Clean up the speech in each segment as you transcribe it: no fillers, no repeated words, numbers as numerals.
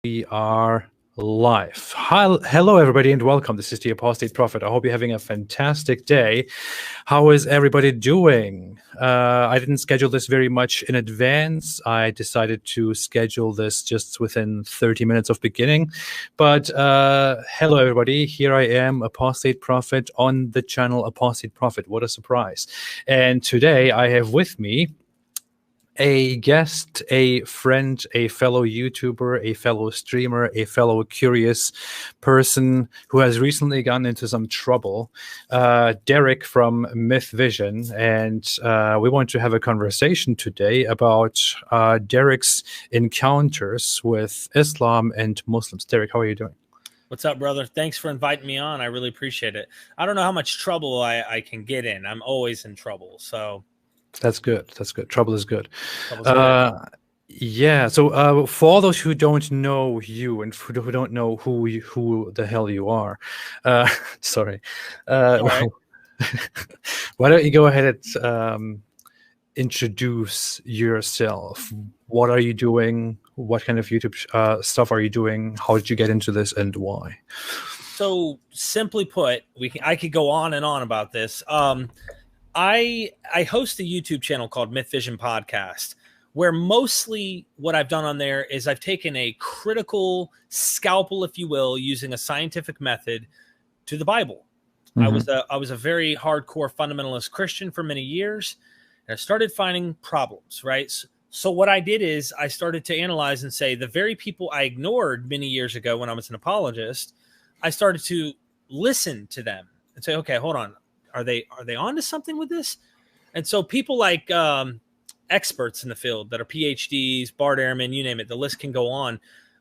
We are live. Hello, everybody, and welcome. This is the Apostate Prophet. I hope you're having a fantastic day. How is everybody doing? I didn't schedule this very much in advance. I decided to schedule this just within 30 minutes of beginning. But hello, everybody. Here I am, Apostate Prophet, on the channel Apostate Prophet. What a surprise. And today I have with me a guest, a friend, a fellow YouTuber, a fellow streamer, a fellow curious person who has recently gotten into some trouble, Derek from MythVision. And we want to have a conversation today about Derek's encounters with Islam and Muslims. Derek, how are you doing? What's up, brother? Thanks for inviting me on. I really appreciate it. I don't know how much trouble I can get in. I'm always in trouble, so... That's good. That's good. Trouble is good. Yeah. So for all those who don't know you and who don't know who the hell you are, sorry. Right. Why don't you go ahead and introduce yourself? What are you doing? What kind of YouTube stuff are you doing? How did you get into this, and why? So simply put, I could go on and on about this. I host a YouTube channel called MythVision Podcast, where mostly what I've done on there is I've taken a critical scalpel, if you will, using a scientific method to the Bible. Mm-hmm. I was a very hardcore fundamentalist Christian for many years, and I started finding problems, right? So what I did is I started to analyze and say the very people I ignored many years ago when I was an apologist, I started to listen to them and say, okay, hold on. Are they onto something with this? And so people like experts in the field that are PhDs, Bart Ehrman, you name it, the list can go on.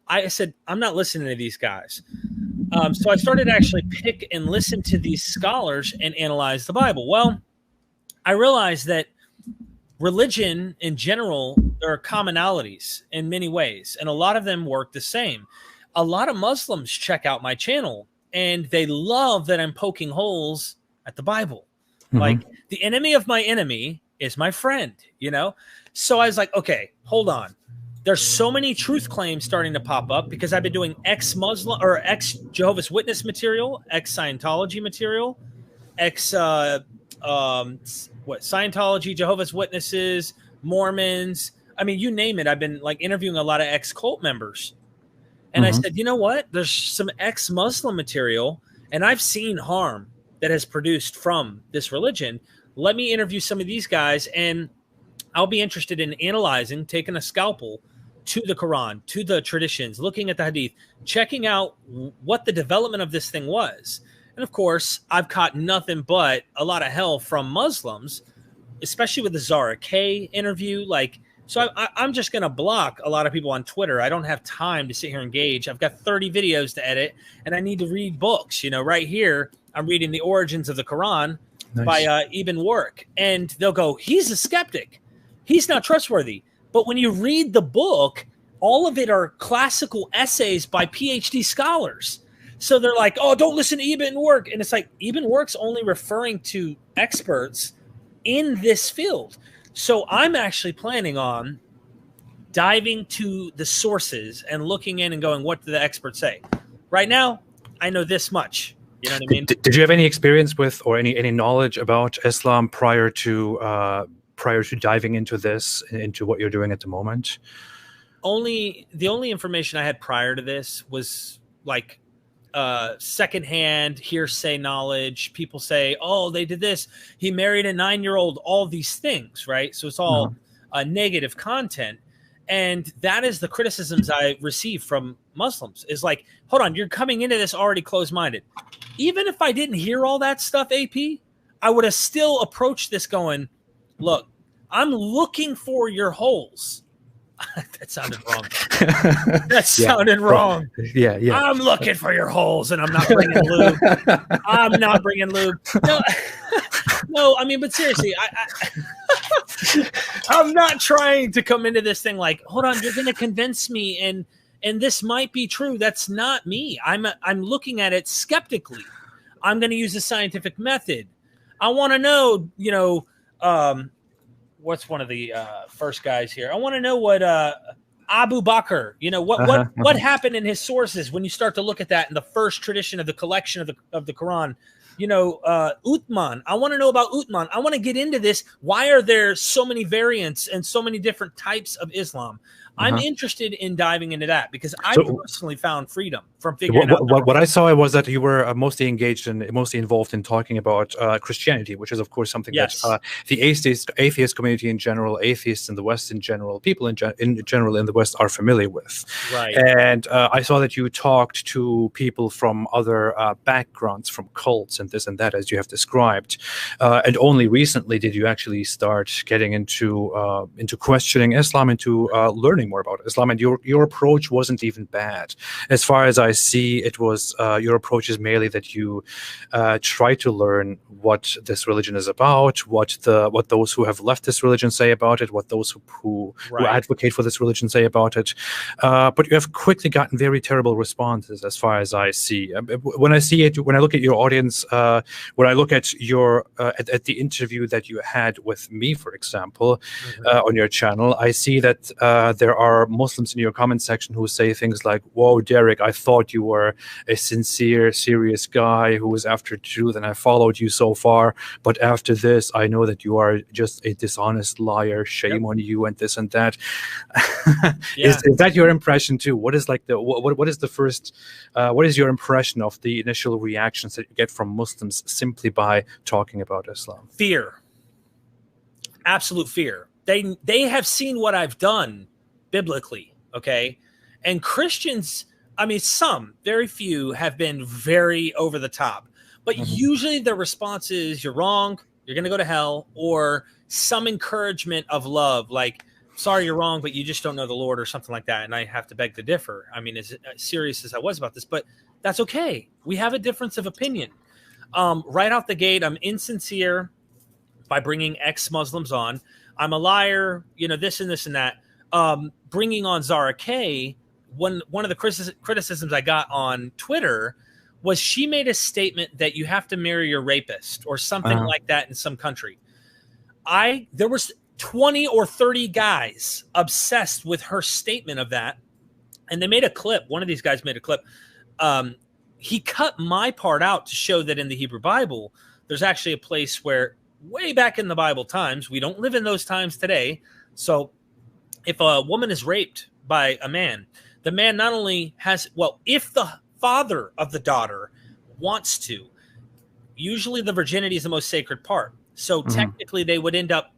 I said, I'm not listening to these guys. So I started to actually pick and listen to these scholars and analyze the Bible. Well, I realized that religion in general, there are commonalities in many ways, and a lot of them work the same. A lot of Muslims check out my channel, and they love that I'm poking holes at the Bible. Mm-hmm. Like, the enemy of my enemy is my friend, you know? So I was like, okay, hold on. There's so many truth claims starting to pop up because I've been doing ex-Muslim or ex-Jehovah's Witness material, ex-Scientology material, Scientology, Jehovah's Witnesses, Mormons. I mean, you name it. I've been like interviewing a lot of ex-cult members. And I said, you know what? There's some ex-Muslim material, and I've seen harm that has produced from this religion. Let me interview some of these guys, and I'll be interested in analyzing, taking a scalpel to the Quran, to the traditions, looking at the Hadith, checking out what the development of this thing was. And of course, I've caught nothing but a lot of hell from Muslims, especially with the Zara K interview. So I'm just going to block a lot of people on Twitter. I don't have time to sit here and engage. I've got 30 videos to edit, and I need to read books. You know, right here, I'm reading The Origins of the Quran by Ibn Warq. And they'll go, he's a skeptic. He's not trustworthy. But when you read the book, all of it are classical essays by PhD scholars. So they're like, oh, don't listen to Ibn Warq. And it's like, Ibn Warq's only referring to experts in this field. So I'm actually planning on diving to the sources and looking in and going, what do the experts say? Right now, I know this much. You know what I mean? Did you have any experience with or any knowledge about Islam prior to diving into this, into what you're doing at the moment? The only information I had prior to this was like secondhand hearsay knowledge. People say, oh, they did this. He married a 9-year-old, all these things, right? So it's all negative content. And that is the criticisms I receive from Muslims is like, hold on, you're coming into this already closed-minded. Even if I didn't hear all that stuff, AP, I would have still approached this going, look, I'm looking for your holes. That sounded wrong. That sounded wrong. Yeah. I'm looking for your holes, and I'm not bringing lube. I'm not bringing lube. No, I mean, but seriously, I'm not trying to come into this thing like, hold on, you're going to convince me, and this might be true. That's not me. I'm looking at it skeptically. I'm going to use a scientific method. I want to know, what's one of the first guys here? I want to know what Abu Bakr, you know, what happened in his sources when you start to look at that in the first tradition of the collection of the Quran? You know, Uthman. I want to know about Uthman. I want to get into this. Why are there so many variants and so many different types of Islam? I'm interested in diving into that because I personally found freedom from figuring out. What I saw was that you were mostly involved in talking about Christianity, which is, of course, something that the atheist community in general, atheists in the West in general, people in general in the West are familiar with. Right. And I saw that you talked to people from other backgrounds, from cults and this and that, as you have described. And only recently did you actually start getting into questioning Islam, into learning more about Islam, and your approach wasn't even bad. As far as I see, it was your approach is merely that you try to learn what this religion is about, what those who have left this religion say about it, what those who advocate for this religion say about it. But you have quickly gotten very terrible responses, as far as I see. When I look at your audience, when I look at your at the interview that you had with me, for example, on your channel, I see that there are Muslims in your comment section who say things like, "Whoa, Derek, I thought you were a sincere, serious guy who was after truth, and I followed you so far. But after this, I know that you are just a dishonest liar. Shame on you," and this and that. Is that your impression too? What is what is the first? What is your impression of the initial reactions that you get from Muslims simply by talking about Islam? Fear, absolute fear. They have seen what I've done biblically, okay? And Christians, I mean, very few have been very over the top, but usually the response is, "You're wrong, you're going to go to hell," or some encouragement of love, like, "Sorry, you're wrong, but you just don't know the Lord," or something like that. And I have to beg to differ. I mean, as serious as I was about this, but that's okay. We have a difference of opinion. Right out the gate, I'm insincere by bringing ex-Muslims on. I'm a liar, you know, this and this and that. Bringing on Zara K, one of the criticisms I got on Twitter was she made a statement that you have to marry your rapist or something like that in some country. There was 20 or 30 guys obsessed with her statement of that, and they made a clip. One of these guys made a clip. He cut my part out to show that in the Hebrew Bible, there's actually a place where, way back in the Bible times, we don't live in those times today. So if a woman is raped by a man, the man not only has, if the father of the daughter wants to, usually the virginity is the most sacred part. So technically they would end up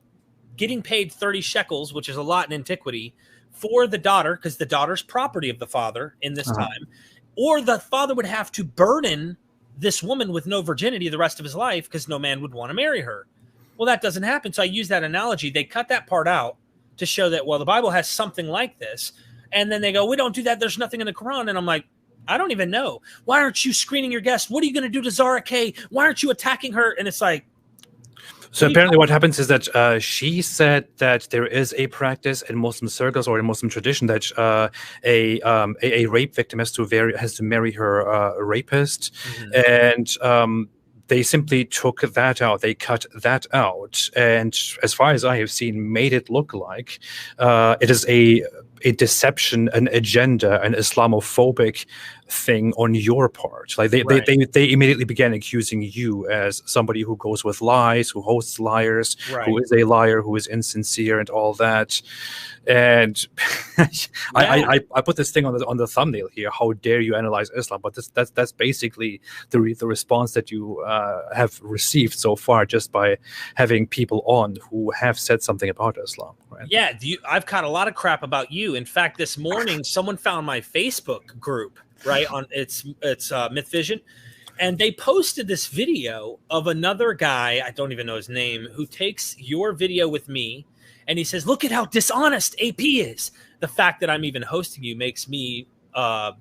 getting paid 30 shekels, which is a lot in antiquity, for the daughter, because the daughter's property of the father in this time, or the father would have to burden this woman with no virginity the rest of his life because no man would want to marry her. Well, that doesn't happen. So I use that analogy. They cut that part out to show that, the Bible has something like this. And then they go, "We don't do that. There's nothing in the Quran." And I'm like, I don't even know. Why aren't you screening your guests? What are you going to do to Zara K? Why aren't you attacking her? And it's like, so apparently what happens is that she said that there is a practice in Muslim circles or in Muslim tradition that a rape victim has to marry her rapist. And they simply took that out. They cut that out. And as far as I have seen, made it look like it is a deception, an agenda, an Islamophobic thing on your part. Like they immediately began accusing you as somebody who goes with lies, who hosts liars, who is a liar, who is insincere, and all that. And I put this thing on the thumbnail here. How dare you analyze Islam? But that's basically the response that you have received so far, just by having people on who have said something about Islam. Right? Yeah, I've caught a lot of crap about you. In fact, this morning someone found my Facebook group. Right on it's MythVision, and they posted this video of another guy, I don't even know his name, who takes your video with me and he says, "Look at how dishonest AP is. The fact that I'm even hosting you makes me a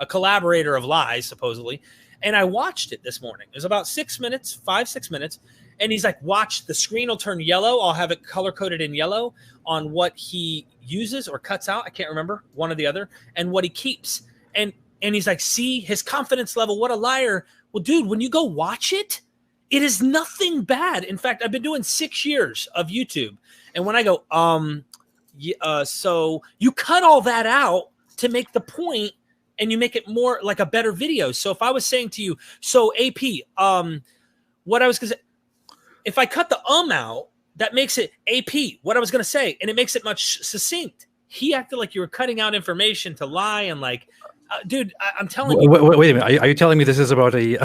collaborator of lies, supposedly." And I watched it this morning. It was about 6 minutes, 6 minutes. And he's like, "Watch, the screen will turn yellow. I'll have it color coded in yellow on what he uses or cuts out. I can't remember, one or the other, and what he keeps." And he's like, "See his confidence level. What a liar." Well, dude, when you go watch it, it is nothing bad. In fact, I've been doing 6 years of YouTube. And when I go, So you cut all that out to make the point, and you make it more like a better video. So if I was saying to you, so AP, what I was going to say, if I cut the out, that makes it AP, what I was going to say, and it makes it much succinct. He acted like you were cutting out information to lie, and like, dude, I'm telling you. Wait a minute. Are you telling me this is about a?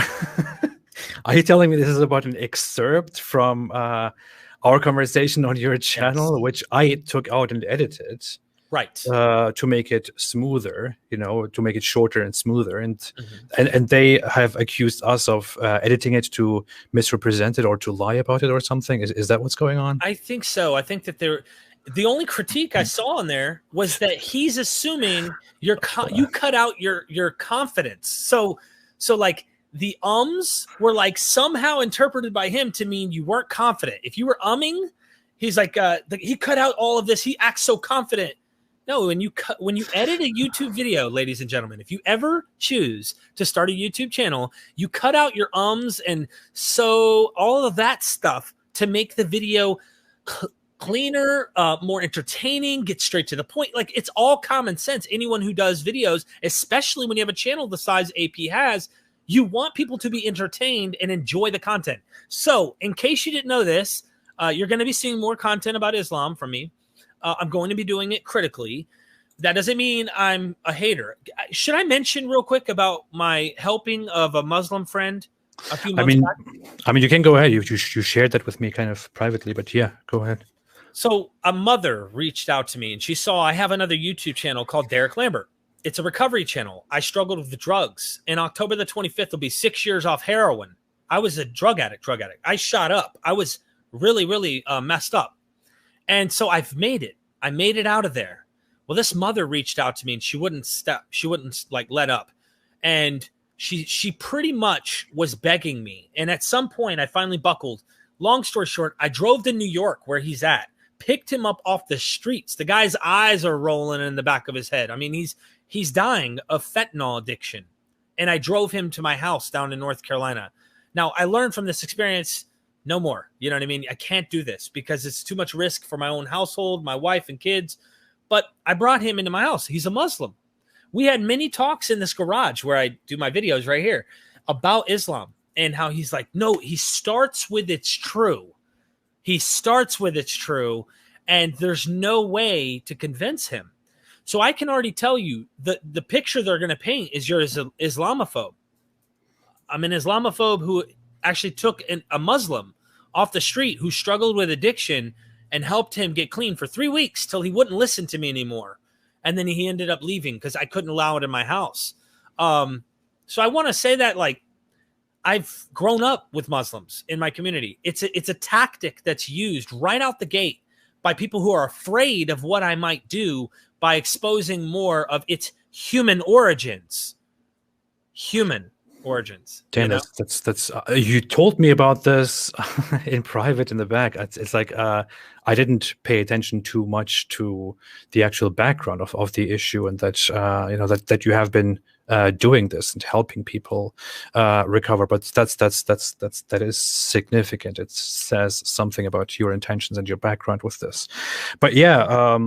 Are you telling me this is about an excerpt from our conversation on your channel, which I took out and edited, right, to make it smoother, to make it shorter and smoother, and and they have accused us of editing it to misrepresent it or to lie about it or something. Is that what's going on? I think so. I think that the only critique I saw in there was that he's assuming you cut out your confidence. So like the were like somehow interpreted by him to mean you weren't confident. If you were he's like he cut out all of this. He acts so confident. No, when you edit a YouTube video, ladies and gentlemen, if you ever choose to start a YouTube channel, you cut out your and so all of that stuff to make the video cleaner, more entertaining, get straight to the point. Like, it's all common sense. Anyone who does videos, especially when you have a channel the size AP has, you want people to be entertained and enjoy the content. So in case you didn't know this, you're going to be seeing more content about Islam from me. I'm going to be doing it critically. That doesn't mean I'm a hater. Should I mention real quick about my helping of a Muslim friend a few months back? I mean, you can go ahead. You shared that with me kind of privately, but yeah, go ahead. So a mother reached out to me, and she saw I have another YouTube channel called Derek Lambert. It's a recovery channel. I struggled with the drugs. In October the 25th, will be 6 years off heroin. I was a drug addict. I shot up. I was really, really messed up. And so I've made it. I made it out of there. Well, this mother reached out to me, and she wouldn't stop. She wouldn't like let up. And she pretty much was begging me. And at some point I finally buckled. Long story short, I drove to New York where he's at, picked him up off the streets. The guy's eyes are rolling in the back of his head. I mean, he's dying of fentanyl addiction. And I drove him to my house down in North Carolina. Now, I learned from this experience, no more. You know what I mean? I can't do this because it's too much risk for my own household, my wife and kids. But I brought him into my house. He's a Muslim. We had many talks in this garage where I do my videos right here about Islam and how he's like, no, he starts with it's true. He starts with it's true, and there's no way to convince him. So I can already tell you the picture they're going to paint is you're an Islamophobe. I'm an Islamophobe who actually took a Muslim off the street who struggled with addiction and helped him get clean for 3 weeks till he wouldn't listen to me anymore. And then he ended up leaving because I couldn't allow it in my house. So I want to say that, like, I've grown up with Muslims in my community. It's a tactic that's used right out the gate by people who are afraid of what I might do by exposing more of its human origins. Human origins. Dan, that's you told me about this in private in the back. It's like I didn't pay attention too much to the actual background of the issue, and that that you have been doing this and helping people recover. But that is significant. It says something about your intentions and your background with this. But yeah.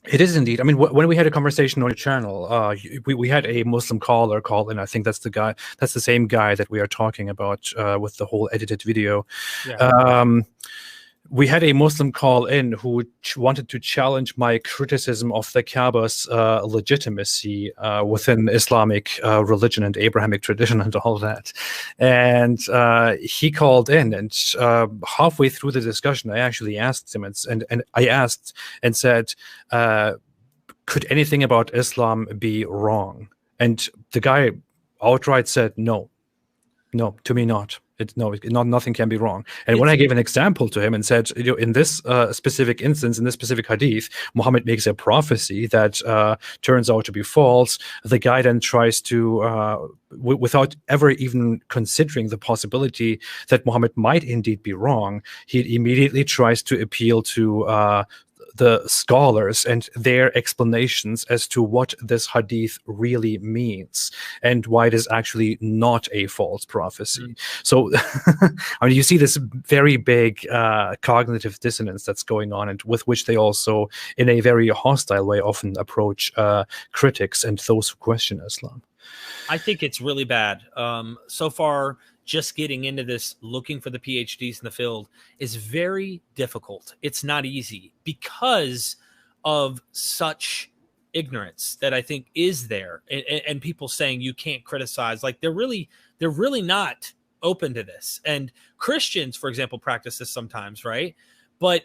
It is indeed. I mean, when we had a conversation on your channel, we had a Muslim caller call in. I think that's the guy. That's the same guy that we are talking about with the whole edited video. Yeah. We had a Muslim call in who wanted to challenge my criticism of the Kaaba's legitimacy within Islamic religion and Abrahamic tradition and all that. And he called in, and halfway through the discussion, I actually asked him, and I asked and said, could anything about Islam be wrong? And the guy outright said, no, to me not. Nothing can be wrong. And when I gave an example to him and said, in this specific instance, in this specific hadith, Muhammad makes a prophecy that turns out to be false. The guy then tries to, without ever even considering the possibility that Muhammad might indeed be wrong, he immediately tries to appeal to the scholars and their explanations as to what this hadith really means and why it is actually not a false prophecy. So, I mean, you see this very big cognitive dissonance that's going on, and with which they also, in a very hostile way, often approach critics and those who question Islam. I think it's really bad. So far, just getting into this, looking for the PhDs in the field is very difficult. It's not easy because of such ignorance that I think is there, and people saying you can't criticize. Like they're really not open to this. And Christians, for example, practice this sometimes, right? But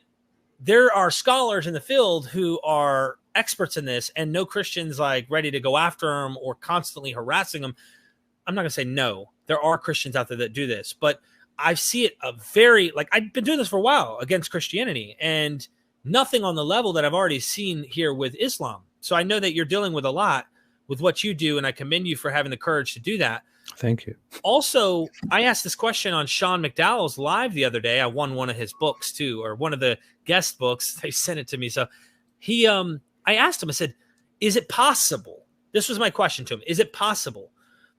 there are scholars in the field who are experts in this, and no Christians like ready to go after them or constantly harassing them. I'm not going to say no. There are Christians out there that do this, but I see it I've been doing this for a while against Christianity, and nothing on the level that I've already seen here with Islam. So I know that you're dealing with a lot with what you do, and I commend you for having the courage to do that. Thank you. Also, I asked this question on Sean McDowell's live the other day. I won one of his books too, or one of the guest books. They sent it to me. So I asked him, I said, is it possible? This was my question to him. Is it possible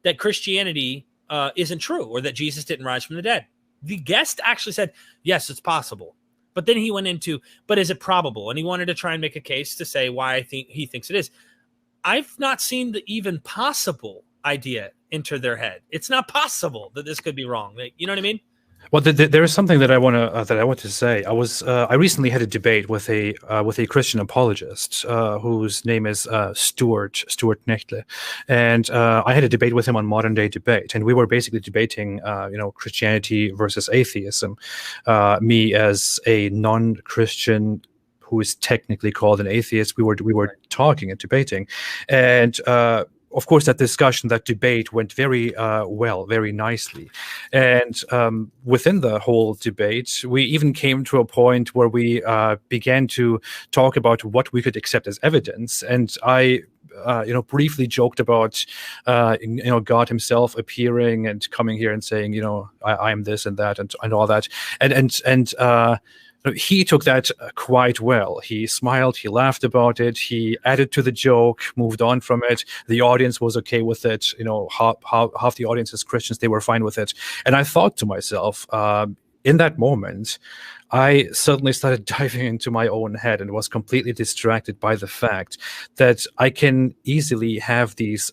that Christianity isn't true, or that Jesus didn't rise from the dead? The guest actually said, yes, it's possible. But then he went into, but is it probable? And he wanted to try and make a case to say why he thinks it is. I've not seen the even possible idea enter their head. It's not possible that this could be wrong. You know what I mean? Well, there is something that I want to say. I recently had a debate with a Christian apologist whose name is Stuart Knechtle, and I had a debate with him on Modern Day Debate, and we were basically debating Christianity versus atheism. Me as a non-Christian who is technically called an atheist, we were talking and debating, and of course, that discussion, that debate went very well, very nicely. And within the whole debate, we even came to a point where we began to talk about what we could accept as evidence. And I briefly joked about, God himself appearing and coming here and saying, I am this and that and all that. And he took that quite well. He smiled, he laughed about it, he added to the joke, moved on from it. The audience was okay with it. Half the audience is Christians, they were fine with it. And I thought to myself, in that moment, I suddenly started diving into my own head and was completely distracted by the fact that I can easily have these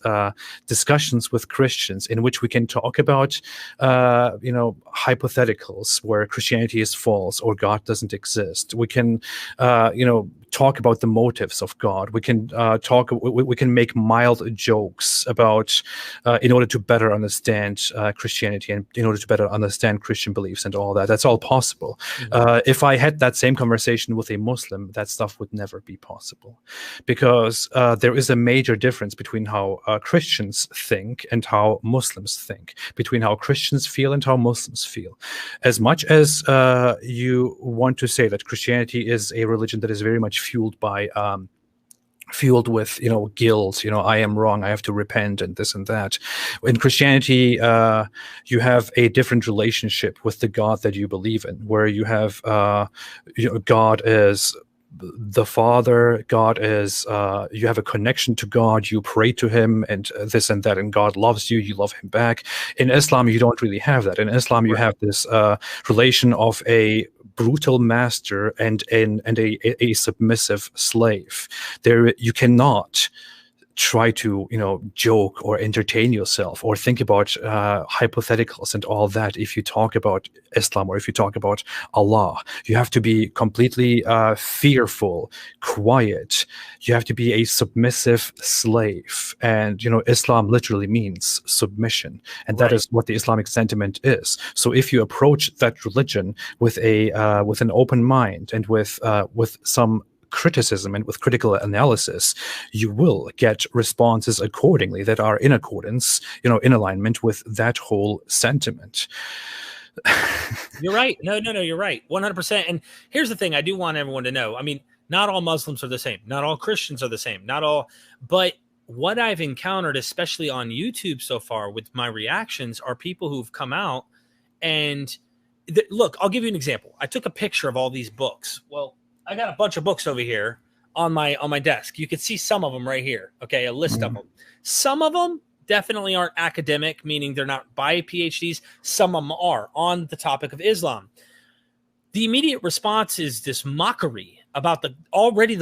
discussions with Christians in which we can talk about, hypotheticals where Christianity is false or God doesn't exist. We can, talk about the motives of God. We can we can make mild jokes about, in order to better understand Christianity and in order to better understand Christian beliefs and all that. That's all possible. If I had that same conversation with a Muslim, that stuff would never be possible, because there is a major difference between how Christians think and how Muslims think, between how Christians feel and how Muslims feel. As much as you want to say that Christianity is a religion that is very much fueled with guilt, I am wrong, I have to repent and this and that. In Christianity, you have a different relationship with the God that you believe in, where you have God as the Father. God is you have a connection to God, you pray to him and this and that, and God loves you, you love him back. In Islam, you don't really have that. In Islam, you have this relation of a brutal master and a submissive slave. There, you cannot try to joke or entertain yourself or think about hypotheticals and all that if you talk about Islam or if you talk about Allah. You have to be completely fearful, quiet. You have to be a submissive slave, and Islam literally means submission, and that is what the Islamic sentiment is. So if you approach that religion with an open mind and with some criticism and with critical analysis, you will get responses accordingly that are in accordance, in alignment with that whole sentiment. You're right. No, you're right. 100%. And here's the thing I do want everyone to know. I mean, not all Muslims are the same. Not all Christians are the same. Not all. But what I've encountered, especially on YouTube so far with my reactions, are people who've come out and look, I'll give you an example. I took a picture of all these books. Well, I got a bunch of books over here on my desk. You can see some of them right here. Okay, a list of them. Some of them definitely aren't academic, meaning they're not by PhDs. Some of them are on the topic of Islam. The immediate response is this mockery about the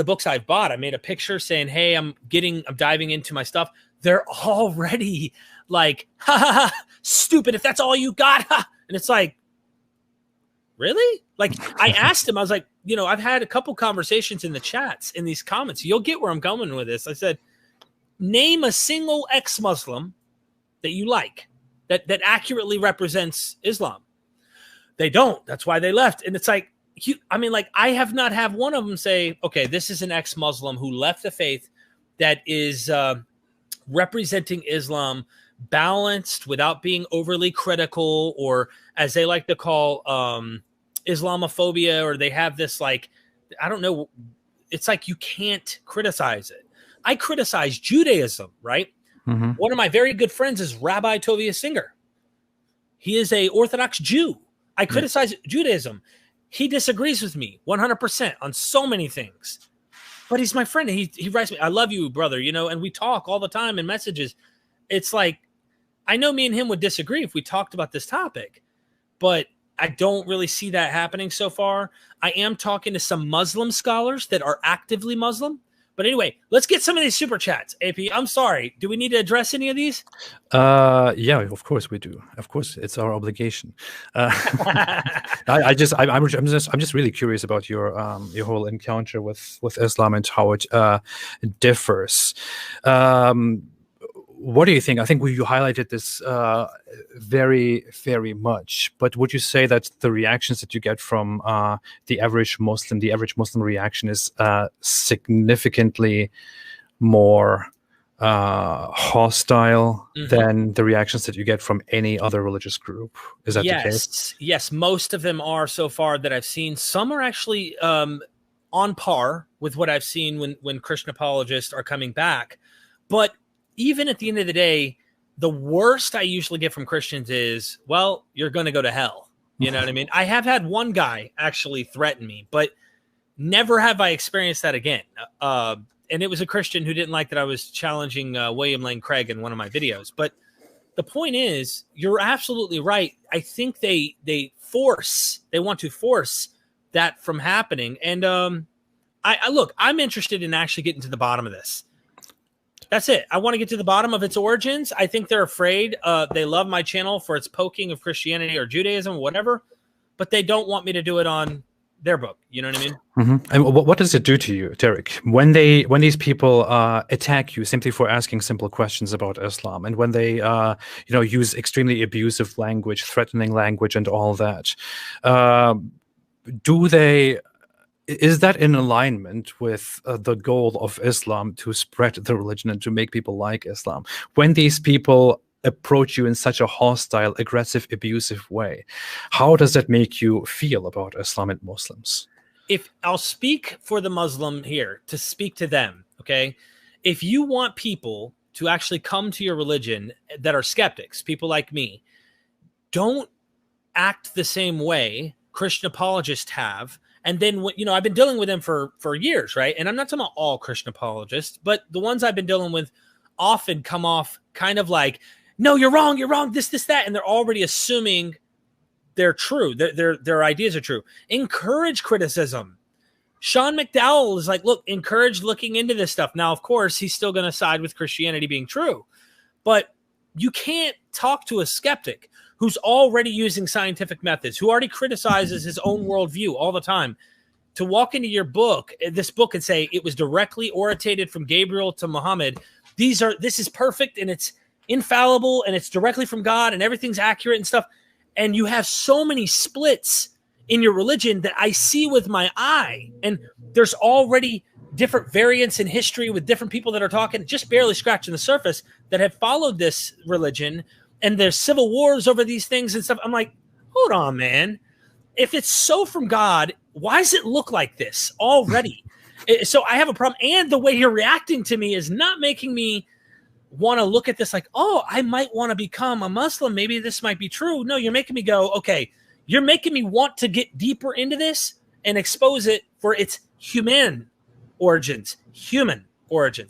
books I've bought. I made a picture saying, hey, I'm diving into my stuff. They're already like, ha ha ha, stupid. If that's all you got, ha. And it's like, really? Like, I asked him, I was like, I've had a couple conversations in the chats, in these comments. You'll get where I'm going with this. I said, name a single ex-Muslim that you like that accurately represents Islam. They don't. That's why they left. And it's like, I have not had one of them say, okay, this is an ex-Muslim who left the faith that is representing Islam, balanced without being overly critical, or as they like to call Islamophobia, or they have this like, I don't know. It's like you can't criticize it. I criticize Judaism, right? Mm-hmm. One of my very good friends is Rabbi Tovia Singer. He is a Orthodox Jew. I criticize Judaism. He disagrees with me 100% on so many things. But he's my friend. And he writes me, I love you, brother, and we talk all the time in messages. It's like, I know me and him would disagree if we talked about this topic, but I don't really see that happening so far. I am talking to some Muslim scholars that are actively Muslim. But anyway, let's get some of these super chats. AP, I'm sorry. Do we need to address any of these? Yeah, of course we do. Of course, it's our obligation. I'm just really curious about your whole encounter with Islam and how it differs. What do you think? I think you highlighted this very, very much. But would you say that the reactions that you get from the average Muslim reaction is significantly more hostile than the reactions that you get from any other religious group? Is that the case? Yes, most of them are so far that I've seen. Some are actually on par with what I've seen when Christian apologists are coming back. But even at the end of the day, the worst I usually get from Christians is, well, you're going to go to hell. You know what I mean? I have had one guy actually threaten me, but never have I experienced that again. And it was a Christian who didn't like that I was challenging William Lane Craig in one of my videos. But the point is, you're absolutely right. I think they want to force that from happening. And look, I'm interested in actually getting to the bottom of this. That's it. I want to get to the bottom of its origins. I think they're afraid. They love my channel for its poking of Christianity or Judaism, whatever, but they don't want me to do it on their book. You know what I mean? Mm-hmm. And what does it do to you, Derek, when these people attack you simply for asking simple questions about Islam, and when they use extremely abusive language, threatening language, and all that? Is that in alignment with the goal of Islam to spread the religion and to make people like Islam? When these people approach you in such a hostile, aggressive, abusive way, how does that make you feel about Islam and Muslims? If I'll speak for the Muslim here, to speak to them, okay? If you want people to actually come to your religion that are skeptics, people like me, don't act the same way Christian apologists have. And then, I've been dealing with them for years, right? And I'm not talking about all Christian apologists, but the ones I've been dealing with often come off kind of like, no, you're wrong, this, that. And they're already assuming they're true. Their ideas are true. Encourage criticism. Sean McDowell is like, look, encourage looking into this stuff. Now, of course, he's still going to side with Christianity being true. But you can't talk to a skeptic who's already using scientific methods, who already criticizes his own worldview all the time, to walk into this book and say it was directly orated from Gabriel to Muhammad. This is perfect and it's infallible and it's directly from God and everything's accurate and stuff. And you have so many splits in your religion that I see with my eye. And there's already different variants in history with different people that are talking, just barely scratching the surface, that have followed this religion. And there's civil wars over these things and stuff. I'm like, hold on, man. If it's so from God, why does it look like this already? So I have a problem. And the way you're reacting to me is not making me want to look at this like, oh, I might want to become a Muslim. Maybe this might be true. No, you're making me go, okay, you're making me want to get deeper into this and expose it for its human origins.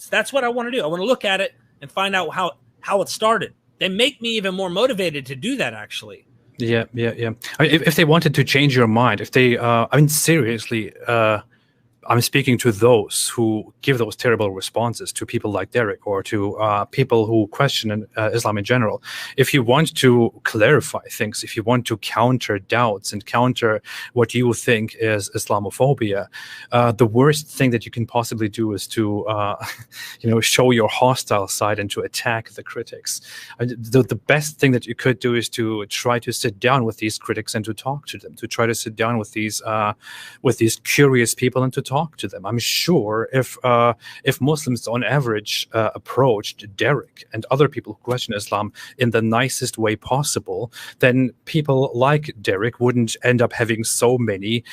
That's what I want to do. I want to look at it and find out how it started. They make me even more motivated to do that, actually. Yeah. I mean, if they wanted to change your mind, if they, I mean, seriously, I'm speaking to those who give those terrible responses to people like Derek, or to people who question Islam in general. If you want to clarify things, if you want to counter doubts and counter what you think is Islamophobia, the worst thing that you can possibly do is to, show your hostile side and to attack the critics. The best thing that you could do is to try to sit down with these critics and to talk to them, to try to sit down with these curious people and to talk to them. I'm sure if Muslims on average approached Derek and other people who question Islam in the nicest way possible, then people like Derek wouldn't end up having so many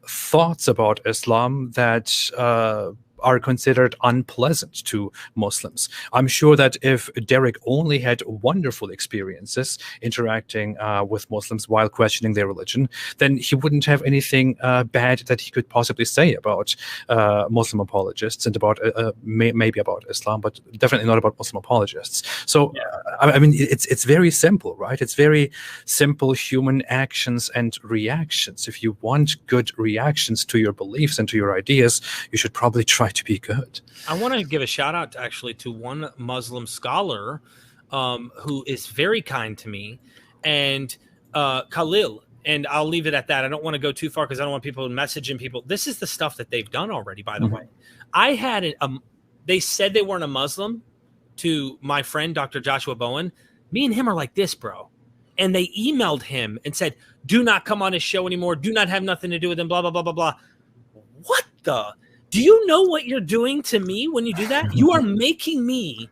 thoughts about Islam that are considered unpleasant to Muslims. I'm sure that if Derek only had wonderful experiences interacting with Muslims while questioning their religion, then he wouldn't have anything bad that he could possibly say about Muslim apologists and about maybe about Islam, but definitely not about Muslim apologists. So, I mean, it's very simple, right? It's very simple human actions and reactions. If you want good reactions to your beliefs and to your ideas, you should probably try to be good. I want to give a shout out actually to one Muslim scholar who is very kind to me, and Khalil. And I'll leave it at that. I don't want to go too far because I don't want people messaging people. This is the stuff that they've done already, by the way. I had they said they weren't a Muslim to my friend, Dr. Joshua Bowen. Me and him are like this, bro. And they emailed him and said, do not come on his show anymore. Do not have nothing to do with him, blah, blah, blah, blah, blah. What the? Do you know what you're doing to me when you do that? You are making me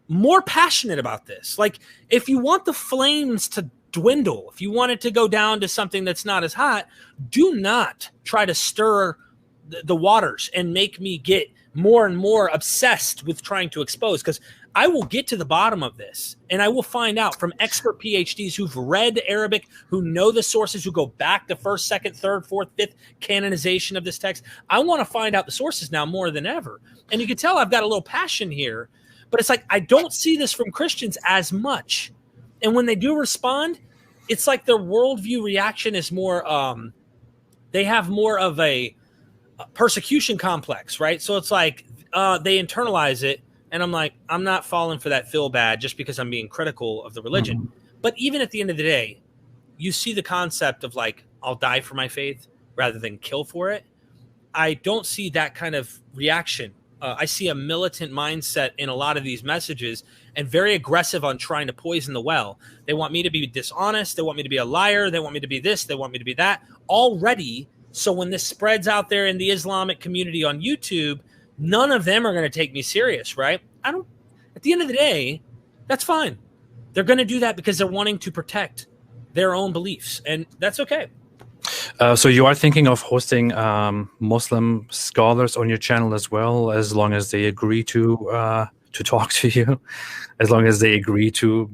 more passionate about this. Like, if you want the flames to dwindle, if you want it to go down to something that's not as hot, do not try to stir the waters and make me get more and more obsessed with trying to expose, because I will get to the bottom of this and I will find out from expert PhDs who've read Arabic, who know the sources, who go back to first, second, third, fourth, fifth canonization of this text. I want to find out the sources now more than ever. And you can tell I've got a little passion here, but it's like I don't see this from Christians as much. And when they do respond, it's like their worldview reaction is more, they have more of a persecution complex, right? So it's like they internalize it. And I'm like, I'm not falling for that feel bad just because I'm being critical of the religion. But even at the end of the day, you see the concept of like, I'll die for my faith rather than kill for it. I don't see that kind of reaction. I see a militant mindset in a lot of these messages and very aggressive on trying to poison the well. They want me to be dishonest. They want me to be a liar. They want me to be this. They want me to be that already. So when this spreads out there in the Islamic community on YouTube, none of them are going to take me serious, right? At the end of the day, that's fine. They're going to do that because they're wanting to protect their own beliefs, and that's okay. So you are thinking of hosting Muslim scholars on your channel as well, as long as they agree to talk to you, as long as they agree to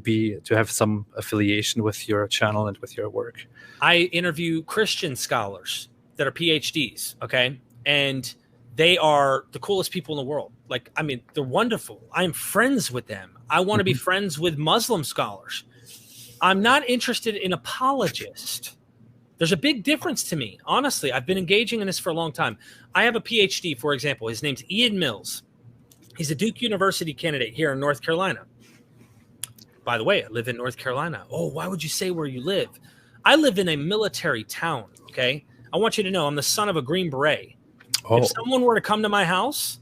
have some affiliation with your channel and with your work. I interview Christian scholars that are PhDs, okay? And they are the coolest people in the world. Like, I mean, they're wonderful. I'm friends with them. I want to be friends with Muslim scholars. I'm not interested in apologists. There's a big difference to me. Honestly, I've been engaging in this for a long time. I have a PhD, for example. His name's Ian Mills. He's a Duke University candidate here in North Carolina. By the way, I live in North Carolina. Oh, why would you say where you live? I live in a military town, okay? I want you to know I'm the son of a Green Beret. Oh. If someone were to come to my house,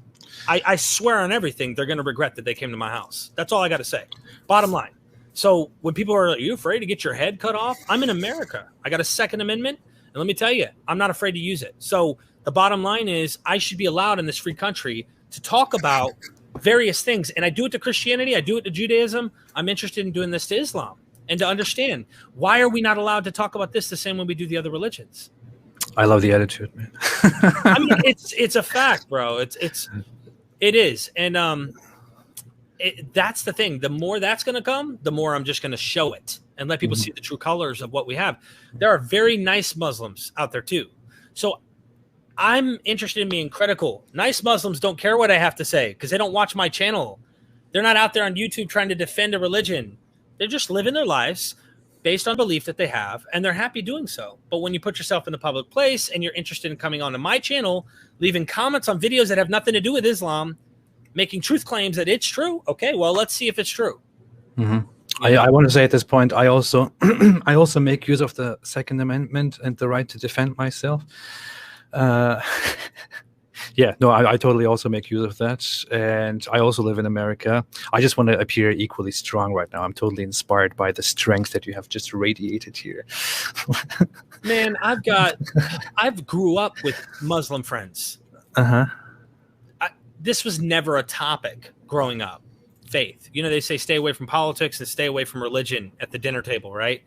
I swear on everything, they're going to regret that they came to my house. That's all I got to say. Bottom line. So when people are like, are you afraid to get your head cut off? I'm in America. I got a Second Amendment. And let me tell you, I'm not afraid to use it. So the bottom line is I should be allowed in this free country to talk about various things. And I do it to Christianity. I do it to Judaism. I'm interested in doing this to Islam and to understand why are we not allowed to talk about this the same way we do the other religions? I love the attitude, man. I mean, it's a fact, bro. It is. And that's the thing. The more that's going to come, the more I'm just going to show it. and let people see the true colors of what we have. There are very nice Muslims out there too. So I'm interested in being critical. Nice Muslims don't care what I have to say because they don't watch my channel. They're not out there on YouTube trying to defend a religion. They're just living their lives based on belief that they have, and they're happy doing so. But when you put yourself in a public place and you're interested in coming onto my channel, leaving comments on videos that have nothing to do with Islam, making truth claims that it's true, okay, well, let's see if it's true. I want to say at this point, I also I also make use of the Second Amendment and the right to defend myself. Yeah, no, I totally also make use of that. And I also live in America. I just want to appear equally strong right now. I'm totally inspired by the strength that you have just radiated here. Man, I've grew up with Muslim friends. This was never a topic growing up, faith. You know, they say stay away from politics and stay away from religion at the dinner table, right?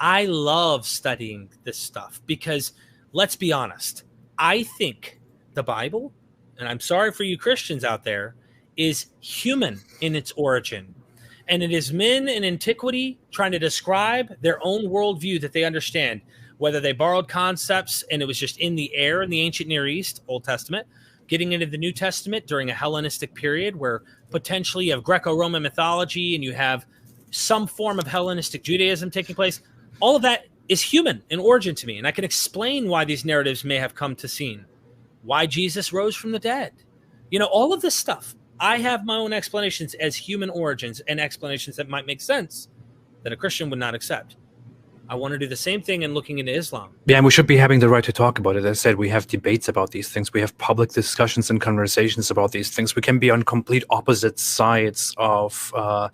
I love studying this stuff because, let's be honest, I think the Bible, and I'm sorry for you Christians out there, is human in its origin. And it is men in antiquity trying to describe their own worldview that they understand, whether they borrowed concepts and it was just in the air in the ancient Near East, Old Testament, getting into the New Testament during a Hellenistic period where potentially you have Greco-Roman mythology and you have some form of Hellenistic Judaism taking place. All of that is human in origin to me. And I can explain why these narratives may have come to scene, why Jesus rose from the dead. You know, all of this stuff. I have my own explanations as human origins and explanations that might make sense that a Christian would not accept. I want to do the same thing in looking into Islam. Yeah, and we should be having the right to talk about it. As I said, we have debates about these things. We have public discussions and conversations about these things. We can be on complete opposite sides of, a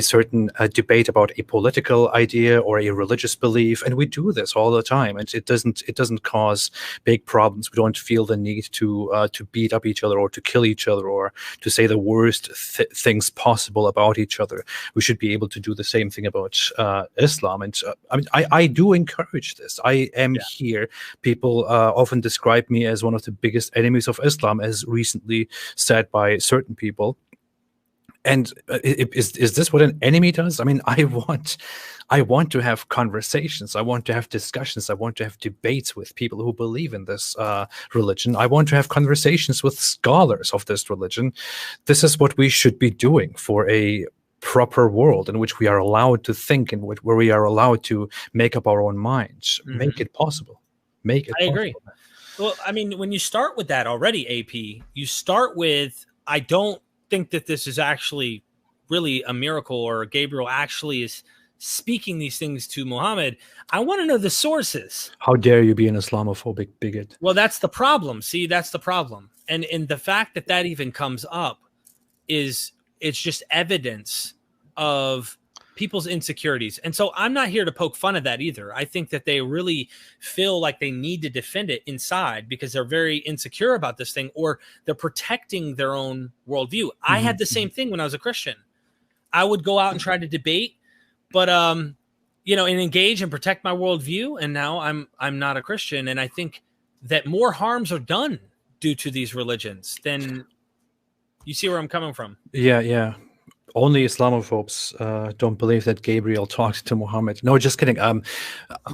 certain debate about a political idea or a religious belief, and we do this all the time. And it doesn't cause big problems. We don't feel the need to beat up each other or to kill each other or to say the worst things possible about each other. We should be able to do the same thing about Islam. And I mean, I do encourage this. I am here. People often describe me as one of the biggest enemies of Islam, as recently said by certain people. And is this what an enemy does? I mean, I want to have conversations. I want to have discussions. I want to have debates with people who believe in this religion. I want to have conversations with scholars of this religion. This is what we should be doing for a proper world in which we are allowed to think, and where we are allowed to make up our own minds. Make it possible. Make it. I agree. Well, I mean, when you start with that already, AP, you start with, I don't think that this is actually really a miracle, or Gabriel actually is speaking these things to Muhammad. I want to know the sources. How dare you be an Islamophobic bigot? Well, that's the problem. See, that's the problem. And the fact that even comes up it's just evidence of people's insecurities. And so I'm not here to poke fun at that either. I think that they really feel like they need to defend it inside because they're very insecure about this thing, or they're protecting their own worldview. I had the same thing when I was a Christian. I would go out and try to debate, but and engage and protect my worldview. And now I'm not a Christian. And I think that more harms are done due to these religions than... You see where I'm coming from? Yeah. Only Islamophobes don't believe that Gabriel talked to Muhammad. No, just kidding. Oh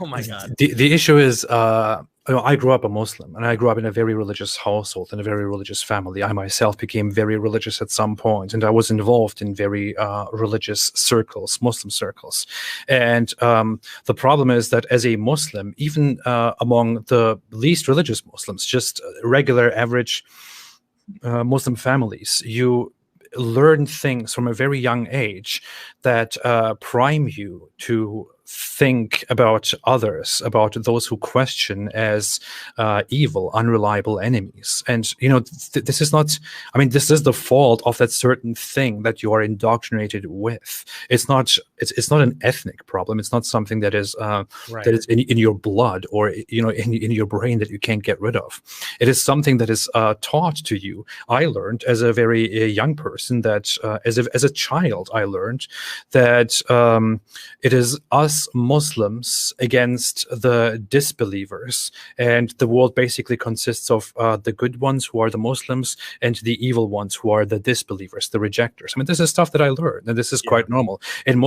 my God. The issue is, I grew up a Muslim, and I grew up in a very religious household, in a very religious family. I myself became very religious at some point, and I was involved in very religious circles, Muslim circles. And the problem is that as a Muslim, even among the least religious Muslims, just regular average Muslim families, you learn things from a very young age that prime you to think about others, about those who question, as evil, unreliable enemies. And this is not, this is the fault of that certain thing that you are indoctrinated with. It's not an ethnic problem. It's not something that is that is in your blood, or in your brain, that you can't get rid of. It is something that is taught to you. I learned as a very young person that as a child, I learned that it is us us Muslims against the disbelievers, and the world basically consists of the good ones, who are the Muslims, and the evil ones, who are the disbelievers, the rejectors. I mean, this is stuff that I learned, and this is quite normal in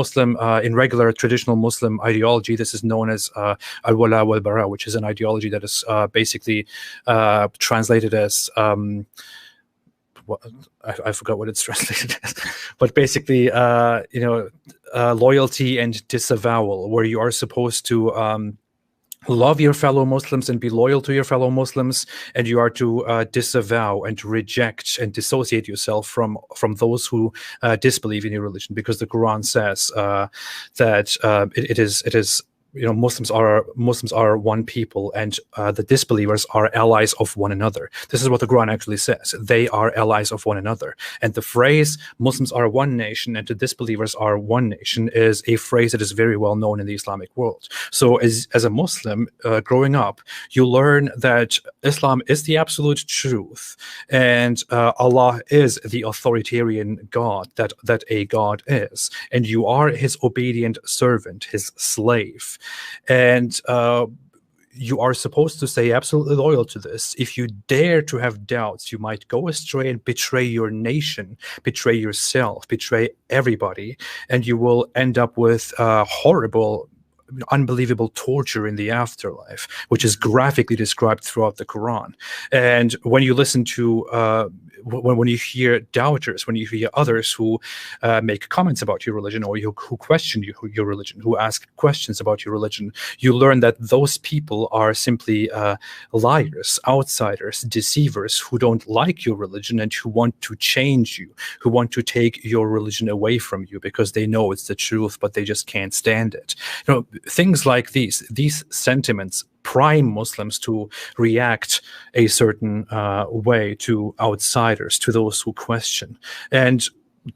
regular traditional Muslim ideology. This is known as al-wala wal-bara, which is an ideology that is basically translated as I forgot what it's translated as, but basically, loyalty and disavowal, where you are supposed to love your fellow Muslims and be loyal to your fellow Muslims, and you are to disavow and reject and dissociate yourself from those who disbelieve in your religion, because the Quran says that it is Muslims are one people, and the disbelievers are allies of one another. This is what the Quran actually says. They are allies of one another. And the phrase "Muslims are one nation" and the disbelievers are one nation is a phrase that is very well known in the Islamic world. So as a Muslim growing up, you learn that Islam is the absolute truth, and Allah is the authoritarian God that a God is, and you are His obedient servant, His slave. And you are supposed to stay absolutely loyal to this. If you dare to have doubts, you might go astray and betray your nation, betray yourself, betray everybody, and you will end up with horrible, unbelievable torture in the afterlife, which is graphically described throughout the Quran. And when you listen to when you hear doubters, when you hear others who make comments about your religion, or who question your religion, who ask questions about your religion, you learn that those people are simply liars, outsiders, deceivers, who don't like your religion and who want to change you, who want to take your religion away from you because they know it's the truth, but they just can't stand it. Things like these sentiments prime Muslims to react a certain way to outsiders, to those who question. And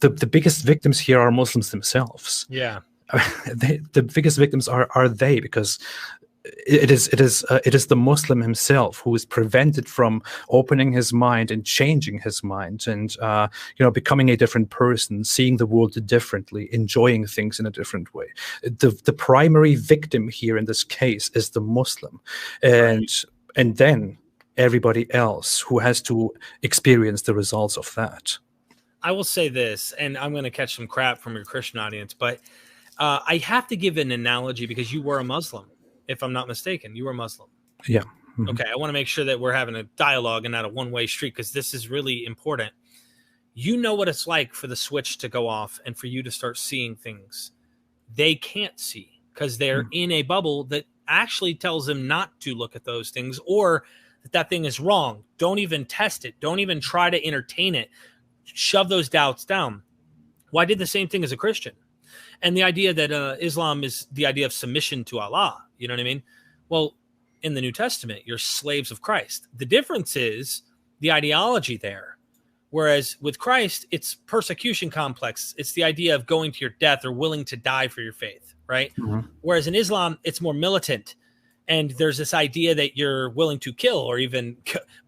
the biggest victims here are Muslims themselves. Yeah. The biggest victims are they, because it is the Muslim himself who is prevented from opening his mind and changing his mind, and becoming a different person, seeing the world differently, enjoying things in a different way. The primary victim here in this case is the Muslim, and then everybody else who has to experience the results of that. I will say this, and I'm going to catch some crap from your Christian audience, but I have to give an analogy, because you were a Muslim. If I'm not mistaken, you were Muslim. Yeah. Mm-hmm. Okay. I want to make sure that we're having a dialogue and not a one-way street, because this is really important. You know what it's like for the switch to go off and for you to start seeing things they can't see, because they're in a bubble that actually tells them not to look at those things, or that thing is wrong. Don't even test it. Don't even try to entertain it. Shove those doubts down. Well, I did the same thing as a Christian. And the idea that Islam is the idea of submission to Allah. You know what I mean? Well, in the New Testament, you're slaves of Christ. The difference is the ideology there. Whereas with Christ, it's persecution complex. It's the idea of going to your death or willing to die for your faith, right? Mm-hmm. Whereas in Islam, it's more militant. And there's this idea that you're willing to kill, or even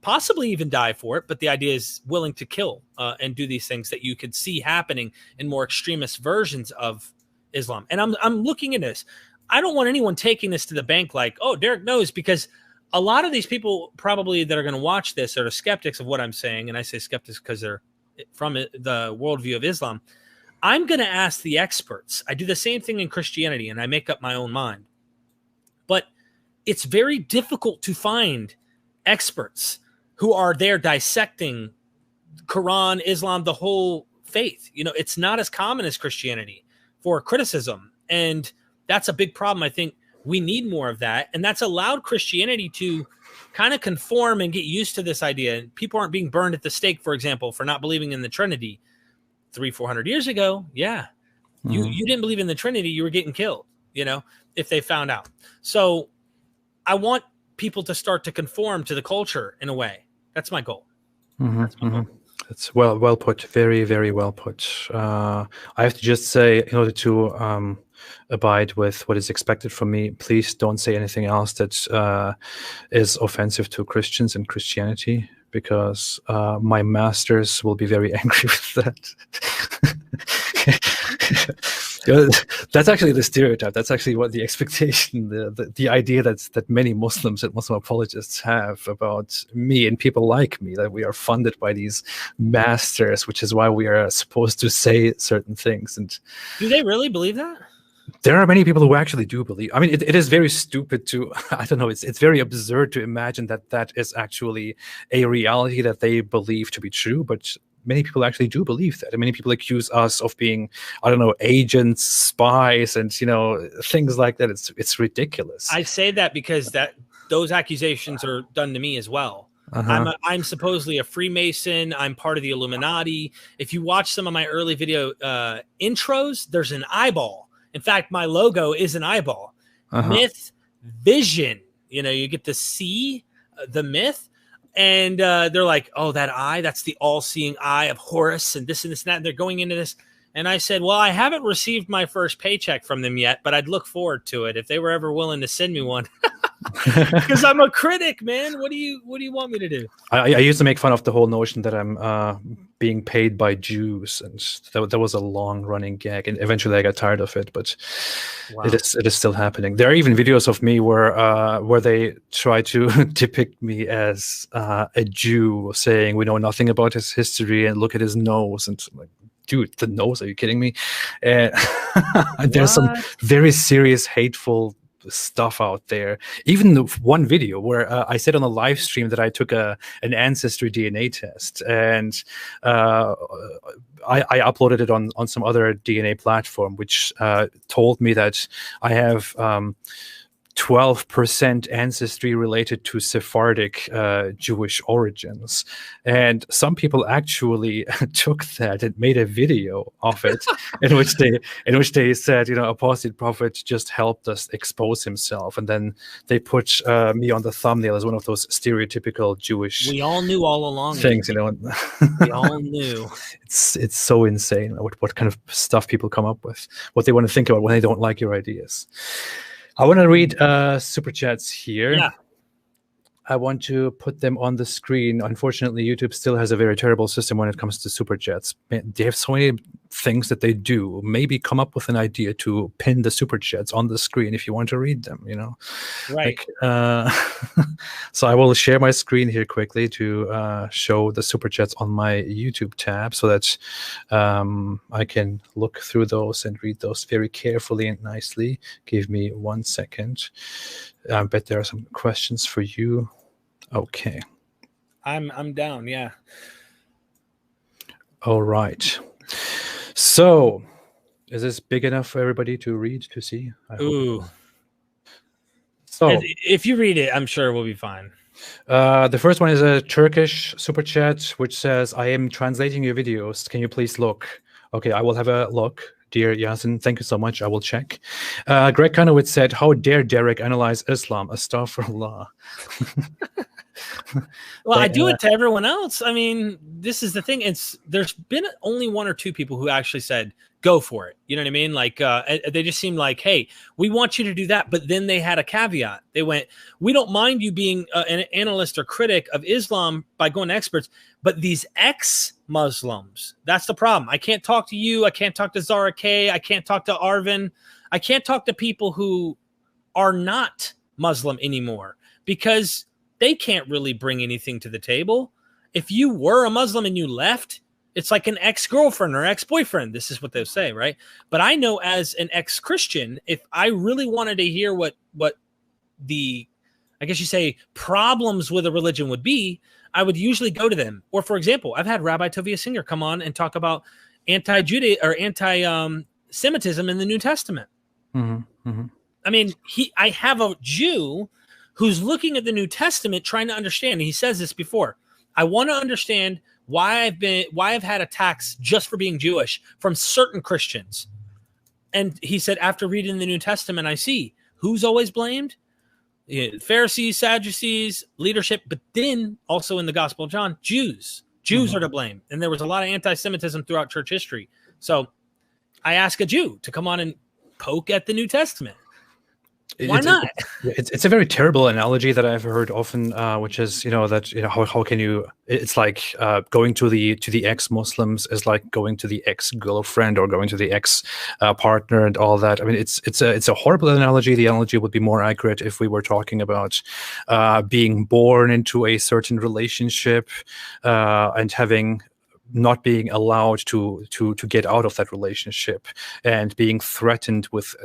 possibly even die for it. But the idea is willing to kill and do these things that you could see happening in more extremist versions of Islam. And I'm looking at this. I don't want anyone taking this to the bank like, oh, Derek knows, because a lot of these people probably that are going to watch this are skeptics of what I'm saying. And I say skeptics because they're from the worldview of Islam. I'm going to ask the experts. I do the same thing in Christianity, and I make up my own mind. But it's very difficult to find experts who are there dissecting Quran, Islam, the whole faith. It's not as common as Christianity for criticism. And that's a big problem. I think we need more of that. And that's allowed Christianity to kind of conform and get used to this idea. People aren't being burned at the stake, for example, for not believing in the Trinity 300-400 years ago. Yeah. Mm-hmm. You didn't believe in the Trinity. You were getting killed, if they found out. So I want people to start to conform to the culture in a way. That's my goal. Mm-hmm. That's my goal. That's well put. Very, very well put. I have to just say, in order to abide with what is expected from me, please don't say anything else that is offensive to Christians and Christianity, because my masters will be very angry with that. That's actually the stereotype. That's actually what the expectation, the idea that many Muslims and Muslim apologists have about me and people like me, that we are funded by these masters, which is why we are supposed to say certain things. And do they really believe that? there are many people who actually do believe. I mean, it is very stupid to, I don't know, it's very absurd to imagine that that is actually a reality that they believe to be true, but many people actually do believe that. And many people accuse us of being, I don't know, agents, spies, and things like that. It's ridiculous. I say that because those accusations are done to me as well. I'm supposedly a Freemason. I'm part of the Illuminati. If you watch some of my early video intros, there's an eyeball. In fact, my logo is an eyeball. Myth vision. You get to see the myth. And they're like, oh, that eye, that's the all-seeing eye of Horus and this and this and that. And they're going into this. And I said, well, I haven't received my first paycheck from them yet, but I'd look forward to it if they were ever willing to send me one. Because I'm a critic, man. What do you want me to do? I used to make fun of the whole notion that I'm being paid by Jews, and that was a long-running gag. And eventually, I got tired of it. But wow. It is still happening. There are even videos of me where they try to depict me as a Jew, saying we know nothing about his history and look at his nose, and like, dude, the nose? Are you kidding me? And there's some very serious, hateful stuff out there. Even the one video where I said on a live stream that I took an ancestry DNA test, and I uploaded it on some other DNA platform, which told me that I have 12% ancestry related to Sephardic Jewish origins. And some people actually took that and made a video of it in which they said, Apostate Prophet just helped us expose himself. And then they put me on the thumbnail as one of those stereotypical Jewish. We all knew all along things, We all knew. It's so insane what kind of stuff people come up with, what they want to think about when they don't like your ideas. I want to read super chats here. Yeah. I want to put them on the screen. Unfortunately, YouTube still has a very terrible system when it comes to super chats. Man, they have so many things that they do. Maybe come up with an idea to pin the super chats on the screen if you want to read them, Right. So I will share my screen here quickly to show the super chats on my YouTube tab so that I can look through those and read those very carefully and nicely. Give me 1 second. I bet there are some questions for you. Okay. I'm down, yeah. All right. So, is this big enough for everybody to read, to see? Ooh. So, if you read it, I'm sure we'll be fine. The first one is a Turkish super chat, which says, I am translating your videos. Can you please look? Okay, I will have a look. Dear Yasin, thank you so much. I will check. Greg Conowitz said, how dare Derek analyze Islam? Astaghfirullah. Well, I do it to everyone else. I mean, this is the thing. There's been only one or two people who actually said, go for it. You know what I mean? Like, they just seemed like, hey, we want you to do that. But then they had a caveat. They went, we don't mind you being an analyst or critic of Islam by going to experts, but these ex-Muslims, that's the problem. I can't talk to you. I can't talk to Zara K. I can't talk to Arvin. I can't talk to people who are not Muslim anymore because they can't really bring anything to the table. If you were a Muslim and you left, it's like an ex-girlfriend or ex-boyfriend. This is what they'll say, right? But I know as an ex-Christian, if I really wanted to hear what the, I guess you say, problems with a religion would be, I would usually go to them. Or for example, I've had Rabbi Tovia Singer come on and talk about anti-Judaism or anti-Semitism in the New Testament. Mm-hmm. Mm-hmm. I mean, I have a Jew who's looking at the New Testament trying to understand. And he says this before. I want to understand why I've had attacks just for being Jewish from certain Christians. And he said, after reading the New Testament, I see who's always blamed. Pharisees, Sadducees, leadership, but then also in the Gospel of John, Jews are to blame. And there was a lot of anti-Semitism throughout church history. So I ask a Jew to come on and poke at the New Testament. Why not? It's a very terrible analogy that I've heard often, which is, that, how can you, it's like going to the ex-Muslims is like going to the ex-girlfriend or going to the ex-partner and all that. I mean, it's a horrible analogy. The analogy would be more accurate if we were talking about being born into a certain relationship and not being allowed to get out of that relationship, and being threatened with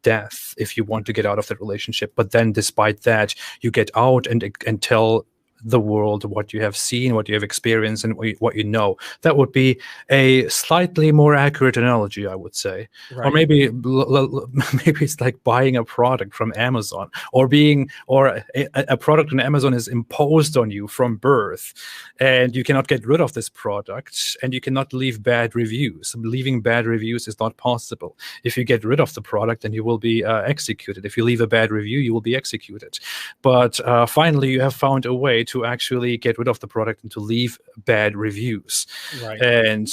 death if you want to get out of that relationship. But then despite that, you get out and tell the world what you have seen, what you have experienced, and what you know. That would be a slightly more accurate analogy, I would say. Right. Or maybe it's like buying a product from Amazon, or a product on Amazon is imposed on you from birth, and you cannot get rid of this product, and you cannot leave bad reviews. Leaving bad reviews is not possible. If you get rid of the product, then you will be executed. If you leave a bad review, you will be executed. But finally, you have found a way to actually get rid of the product and to leave bad reviews. Right. And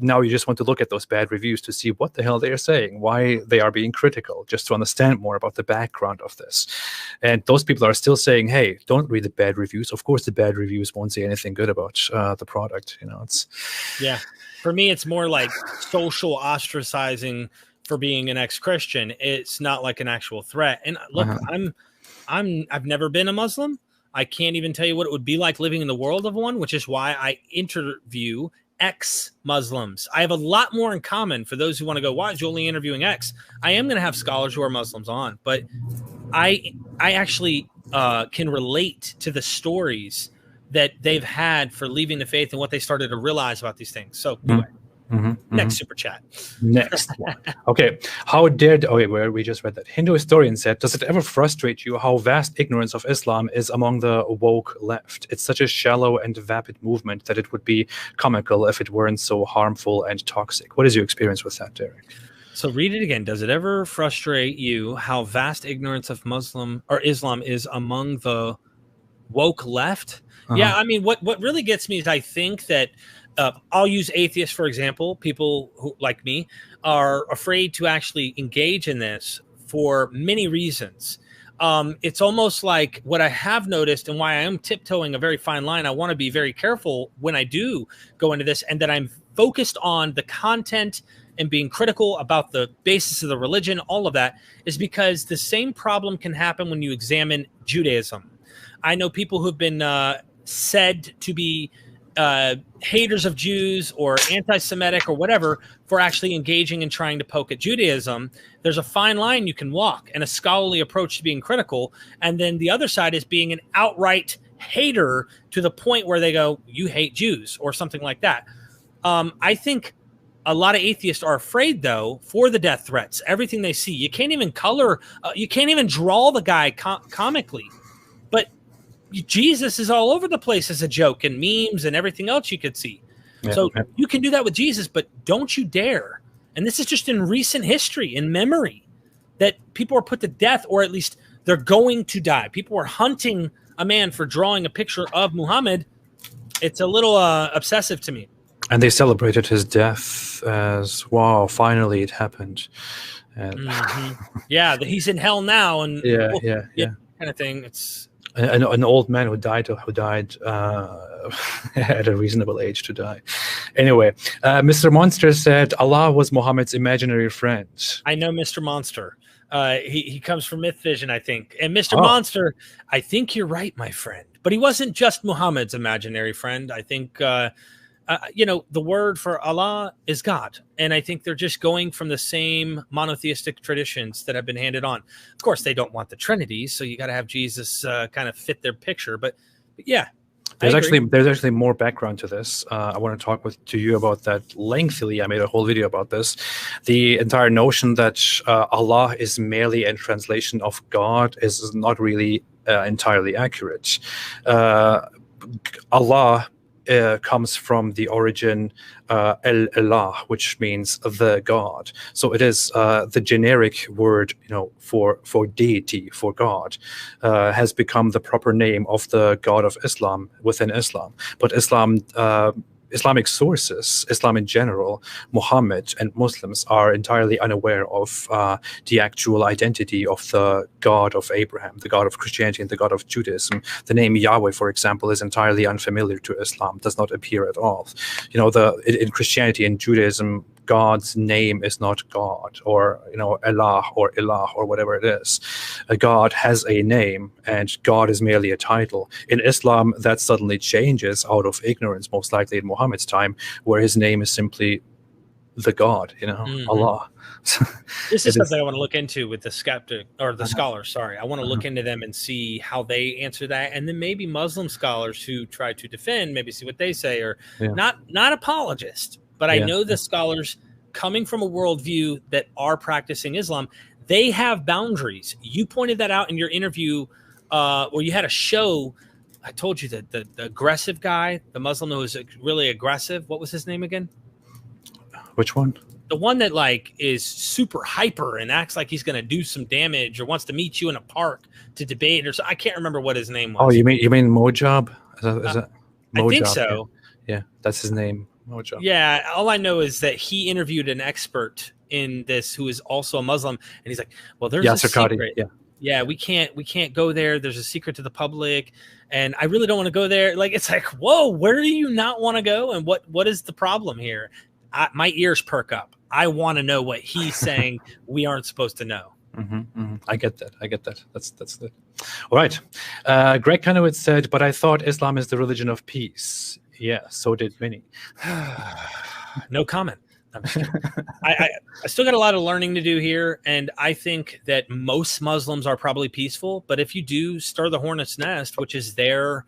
now you just want to look at those bad reviews to see what the hell they are saying, why they are being critical, just to understand more about the background of this. And those people are still saying, hey, don't read the bad reviews. Of course, the bad reviews won't say anything good about the product. Yeah. For me, it's more like social ostracizing for being an ex-Christian. It's not like an actual threat. And look, I've never been a Muslim. I can't even tell you what it would be like living in the world of one, which is why I interview ex-Muslims. I have a lot more in common. For those who want to go, why is you only interviewing ex? I am going to have scholars who are Muslims on, but I actually can relate to the stories that they've had for leaving the faith and what they started to realize about these things. So anyway. Next super chat. Next one. Okay. Where we just read that. Hindu historian said, does it ever frustrate you how vast ignorance of Islam is among the woke left? It's such a shallow and vapid movement that it would be comical if it weren't so harmful and toxic. What is your experience with that, Derek? So read it again. Does it ever frustrate you how vast ignorance of Islam is among the woke left? Yeah, I mean, what really gets me is I think that I'll use atheists, for example. People who, like me, are afraid to actually engage in this for many reasons. It's almost like what I have noticed, and why I am tiptoeing a very fine line. I want to be very careful when I do go into this, and that I'm focused on the content and being critical about the basis of the religion. All of that is because the same problem can happen when you examine Judaism. I know people who've been said to be haters of Jews or anti-Semitic or whatever for actually engaging and trying to poke at Judaism. There's a fine line you can walk and a scholarly approach to being critical. And then the other side is being an outright hater to the point where they go, you hate Jews or something like that. I think a lot of atheists are afraid, though, for the death threats, everything they see. You can't even you can't even draw the guy comically. But Jesus is all over the place as a joke and memes and everything else you could see. Yeah, so you can do that with Jesus, but don't you dare. And this is just in recent history, in memory, that people are put to death, or at least they're going to die. People are hunting a man for drawing a picture of Muhammad. It's a little obsessive to me. And they celebrated his death as, wow, finally it happened. And yeah, he's in hell now. And yeah. Kind of thing. It's an old man who died at a reasonable age to die. Anyway, Mr. Monster said Allah was Muhammad's imaginary friend. I know Mr. Monster. He comes from MythVision, I think. And Mr. Monster, I think you're right, my friend. But he wasn't just Muhammad's imaginary friend. I think, the word for Allah is God. And I think they're just going from the same monotheistic traditions that have been handed on. Of course, they don't want the Trinity, so you got to have Jesus kind of fit their picture. But yeah. There's actually more background to this. I want to talk to you about that lengthily. I made a whole video about this. The entire notion that Allah is merely a translation of God is not really entirely accurate. Allah comes from the origin El-Ilah, which means the God. So it is the generic word, for deity, for God, has become the proper name of the God of Islam within Islam. But Islam Islamic sources, Islam in general, Muhammad and Muslims are entirely unaware of the actual identity of the God of Abraham, the God of Christianity, and the God of Judaism. The name Yahweh, for example, is entirely unfamiliar to Islam, does not appear at all. You know, in Christianity and Judaism, God's name is not God, or, you know, Allah or Ilah or whatever it is. A God has a name, and God is merely a title. In Islam, that suddenly changes out of ignorance, most likely in Muhammad's time, where his name is simply the God, you know, Allah. This is something I want to look into with the skeptic or the scholars. Sorry, I want to look into them and see how they answer that, and then maybe Muslim scholars who try to defend, maybe see what they say, or not apologists, but I know the scholars coming from a worldview that are practicing Islam, they have boundaries. You pointed that out in your interview where you had a show. I told you that the aggressive guy, the Muslim who was really aggressive. What was his name again? Which one? The one that like is super hyper and acts like he's going to do some damage or wants to meet you in a park to debate or so. I can't remember what his name was. Oh, you mean Mojab? Is that Mojab? I think so. Yeah, that's his name. Mojab. Yeah, all I know is that he interviewed an expert in this who is also a Muslim, and he's like, "Well, there's a secret. Yeah, we can't go there. There's a secret to the public, and I really don't want to go there." Like, it's like, whoa, where do you not want to go, and what is the problem here? My ears perk up. I want to know what he's saying we aren't supposed to know. I get that. That's good. All right. Greg Kanowitz said, "But I thought Islam is the religion of peace." Yeah, so did many. No comment. I'm just kidding. I still got a lot of learning to do here, and I think that most Muslims are probably peaceful. But if you do stir the hornet's nest, which is their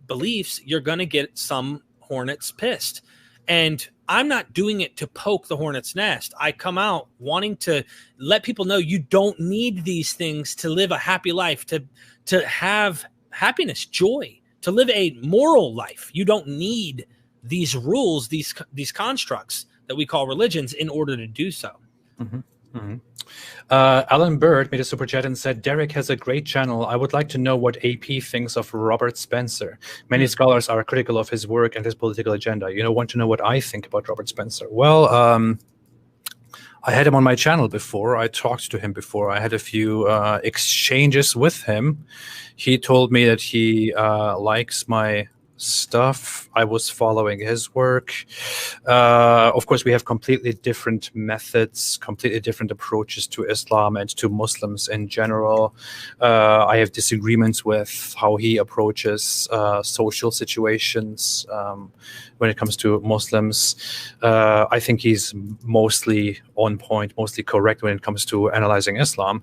beliefs, you're going to get some hornets pissed. And I'm not doing it to poke the hornet's nest. I come out wanting to let people know you don't need these things to live a happy life, to have happiness, joy, to live a moral life. You don't need these rules, these constructs that we call religions in order to do so. Alan Bird made a super chat and said, "Derek has a great channel. I would like to know what AP thinks of Robert Spencer. Many scholars are critical of his work and his political agenda. Want to know what I think about Robert Spencer?" Well, I had him on my channel before. I talked to him before. I had a few exchanges with him. He told me that he likes my stuff. I was following his work. Of course, we have completely different methods, completely different approaches to Islam and to Muslims in general. I have disagreements with how he approaches social situations when it comes to Muslims. I think he's mostly on point, mostly correct when it comes to analyzing Islam.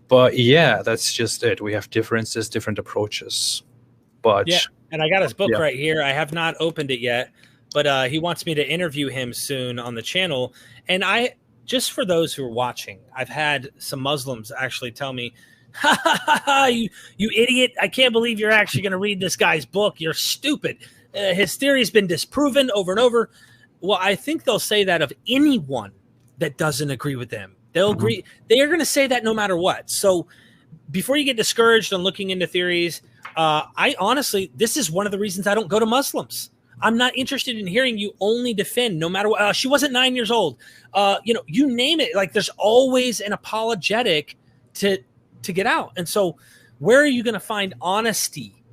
But yeah, that's just it. We have differences, different approaches. But yeah. And I got his book right here. I have not opened it yet, but he wants me to interview him soon on the channel. And just for those who are watching, I've had some Muslims actually tell me, "Ha ha ha ha, you idiot. I can't believe you're actually going to read this guy's book. You're stupid. His theory's been disproven over and over." Well, I think they'll say that of anyone that doesn't agree with them. They'll agree. They are going to say that no matter what. So before you get discouraged on looking into theories, I honestly, this is one of the reasons I don't go to Muslims. I'm not interested in hearing you only defend no matter what. She wasn't 9 years old. You name it. Like, there's always an apologetic to get out. And so where are you going to find honesty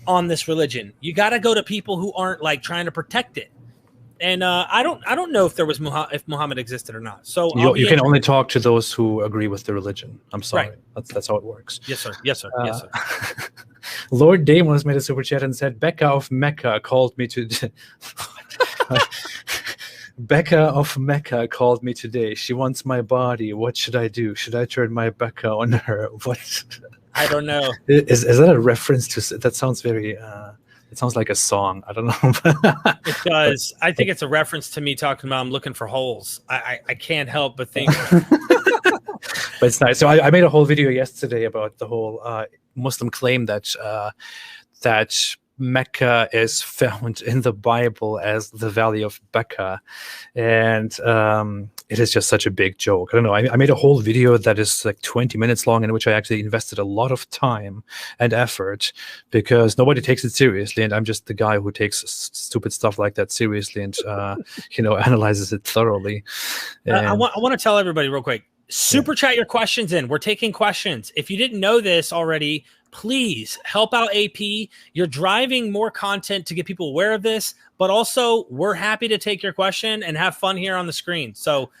on this religion? You got to go to people who aren't like trying to protect it. And I don't know if if Muhammad existed or not. So you can only talk to those who agree with the religion. I'm sorry. Right. That's how it works. Yes, sir. Yes, sir. Yes, sir. Lord Damon has made a super chat and said, "Becca of Mecca called me to." Becca of Mecca called me today. She wants my body. What should I do? Should I turn my Becca on her? What? I don't know. Is that a reference to? That sounds very. It sounds like a song. I don't know. It does. I think it's a reference to me talking about I'm looking for holes. I can't help but think. But it's nice. So I made a whole video yesterday about the whole Muslim claim that Mecca is found in the Bible as the Valley of Becca, and it is just such a big joke. I don't know. I made a whole video that is like 20 minutes long, in which I actually invested a lot of time and effort because nobody takes it seriously, and I'm just the guy who takes stupid stuff like that seriously and analyzes it thoroughly. I want to tell everybody real quick. Super chat your questions in. We're taking questions. If you didn't know this already, please help out AP. You're driving more content to get people aware of this, but also we're happy to take your question and have fun here on the screen. So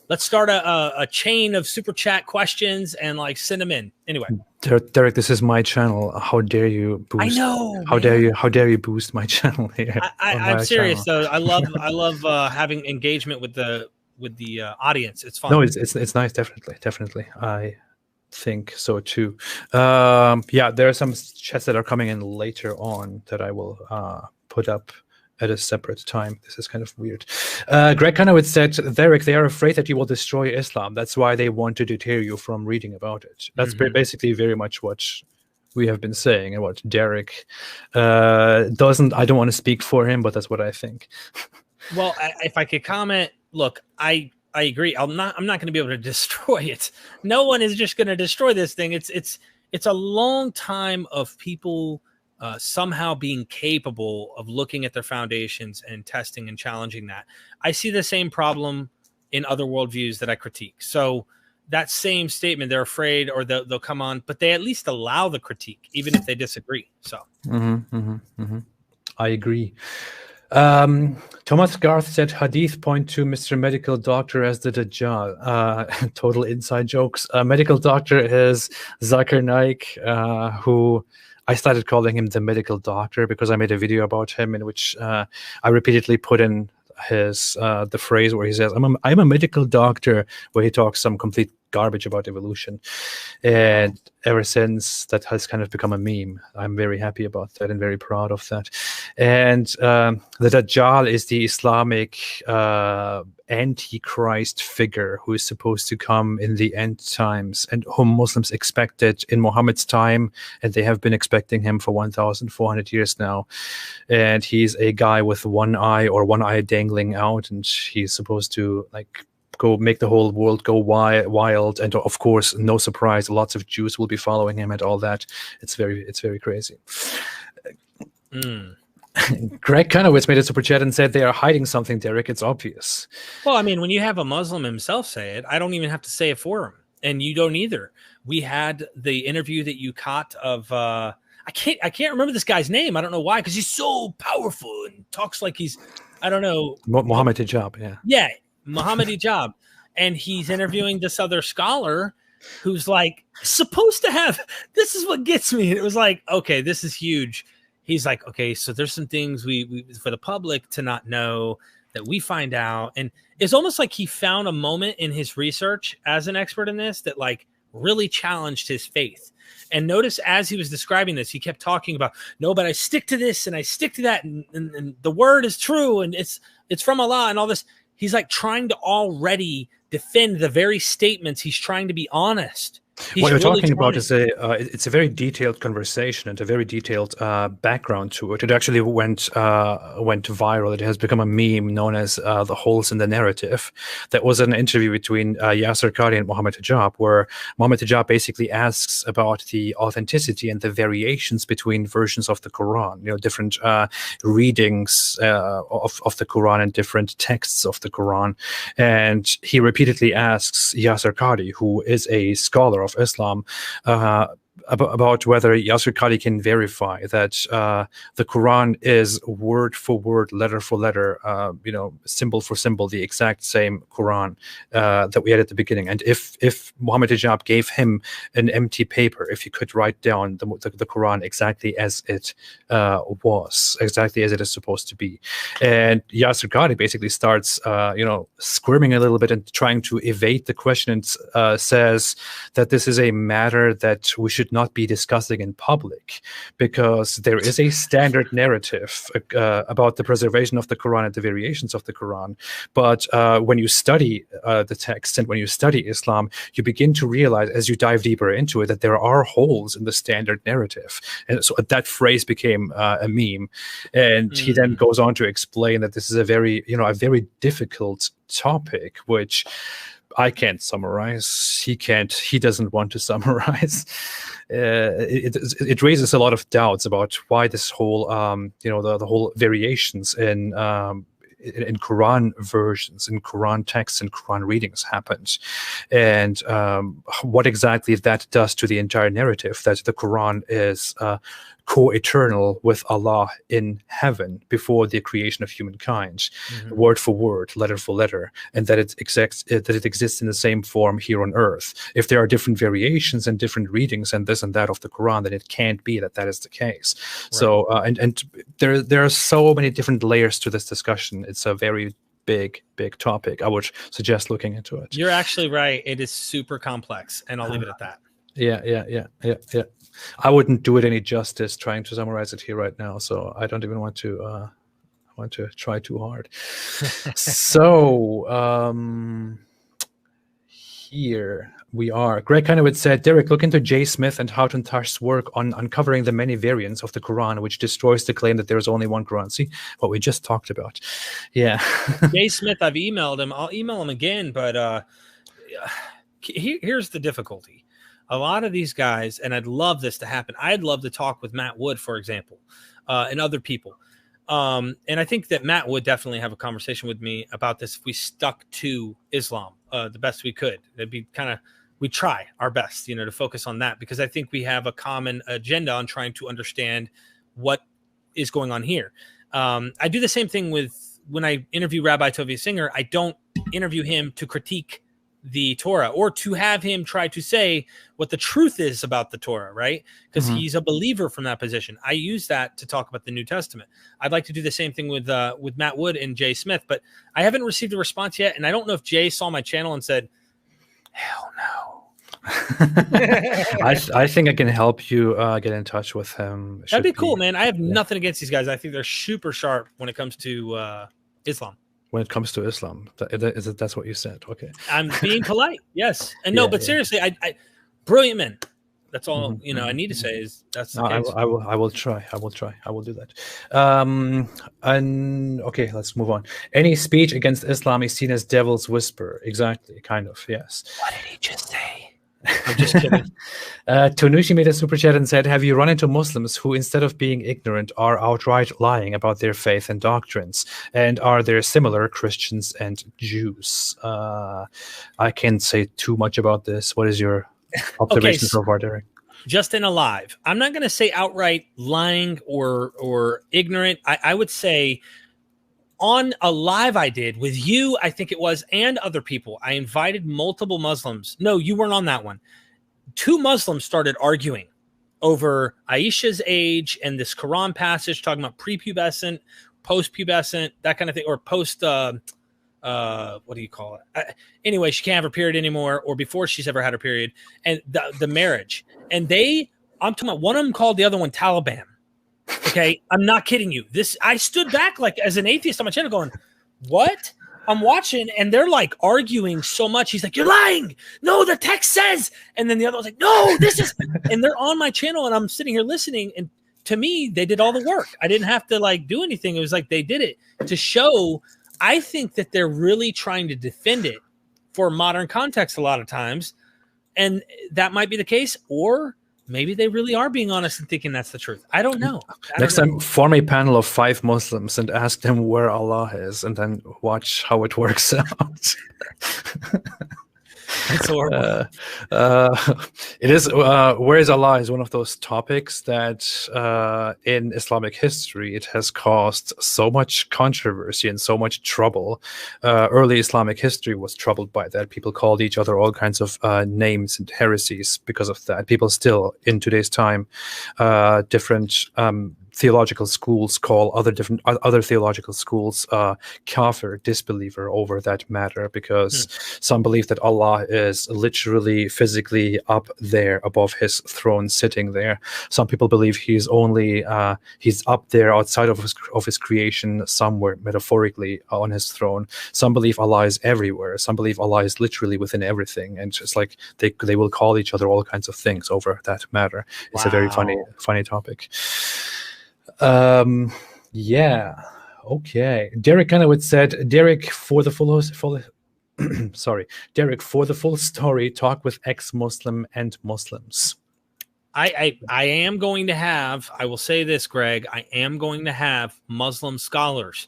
let's start a chain of super chat questions and like send them in. Anyway, Derek, this is my channel. How dare you boost? I know. How dare you boost my channel here? I'm serious though. I love having engagement with the audience. It's fun. No, it's nice. Definitely. I think so too. Yeah, there are some chats that are coming in later on that I will put up at a separate time. This is kind of weird. Greg Conowitz said, Derek, they are afraid that you will destroy Islam. That's why they want to deter you from reading about it. That's basically very much what we have been saying and what Derek doesn't. I don't want to speak for him, but that's what I think. Well, if I could comment, look, I agree. I'm not going to be able to destroy it. No one is just going to destroy this thing. It's a long time of people somehow being capable of looking at their foundations and testing and challenging that. I see the same problem in other worldviews that I critique. So that same statement, they're afraid or they'll come on, but they at least allow the critique, even if they disagree. So I agree. Thomas Garth said Hadith point to Mr. Medical Doctor as the Dajjal. Total inside jokes. Medical Doctor is Zakir Naik, who I started calling him the Medical Doctor because I made a video about him in which I repeatedly put in his the phrase where he says, I'm a medical doctor, where he talks some complete garbage about evolution. And ever since, that has kind of become a meme. I'm very happy about that and very proud of that. And the Dajjal is the Islamic antichrist figure who is supposed to come in the end times and whom Muslims expected in Muhammad's time, and they have been expecting him for 1,400 years now. And he's a guy with one eye dangling out, and he's supposed to go make the whole world go wild, and of course, no surprise, lots of Jews will be following him and all that. It's very crazy. Greg Conowitz made a super chat and said they are hiding something, Derek. It's obvious. Well, I mean, when you have a Muslim himself say it, I don't even have to say it for him, and you don't either. We had the interview that you caught of I can't remember this guy's name. I don't know why, because he's so powerful and talks like he's, I don't know, Muhammad Hijab. Yeah. Muhammad Hijab, and he's interviewing this other scholar who's like supposed to have, this is what gets me. It was like, okay, this is huge. He's like, okay, so there's some things we for the public to not know that we find out. And it's almost like he found a moment in his research as an expert in this that like really challenged his faith. And notice as he was describing this, he kept talking about, no, but I stick to this and I stick to that. And the word is true. And it's from Allah and all this. He's like trying to already defend the very statements. He's trying to be honest. What you're talking about is it's a very detailed conversation and a very detailed background to it. It actually went viral. It has become a meme known as the holes in the narrative. That was an interview between Yasser Qadhi and Muhammad Hijab, where Muhammad Hijab basically asks about the authenticity and the variations between versions of the Quran. You know, different readings of the Quran and different texts of the Quran. And he repeatedly asks Yasser Qadhi, who is a scholar of Islam, about whether Yasser Qadhi can verify that the Quran is word for word, letter for letter, symbol for symbol, the exact same Quran that we had at the beginning. And if Muhammad Hijab gave him an empty paper, if he could write down the Quran exactly as it was, exactly as it is supposed to be. And Yasser Qadhi basically starts, squirming a little bit and trying to evade the question, and says that this is a matter that we should should not be discussing in public, because there is a standard narrative about the preservation of the Quran and the variations of the Quran. But when you study the text and when you study Islam, you begin to realize, as you dive deeper into it, that there are holes in the standard narrative. And so that phrase became a meme. And he then goes on to explain that this is a very difficult topic, which I can't summarize. He doesn't want to summarize. It raises a lot of doubts about why this whole, the whole variations in Quran versions, in Quran texts and Quran readings happened, and what exactly that does to the entire narrative, that the Quran is co-eternal with Allah in heaven before the creation of humankind, word for word, letter for letter, and that it exists in the same form here on earth. If there are different variations and different readings and this and that of the Quran, then it can't be that is the case. Right. So and there are so many different layers to this discussion. It's a very big topic. I would suggest looking into it. You're actually right. It is super complex, and I'll leave it at that. Yeah. I wouldn't do it any justice trying to summarize it here right now, so I don't even want to try too hard. So here we are. Greg Kinowitz said, Derek, look into J. Smith and Houghton Tash's work on uncovering the many variants of the Quran, which destroys the claim that there is only one Quran. See what we just talked about. Yeah. J. Smith, I've emailed him. I'll email him again, but here's the difficulty. A lot of these guys, and I'd love this to happen. I'd love to talk with Matt Wood, for example, and other people. And I think that Matt would definitely have a conversation with me about this if we stuck to Islam the best we could. It'd be we try our best, to focus on that, because I think we have a common agenda on trying to understand what is going on here. I do the same thing when I interview Rabbi Tovia Singer. I don't interview him to critique the Torah or to have him try to say what the truth is about the Torah, right? Because he's a believer from that position. I use that to talk about the New Testament. I'd like to do the same thing with Matt Wood and Jay Smith, but I haven't received a response yet, and I don't know if Jay saw my channel and said, hell no. I think I can help you get in touch with him. That'd be cool, man. I have nothing against these guys. I think they're super sharp when it comes to Islam. When it comes to Islam, that's what you said. Okay, I'm being polite. Yes, and no, but seriously, I brilliant men. That's all I need to say is that's. The case. I will try. I will do that. And okay, let's move on. Any speech against Islam is seen as devil's whisper. Exactly, kind of. Yes. What did he just say? I'm just kidding. Tonushi made a super chat and said, have you run into Muslims who, instead of being ignorant, are outright lying about their faith and doctrines? And are there similar Christians and Jews? I can't say too much about this. What is your observation so far, Derek? Just in a live, I'm not going to say outright lying or ignorant. I would say on a live I did with you, I think it was, and other people, I invited multiple Muslims. No, you weren't on that one. 2 Muslims started arguing over Aisha's age and this Quran passage talking about prepubescent, post-pubescent, that kind of thing, or post, what do you call it? Anyway, she can't have her period anymore, or before she's ever had her period, and the marriage. And I'm talking about, one of them called the other one Taliban. Okay, I'm not kidding you. I stood back like as an atheist on my channel going, what? I'm watching and they're like arguing so much. He's like, you're lying. No, the text says. And then the other was like, no, this is. And they're on my channel and I'm sitting here listening. And to me, they did all the work. I didn't have to do anything. It was like they did it to show. I think that they're really trying to defend it for modern context a lot of times. And that might be the case, or maybe they really are being honest and thinking that's the truth. I don't know. Next time, form a panel of 5 Muslims and ask them where Allah is, and then watch how it works out. It's horrible. It is. Where is Allah is one of those topics that in Islamic history it has caused so much controversy and so much trouble. Early Islamic history was troubled by that. People called each other all kinds of names and heresies because of that. People still, in today's time, different theological schools call other theological schools kafir, disbeliever over that matter, because some believe that Allah is literally physically up there above his throne, sitting there. Some people believe he's only he's up there outside of his creation, somewhere metaphorically on his throne. Some believe Allah is everywhere. Some believe Allah is literally within everything, and it's like they will call each other all kinds of things over that matter. It's a very funny topic. Yeah. Okay. Derek Ganowitz said, Derek, for the full story, talk with ex-Muslim and Muslims. I am going to have, I will say this, Greg, I am going to have Muslim scholars.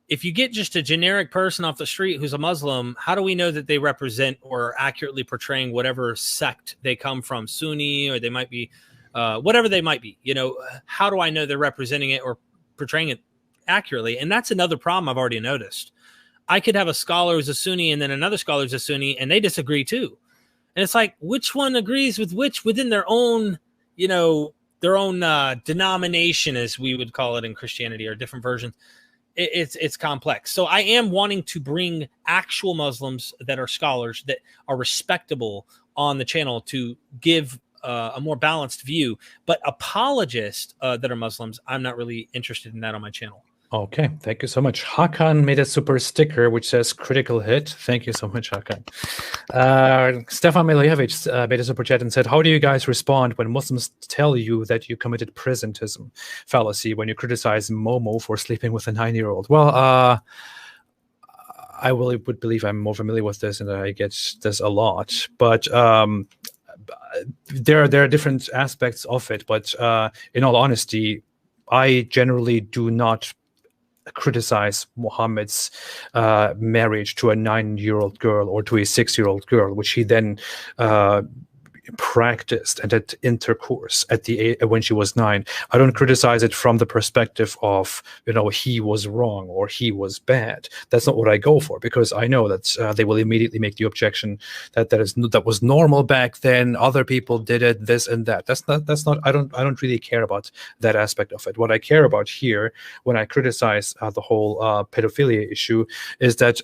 If you get just a generic person off the street who's a Muslim, how do we know that they represent or are accurately portraying whatever sect they come from, Sunni, or they might be whatever they might be? You know, how do I know they're representing it or portraying it accurately? And that's another problem I've already noticed. I could have a scholar who's a Sunni and then another scholar who's a Sunni, and they disagree too. And it's like, which one agrees with which within their own, you know, their own denomination, as we would call it in Christianity, or different versions. It's complex. So I am wanting to bring actual Muslims that are scholars, that are respectable on the channel, to give a more balanced view. But apologists that are Muslims, I'm not really interested in that on my channel. Okay, thank you so much. Hakan made a super sticker which says critical hit. Thank you so much, Hakan. Stefan Milojevich made a super chat and said, how do you guys respond when Muslims tell you that you committed presentism fallacy when you criticize Momo for sleeping with a 9-year-old? Well, I would believe I'm more familiar with this, and I get this a lot. But there are different aspects of it. But in all honesty, I generally do not criticize Muhammad's marriage to a 9-year-old girl or to a 6-year-old girl, which he then practiced and had intercourse at when she was 9. I don't criticize it from the perspective of, you know, he was wrong or he was bad. That's not what I go for, because I know that they will immediately make the objection that was normal back then. Other people did it, this and that. That's not. I don't really care about that aspect of it. What I care about here, when I criticize the whole pedophilia issue, is that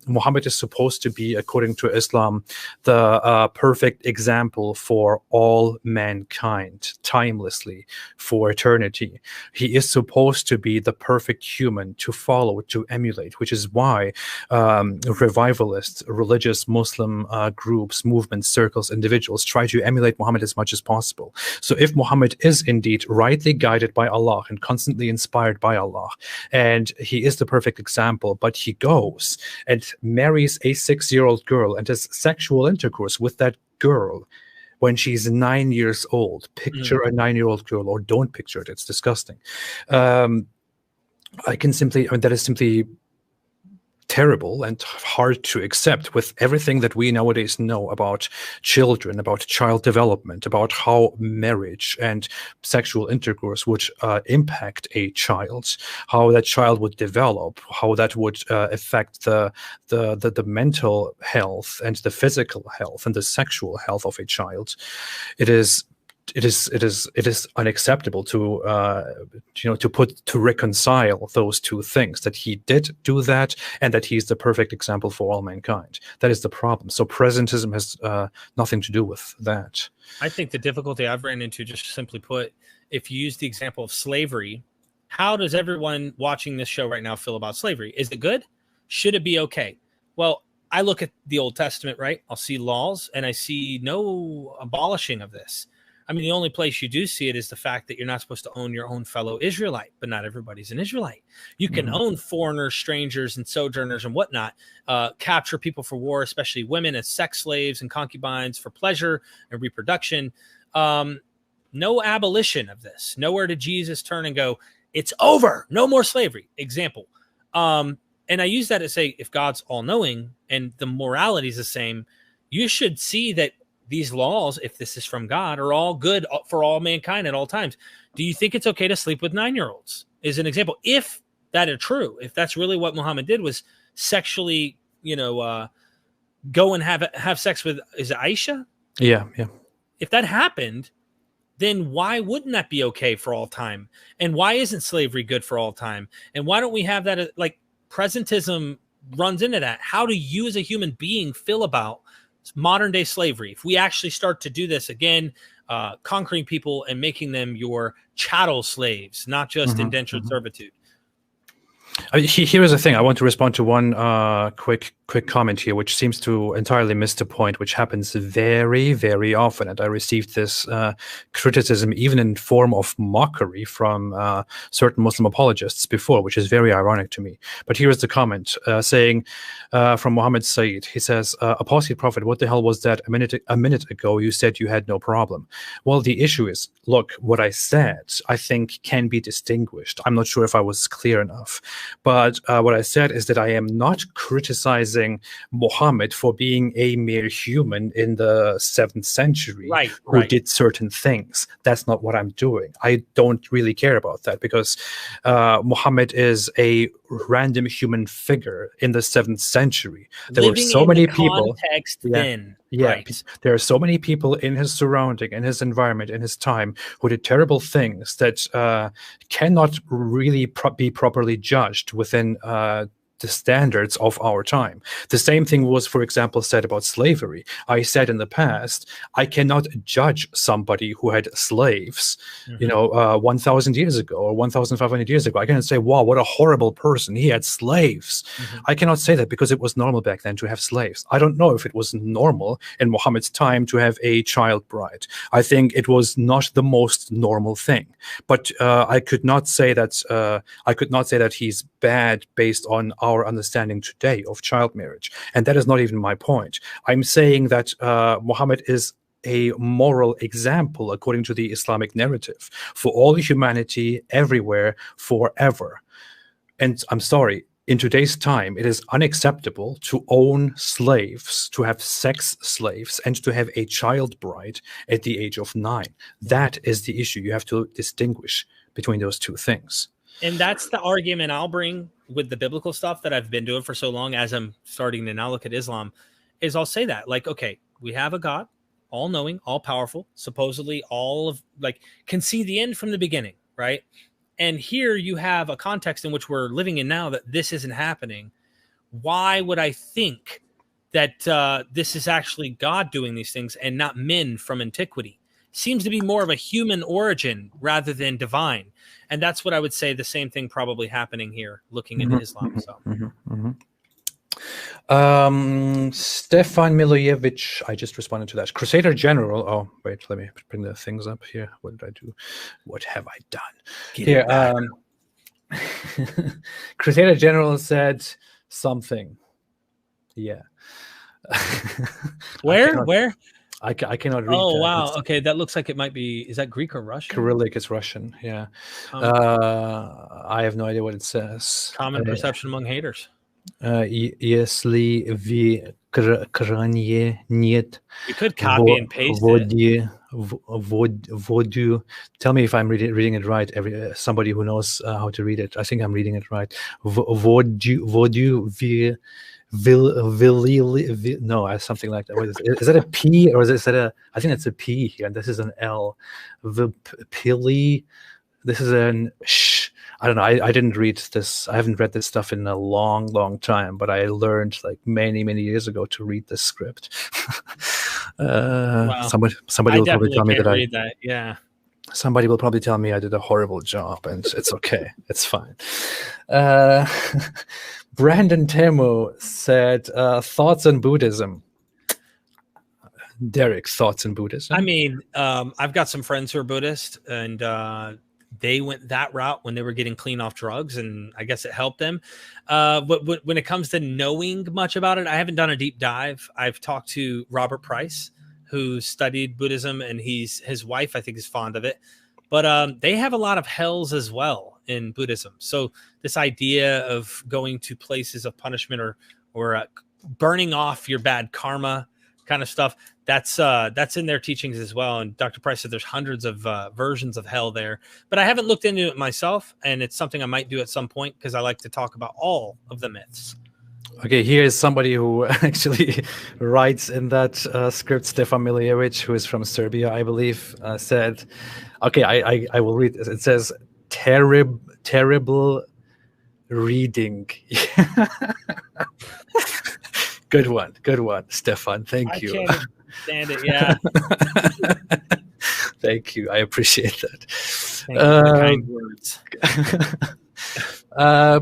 Muhammad is supposed to be, according to Islam, the perfect example for all mankind, timelessly, for eternity. He is supposed to be the perfect human to follow, to emulate, which is why revivalist, religious Muslim groups, movements, circles, individuals try to emulate Muhammad as much as possible. So if Muhammad is indeed rightly guided by Allah and constantly inspired by Allah, and he is the perfect example, but he goes and marries a 6-year-old girl and has sexual intercourse with that girl when she's 9 years old. Picture a 9-year-old girl, or don't picture it. It's disgusting. That is simply terrible and hard to accept with everything that we nowadays know about children, about child development, about how marriage and sexual intercourse would impact a child, how that child would develop, how that would affect the mental health and the physical health and the sexual health of a child. It is unacceptable to reconcile those two things, that he did do that and that he's the perfect example for all mankind. That is the problem. So presentism has nothing to do with that. I think the difficulty I've ran into, just simply put, if you use the example of slavery, how does everyone watching this show right now feel about slavery? Is it good? Should it be okay? Well, I look at the Old Testament, right? I'll see laws and I see no abolishing of this. I mean, the only place you do see it is the fact that you're not supposed to own your own fellow Israelite, but not everybody's an Israelite. You can own foreigners, strangers, and sojourners and whatnot, capture people for war, especially women, as sex slaves and concubines for pleasure and reproduction. No abolition of this. Nowhere did Jesus turn and go, it's over, no more slavery. Example. And I use that to say, if God's all-knowing and the morality is the same, you should see that these laws, if this is from God, are all good for all mankind at all times. Do you think it's okay to sleep with 9-year-olds? Is an example. If that are true, if that's really what Muhammad did, was sexually, go and have sex with, is it Aisha? Yeah. If that happened, then why wouldn't that be okay for all time? And why isn't slavery good for all time? And why don't we have that? Like, presentism runs into that. How do you as a human being feel about modern day slavery? If we actually start to do this again, conquering people and making them your chattel slaves, not just indentured servitude. Here is the thing. I want to respond to one quick comment here, which seems to entirely miss the point, which happens very, very often. And I received this criticism even in form of mockery from certain Muslim apologists before, which is very ironic to me. But here is the comment saying from Muhammad Said. He says, "Apostate prophet, what the hell was that? A minute ago, you said you had no problem." Well, the issue is, look, what I said, I think can be distinguished. I'm not sure if I was clear enough. But what I said is that I am not criticizing Muhammad for being a mere human in the 7th century who did certain things. That's not what I'm doing. I don't really care about that, because Muhammad is a random human figure in the 7th century. There were so many people. There are so many people in his surrounding, in his environment, in his time, who did terrible things that cannot really be properly judged within the standards of our time. The same thing was, for example, said about slavery. I said in the past, I cannot judge somebody who had slaves, 1,000 years ago or 1,500 years ago. I cannot say, wow, what a horrible person. He had slaves. I cannot say that, because it was normal back then to have slaves. I don't know if it was normal in Muhammad's time to have a child bride. I think it was not the most normal thing. But I could not say that he's bad based on our understanding today of child marriage. And that is not even my point. I'm saying that Muhammad is a moral example according to the Islamic narrative for all humanity, everywhere, forever. And I'm sorry, in today's time, it is unacceptable to own slaves, to have sex slaves, and to have a child bride at the age of 9. That is the issue. You have to distinguish between those two things. And that's the argument I'll bring with the biblical stuff that I've been doing for so long, as I'm starting to now look at Islam, is I'll say that, like, okay, we have a God, all-knowing, all-powerful, supposedly can see the end from the beginning, right? And here you have a context in which we're living in now that this isn't happening. Why would I think that this is actually God doing these things and not men from antiquity? Seems to be more of a human origin rather than divine. And that's what I would say, the same thing probably happening here, looking into Islam. So. Stefan Milojevic, I just responded to that. Crusader General. Oh, wait, let me bring the things up here. What did I do? What have I done? Crusader General said something. Yeah. Where? I cannot read. Oh, wow. Okay, that looks like it might be. Is that Greek or Russian? Cyrillic is Russian. Yeah. I have no idea what it says. Common perception among haters. Если в экране нет. You could copy and paste it. Tell me if I'm reading it right. Somebody who knows how to read it. I think I'm reading it right. No, something like that. What is it? Is that a P or is that a? I think it's a P here. And this is an L. Pili. This is an sh. I don't know. I didn't read this. I haven't read this stuff in a long, long time. But I learned like many, many years ago to read this script. Wow. Somebody will probably tell me that. Yeah. Somebody will probably tell me I did a horrible job, and it's okay. It's fine. Brandon Temu said, thoughts on Buddhism. Derek, thoughts on Buddhism? I mean, I've got some friends who are Buddhist, and they went that route when they were getting clean off drugs, and I guess it helped them. But when it comes to knowing much about it, I haven't done a deep dive. I've talked to Robert Price, who studied Buddhism, and his wife, I think, is fond of it. But they have a lot of hells as well in Buddhism. So this idea of going to places of punishment or burning off your bad karma kind of stuff, that's in their teachings as well. And Dr. Price said there's hundreds of versions of hell there. But I haven't looked into it myself, and it's something I might do at some point because I like to talk about all of the myths. Okay, here is somebody who actually writes in that script. Stefan Miljevic, who is from Serbia, I believe, said, okay, I will read. It says, terrible reading. Good one, Stefan. Thank you. I can't stand it. Yeah. Thank you. I appreciate that. Thank you for the kind words.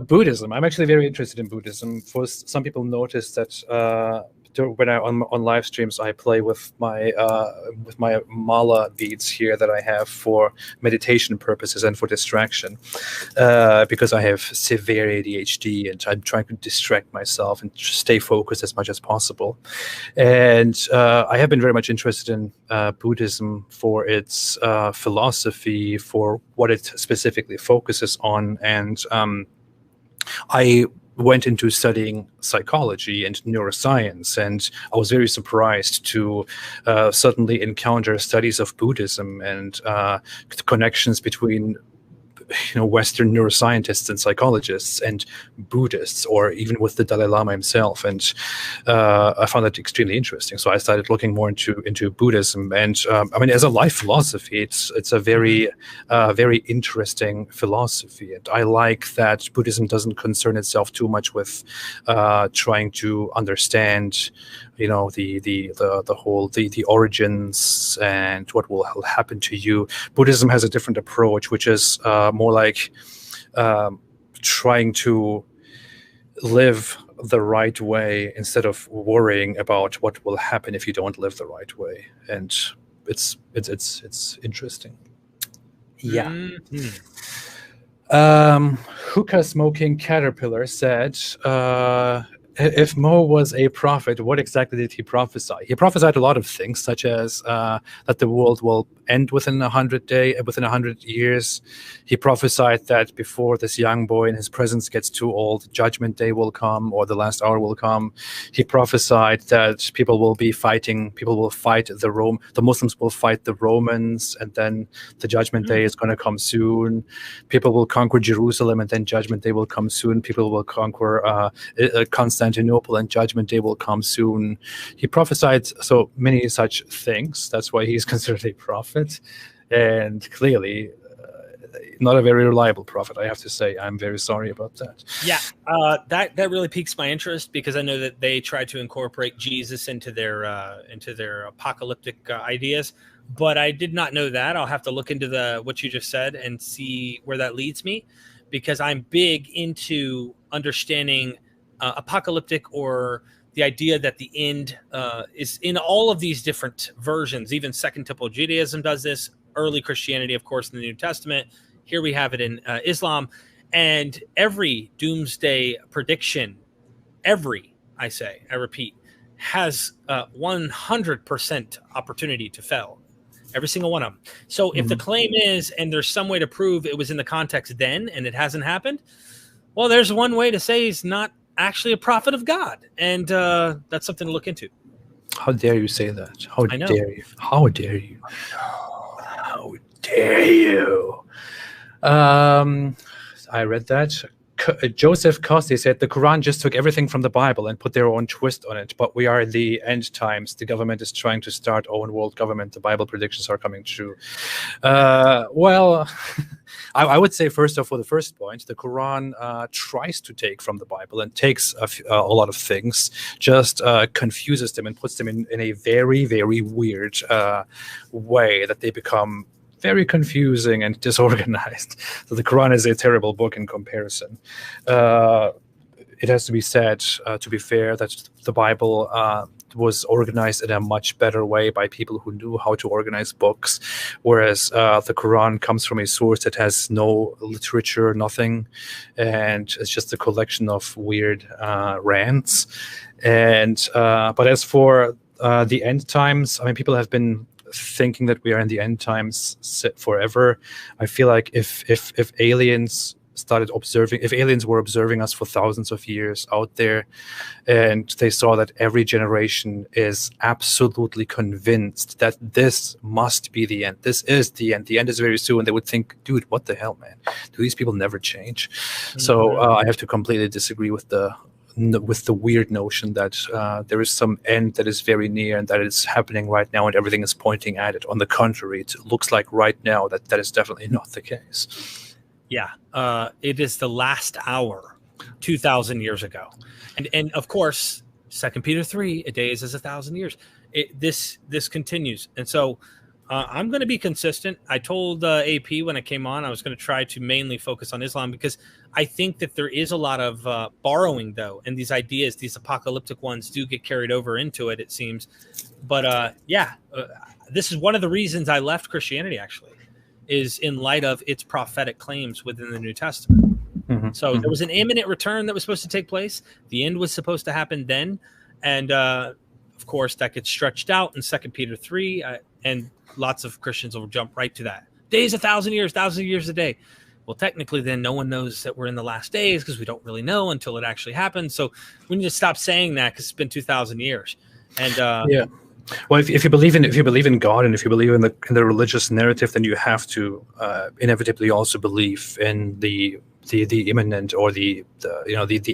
Buddhism. I'm actually very interested in Buddhism. For some people, notice that when I on live streams, I play with my mala beads here that I have for meditation purposes and for distraction, because I have severe ADHD and I'm trying to distract myself and stay focused as much as possible. And I have been very much interested in Buddhism for its philosophy, for what it specifically focuses on, and I went into studying psychology and neuroscience, and I was very surprised to suddenly encounter studies of Buddhism and connections between Western neuroscientists and psychologists and Buddhists, or even with the Dalai Lama himself. And I found that extremely interesting. So I started looking more into Buddhism. And I mean, as a life philosophy, it's a very interesting philosophy. And I like that Buddhism doesn't concern itself too much with trying to understand the origins and what will happen to you. Buddhism has a different approach, which is more like trying to live the right way instead of worrying about what will happen if you don't live the right way. And it's interesting. Yeah. Hookah Smoking Caterpillar said, if Mo was a prophet, what exactly did he prophesy? He prophesied a lot of things, such as that the world will end within 100 years. He prophesied that before this young boy in his presence gets too old, Judgment Day will come, or the last hour will come. He prophesied that people will fight the Muslims will fight the Romans, and then the Judgment Day is going to come soon. People will conquer Jerusalem, and then Judgment Day will come soon. People will conquer Constantinople, and Judgment Day will come soon. He prophesied so many such things. That's why he's considered a prophet, and clearly not a very reliable prophet, I have to say. I'm very sorry about that. Yeah, that really piques my interest, because I know that they try to incorporate Jesus into their apocalyptic ideas, but I did not know that. I'll have to look into what you just said and see where that leads me, because I'm big into understanding apocalyptic, or the idea that the end is in all of these different versions. Even Second Temple Judaism does this, early Christianity, of course, in the New Testament. Here we have it in Islam. And every doomsday prediction, I repeat, has 100% opportunity to fail. Every single one of them. So if the claim is, and there's some way to prove it was in the context then and it hasn't happened, well, there's one way to say he's not actually a prophet of God. And that's something to look into. How dare you say that? How dare you? How dare you? How dare you? I read that. Joseph Costi said the Quran just took everything from the Bible and put their own twist on it. But we are in the end times. The government is trying to start own world government. The Bible predictions are coming true. Well, I would say, first off, for the first point, the Quran tries to take from the Bible and takes a lot of things, just confuses them and puts them in a very, very weird way that they become very confusing and disorganized. So the Quran is a terrible book in comparison. It has to be said, to be fair, that the Bible was organized in a much better way by people who knew how to organize books, whereas the Quran comes from a source that has no literature, nothing, and it's just a collection of weird rants. And but as for the end times, I mean, people have been thinking that we are in the end times forever. I feel like if aliens were observing us for thousands of years out there, and they saw that every generation is absolutely convinced that this must be the end, this is the end is very soon, they would think, dude, what the hell, man? Do these people never change? So I have to completely disagree with the with the weird notion that there is some end that is very near and that it's happening right now and everything is pointing at it. On the contrary, it looks like right now that is definitely not the case. Yeah, it is the last hour, 2,000 years ago, and of course, 2 Peter 3, a day is as 1,000 years. This continues, and so I'm going to be consistent. I told AP when I came on I was going to try to mainly focus on Islam because I think that there is a lot of borrowing, though, and these ideas, these apocalyptic ones, do get carried over into it, it seems. But this is one of the reasons I left Christianity, actually, is in light of its prophetic claims within the New Testament. Mm-hmm. So there was an imminent return that was supposed to take place. The end was supposed to happen then. And of course, that gets stretched out in 2 Peter 3. And lots of Christians will jump right to that. Days 1,000 years, 1,000 years a day. Well, technically, then no one knows that we're in the last days because we don't really know until it actually happens. So we need to stop saying that because it's been 2,000 years. And yeah. Well, if you believe in God and if you believe in the religious narrative, then you have to inevitably also believe in the imminent or the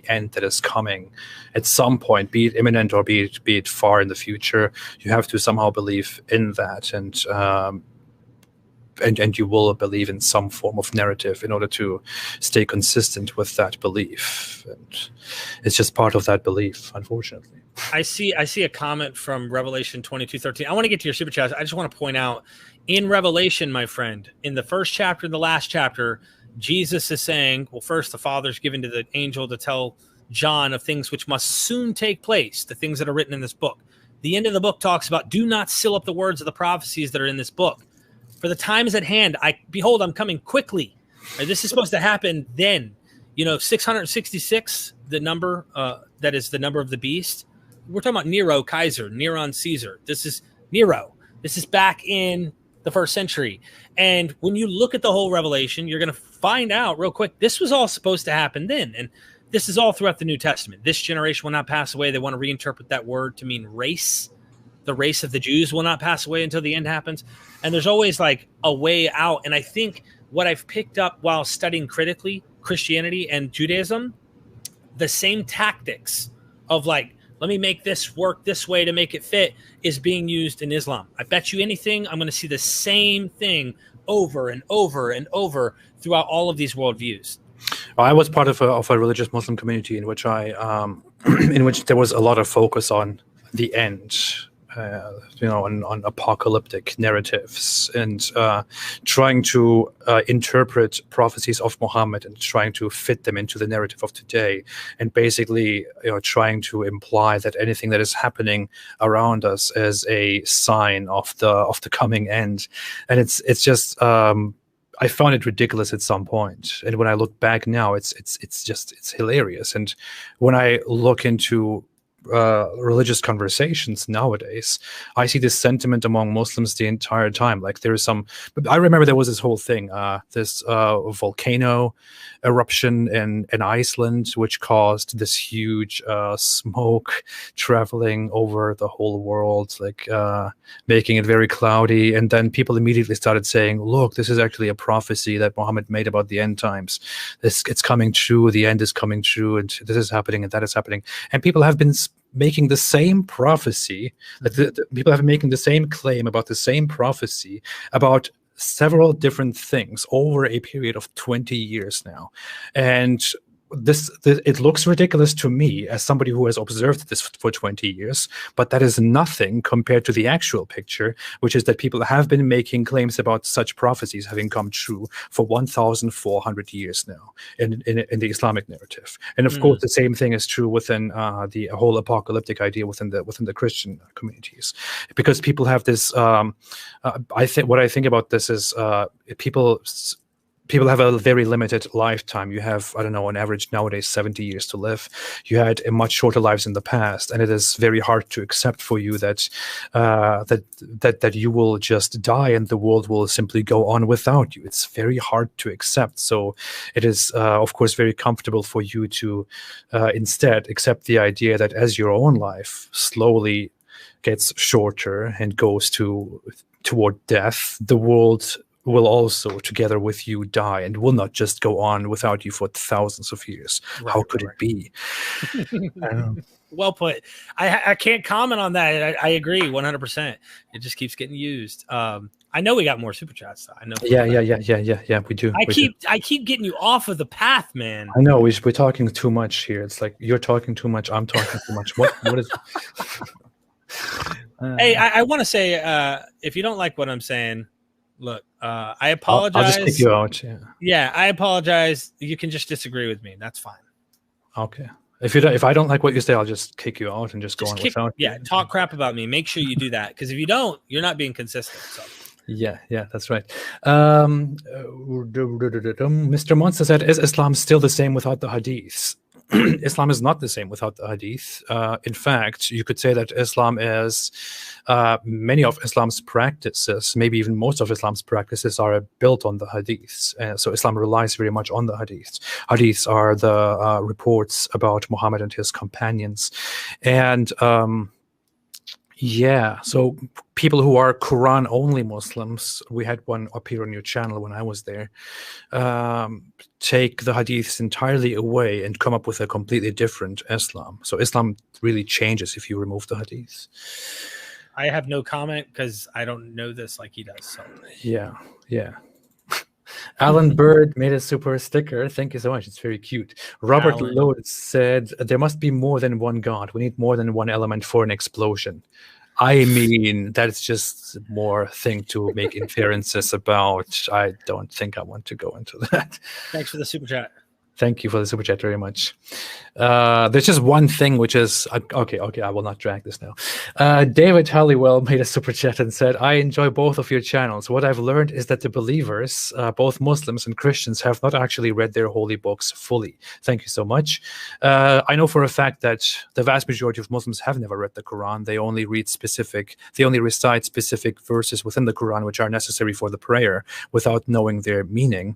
end that is coming at some point, be it imminent or be it far in the future. You have to somehow believe in that, and you will believe in some form of narrative in order to stay consistent with that belief. And it's just part of that belief, unfortunately. I see a comment from Revelation 22:13. I want to get to your super chat. I just want to point out in Revelation, my friend, in the first chapter and the last chapter, Jesus is saying, well, first the Father's given to the angel to tell John of things which must soon take place, the things that are written in this book. The end of the book talks about, do not seal up the words of the prophecies that are in this book. For the time is at hand. Behold, I'm coming quickly. This is supposed to happen then. 666, the number, that is the number of the beast. We're talking about Nero, Kaiser, Neron, Caesar. This is Nero. This is back in the 1st century. And when you look at the whole Revelation, you're going to find out real quick, this was all supposed to happen then. And this is all throughout the New Testament. This generation will not pass away. They want to reinterpret that word to mean race. The race of the Jews will not pass away until the end happens. And there's always like a way out. And I think what I've picked up while studying critically Christianity and Judaism, the same tactics of like, let me make this work this way to make it fit is being used in Islam. I bet you anything, I'm going to see the same thing over and over and over throughout all of these worldviews. I was part of a religious Muslim community in which in which there was a lot of focus on the end, on apocalyptic narratives and trying to interpret prophecies of Muhammad and trying to fit them into the narrative of today, and basically trying to imply that anything that is happening around us is a sign of the coming end. And it's just I found it ridiculous at some point, and when I look back now, it's hilarious. And when I look into religious conversations nowadays, I see this sentiment among Muslims the entire time. Like there is some, I remember there was this whole thing, this volcano eruption in Iceland, which caused this huge smoke traveling over the whole world, like making it very cloudy. And then people immediately started saying, look, this is actually a prophecy that Muhammad made about the end times. It's coming true. The end is coming true. And this is happening and that is happening. And people have been making the same prophecy, people have been making the same claim about the same prophecy about several different things over a period of 20 years now. And it looks ridiculous to me as somebody who has observed this for 20 years, but that is nothing compared to the actual picture, which is that people have been making claims about such prophecies having come true for 1,400 years now in the Islamic narrative. And of course, the same thing is true within the whole apocalyptic idea within the Christian communities, because people have this. What I think about this is people have a very limited lifetime. You have, I don't know, on average nowadays 70 years to live. You had a much shorter lives in the past, and it is very hard to accept for you that you will just die and the world will simply go on without you. It's very hard to accept. So it is, of course, very comfortable for you to instead accept the idea that as your own life slowly gets shorter and goes toward death, the world will also, together with you, die and will not just go on without you for thousands of years. How could it be? Well put. I can't comment on that. I agree 100%. It just keeps getting used. I know we got more super chats though. I know. Yeah. We do. I keep getting you off of the path, man. I know we're talking too much here. It's like you're talking too much. I'm talking too much. What is? Hey, I want to say, if you don't like what I'm saying, look, I apologize. I'll just kick you out. Yeah, I apologize. You can just disagree with me. That's fine. Okay. If I don't like what you say, I'll just kick you out and just go on without. Yeah, talk crap about me. Make sure you do that, because if you don't, you're not being consistent. So. Yeah, that's right. Mr. Monster said, "Is Islam still the same without the hadiths?" Islam is not the same without the hadith. In fact, you could say that Islam is many of Islam's practices, maybe even most of Islam's practices, are built on the hadiths. So Islam relies very much on the hadiths. Hadiths are the reports about Muhammad and his companions, and so people who are Quran-only Muslims, we had one appear on your channel when I was there, take the hadiths entirely away and come up with a completely different Islam. So Islam really changes if you remove the hadiths. I have no comment because I don't know this like he does. So. Yeah. Alan Bird made a super sticker. Thank you so much. It's very cute. Robert Lode said, "There must be more than one God. We need more than one element for an explosion." I mean, that's just more thing to make inferences about. I don't think I want to go into that. Thanks for the super chat. Thank you for the super chat very much. There's just one thing, which is okay. I will not drag this now. David Halliwell made a super chat and said, "I enjoy both of your channels. What I've learned is that the believers, both Muslims and Christians, have not actually read their holy books fully." Thank you so much. I know for a fact that the vast majority of Muslims have never read the Quran. They only recite specific verses within the Quran which are necessary for the prayer without knowing their meaning.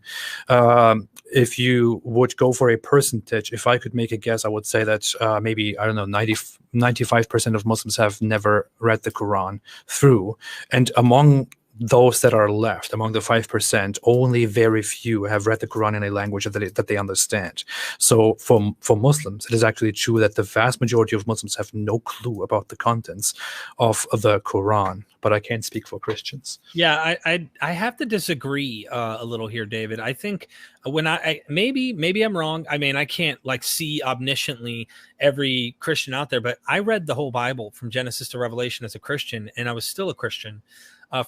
If you would go for a percentage, if I could make a guess, I would say that maybe, 95% of Muslims have never read the Quran through. And among those that are left, among the 5%, only very few have read the Quran in a language that they understand. So for Muslims, it is actually true that the vast majority of Muslims have no clue about the contents of the Quran. But I can't speak for Christians. Yeah, I have to disagree a little here, David. I think when maybe I'm wrong. I mean, I can't see omnisciently every Christian out there, but I read the whole Bible from Genesis to Revelation as a Christian, and I was still a Christian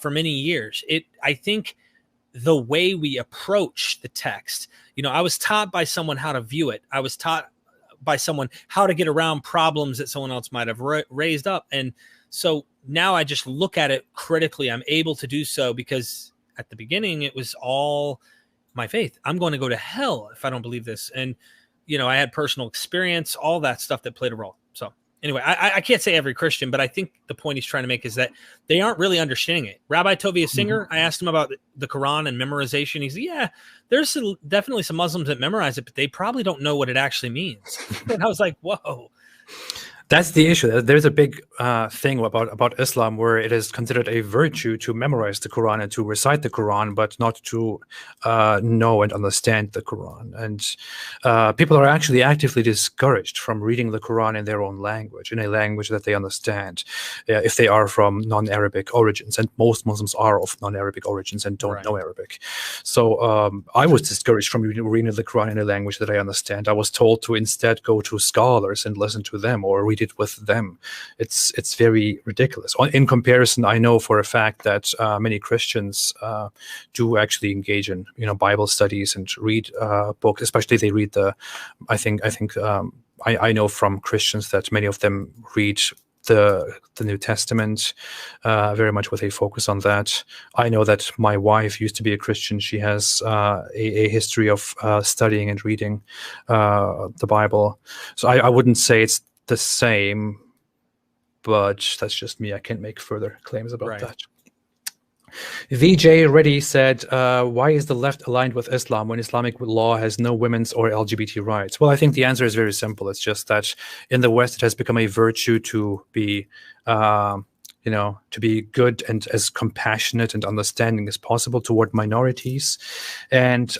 for many years. I think the way we approach the text, I was taught by someone how to view it. I was taught by someone how to get around problems that someone else might have raised up. And so now I just look at it critically. I'm able to do so because at the beginning it was all my faith. I'm going to go to hell if I don't believe this. And, I had personal experience, all that stuff that played a role. So anyway, I can't say every Christian, but I think the point he's trying to make is that they aren't really understanding it. Rabbi Tovia Singer, I asked him about the Quran and memorization. He said, yeah, there's definitely some Muslims that memorize it, but they probably don't know what it actually means. And I was like, whoa. That's the issue. There's a big thing about Islam where it is considered a virtue to memorize the Quran and to recite the Quran, but not to know and understand the Quran. And people are actually actively discouraged from reading the Quran in their own language, in a language that they understand, if they are from non-Arabic origins. And most Muslims are of non-Arabic origins and don't know Arabic. So I was discouraged from reading the Quran in a language that I understand. I was told to instead go to scholars and listen to them or read it with them. It's very ridiculous. In comparison, I know for a fact that many Christians do actually engage in Bible studies and read books. Especially they read I know from Christians that many of them read the New Testament very much with a focus on that. I know that my wife used to be a Christian. She has a history of studying and reading the Bible. So I wouldn't say it's the same, but that's just me. I can't make further claims about that. VJ Reddy said, why is the left aligned with Islam when Islamic law has no women's or LGBT rights? Well, I think the answer is very simple. It's just that in the West, it has become a virtue to be to be good and as compassionate and understanding as possible toward minorities. And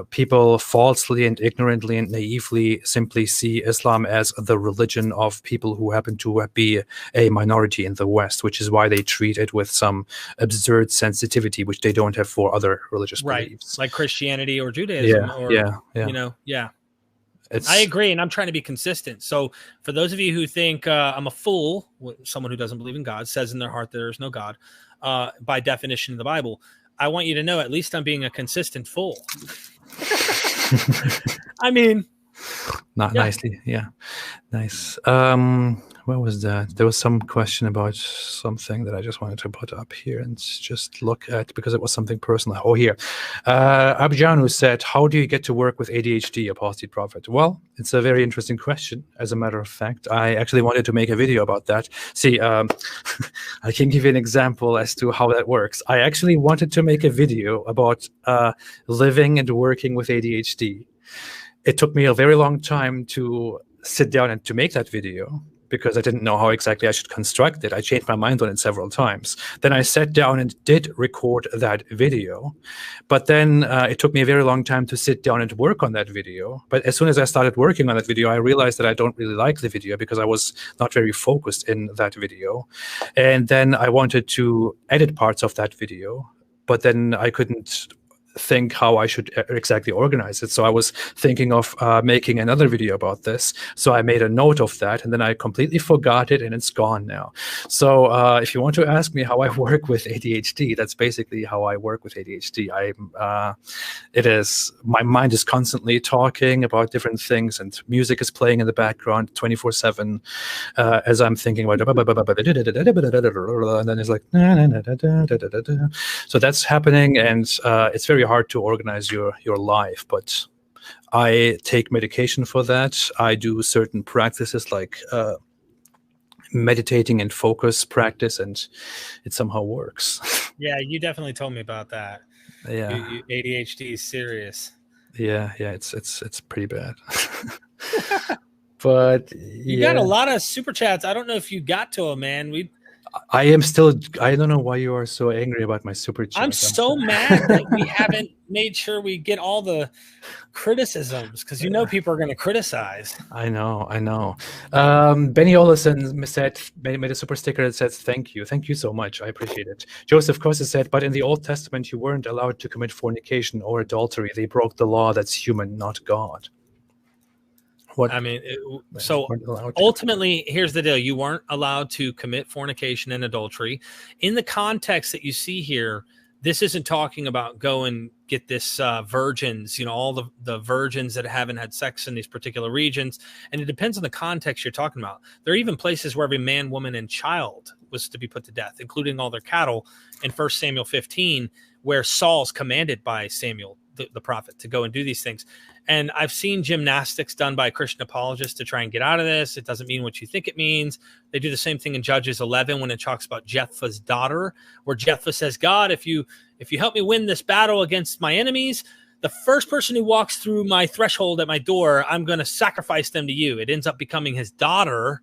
people falsely and ignorantly and naively simply see Islam as the religion of people who happen to be a minority in the West, which is why they treat it with some absurd sensitivity, which they don't have for other religious beliefs. Like Christianity or Judaism. Yeah. I agree, and I'm trying to be consistent. So for those of you who think I'm a fool, someone who doesn't believe in God, says in their heart there is no God, by definition of the Bible, I want you to know at least I'm being a consistent fool. I mean, nicely, yeah, nice. What was that? There was some question about something that I just wanted to put up here and just look at because it was something personal. Oh, here. Abjanu said, how do you get to work with ADHD, Apostate Prophet? Well, it's a very interesting question. As a matter of fact, I actually wanted to make a video about that. See, I can give you an example as to how that works. I actually wanted to make a video about living and working with ADHD. It took me a very long time to sit down and to make that video, because I didn't know how exactly I should construct it. I changed my mind on it several times. Then I sat down and did record that video. But then it took me a very long time to sit down and work on that video. But as soon as I started working on that video, I realized that I don't really like the video because I was not very focused in that video. And then I wanted to edit parts of that video, but then I couldn't think how I should exactly organize it. So I was thinking of making another video about this. So I made a note of that, and then I completely forgot it, and it's gone now. So if you want to ask me how I work with ADHD, that's basically how I work with ADHD. My mind is constantly talking about different things, and music is playing in the background 24/7 as I'm thinking about, and then it's like, so that's happening, and it's very hard to organize your life, but I take medication for that. I do certain practices like meditating and focus practice, and it somehow works. Yeah, you definitely told me about that. Yeah, ADHD is serious. Yeah, it's pretty bad. But you got a lot of super chats. I don't know if you got to them, man. I don't know why you are so angry about my super chat. I'm so mad that we haven't made sure we get all the criticisms, because people are going to criticize. I know. Benny Olison made a super sticker that says, thank you so much. I appreciate it. Joseph Costa said, but in the Old Testament, you weren't allowed to commit fornication or adultery. They broke the law. That's human, not God. Ultimately, here's the deal. You weren't allowed to commit fornication and adultery. In the context that you see here, this isn't talking about go and get this virgins, all the virgins that haven't had sex in these particular regions. And it depends on the context you're talking about. There are even places where every man, woman, and child was to be put to death, including all their cattle in 1 Samuel 15, where Saul's commanded by Samuel, the prophet, to go and do these things. And I've seen gymnastics done by Christian apologists to try and get out of this. It doesn't mean what you think it means. They do the same thing in Judges 11 when it talks about Jephthah's daughter, where Jephthah says, God, if you help me win this battle against my enemies, the first person who walks through my threshold at my door, I'm going to sacrifice them to you. It ends up becoming his daughter.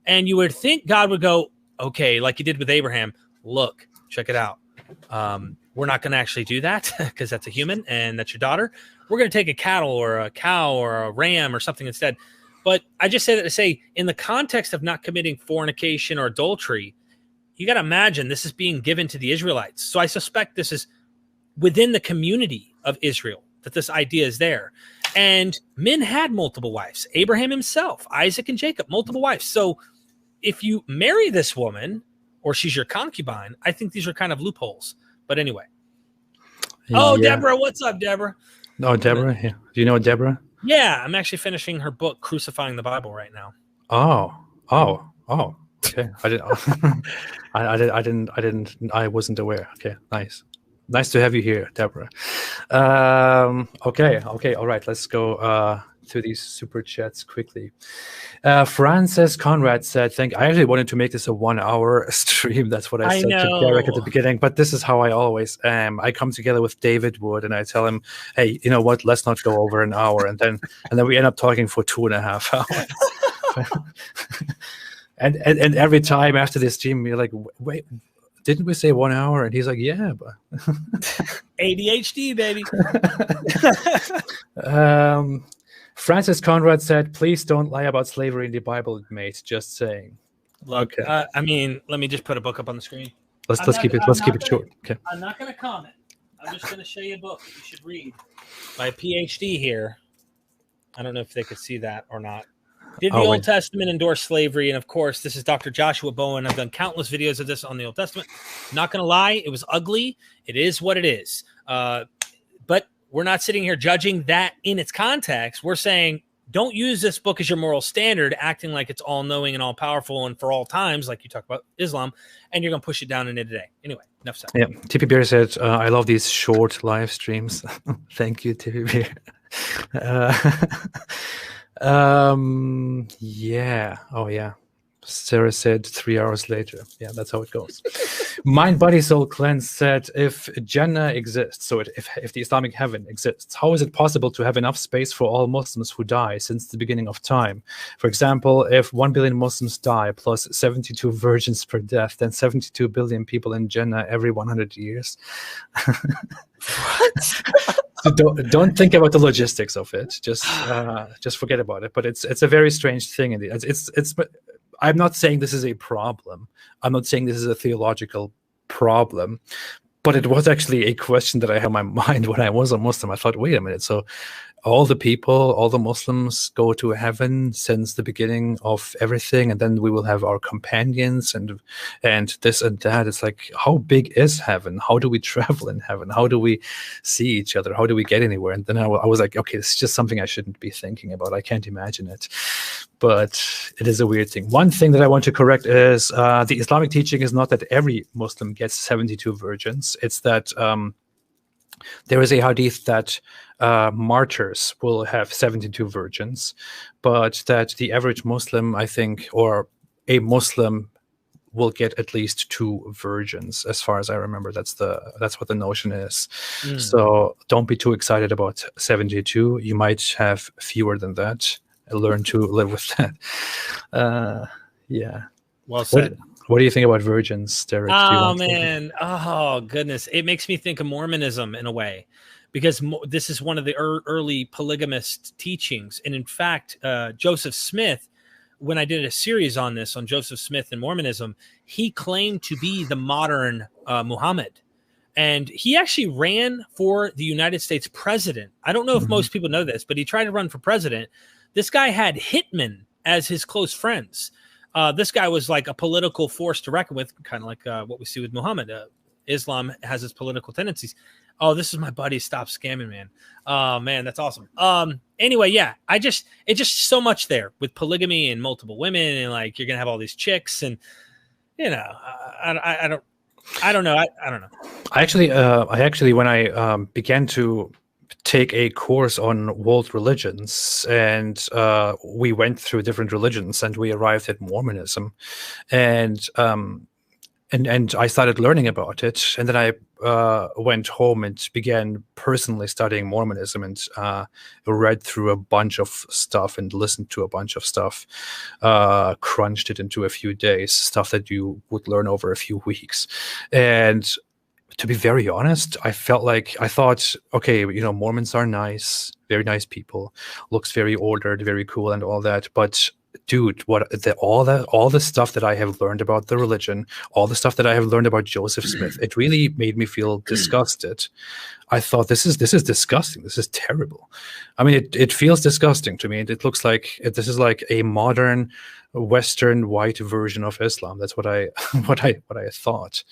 And you would think God would go, okay, like he did with Abraham, look, check it out. We're not going to actually do that because that's a human and that's your daughter. We're going to take a cattle or a cow or a ram or something instead. But I just say that to say, in the context of not committing fornication or adultery, you got to imagine this is being given to the Israelites. So I suspect this is within the community of Israel, that this idea is there. And men had multiple wives. Abraham himself, Isaac and Jacob, multiple wives. So if you marry this woman or she's your concubine, I think these are kind of loopholes. But anyway. Oh, yeah. Deborah, what's up, Deborah? Oh, Deborah. Yeah. Do you know Deborah? Yeah, I'm actually finishing her book, Crucifying the Bible, right now. Oh. Okay. I wasn't aware. Okay, nice to have you here, Deborah. Okay. All right. Let's go through these super chats quickly. Frances Conrad said, I actually wanted to make this a 1-hour stream. That's what I said to Derek at the beginning, but this is how I always am. I come together with David Wood and I tell him, hey, you know what? Let's not go over an hour. And then we end up talking for 2.5 hours. And every time after this stream, you're like, wait, didn't we say 1 hour? And he's like, yeah, but ADHD, baby. Francis Conrad said, please don't lie about slavery in the Bible, mate. Just saying. Look, Okay. I mean, let me just put a book up on the screen. Let's keep it short. Okay. I'm not going to comment. I'm just going to show you a book that you should read. My PhD here. I don't know if they could see that or not. Did the Old Testament endorse slavery? And of course, this is Dr. Joshua Bowen. I've done countless videos of this on the Old Testament. Not going to lie, it was ugly. It is what it is. But we're not sitting here judging that in its context. We're saying, don't use this book as your moral standard, acting like it's all-knowing and all-powerful and for all times, like you talk about Islam, and you're going to push it down into today. Anyway, enough said. Yeah, TP Bear said, I love these short live streams. Thank you, TP Bear. Yeah. Oh, yeah. Sarah said 3 hours later. Yeah, that's how it goes. Mind, Body, Soul Cleanse said, if Jannah exists, so if the Islamic heaven exists, how is it possible to have enough space for all Muslims who die since the beginning of time? For example, if 1 billion Muslims die plus 72 virgins per death, then 72 billion people in Jannah every 100 years. What? So don't think about the logistics of it. Just forget about it. But it's a very strange thing. It's I'm not saying this is a problem. I'm not saying this is a theological problem, but it was actually a question that I had in my mind when I was a Muslim. I thought, wait a minute. So all the Muslims go to heaven since the beginning of everything, and then we will have our companions and this and that. It's like, how big is heaven? How do we travel in heaven? How do we see each other? How do we get anywhere? And then I was like, okay, this is just something I shouldn't be thinking about. I can't imagine it. But it is a weird thing. One thing that I want to correct is the Islamic teaching is not that every Muslim gets 72 virgins. It's that there is a hadith that martyrs will have 72 virgins, but that the average Muslim, I think, or a Muslim will get at least 2 virgins, as far as I remember. That's what the notion is. So don't be too excited about 72. You might have fewer than that. Learn to live with that. Yeah. Well said. What do you think about virgins, Derek? Oh, man. Oh, goodness. It makes me think of Mormonism in a way, because this is one of the early polygamist teachings. And in fact, Joseph Smith, when I did a series on this, on Joseph Smith and Mormonism, he claimed to be the modern Muhammad. And he actually ran for the United States president. I don't know if most people know this, but he tried to run for president. This guy had hitmen as his close friends. This guy was like a political force to reckon with, kind of like what we see with Muhammad. Islam has its political tendencies. Oh, this is my buddy. Stop scamming, man. Oh, man, that's awesome. Anyway, yeah, it's just so much there with polygamy and multiple women, and like you're gonna have all these chicks, and you know, I don't know. I don't know. I actually, when I began to take a course on world religions, and we went through different religions, and we arrived at Mormonism, and I started learning about it, and then I went home and began personally studying Mormonism, and read through a bunch of stuff and listened to a bunch of stuff, crunched it into a few days, stuff that you would learn over a few weeks. And to be very honest, I thought, okay, Mormons are nice, very nice people, looks very ordered, very cool and all that. But dude, all the stuff that I have learned about the religion, all the stuff that I have learned about Joseph Smith, it really made me feel disgusted. I thought, this is disgusting. This is terrible. I mean, it feels disgusting to me. It looks like this is like a modern Western white version of Islam. That's what I thought.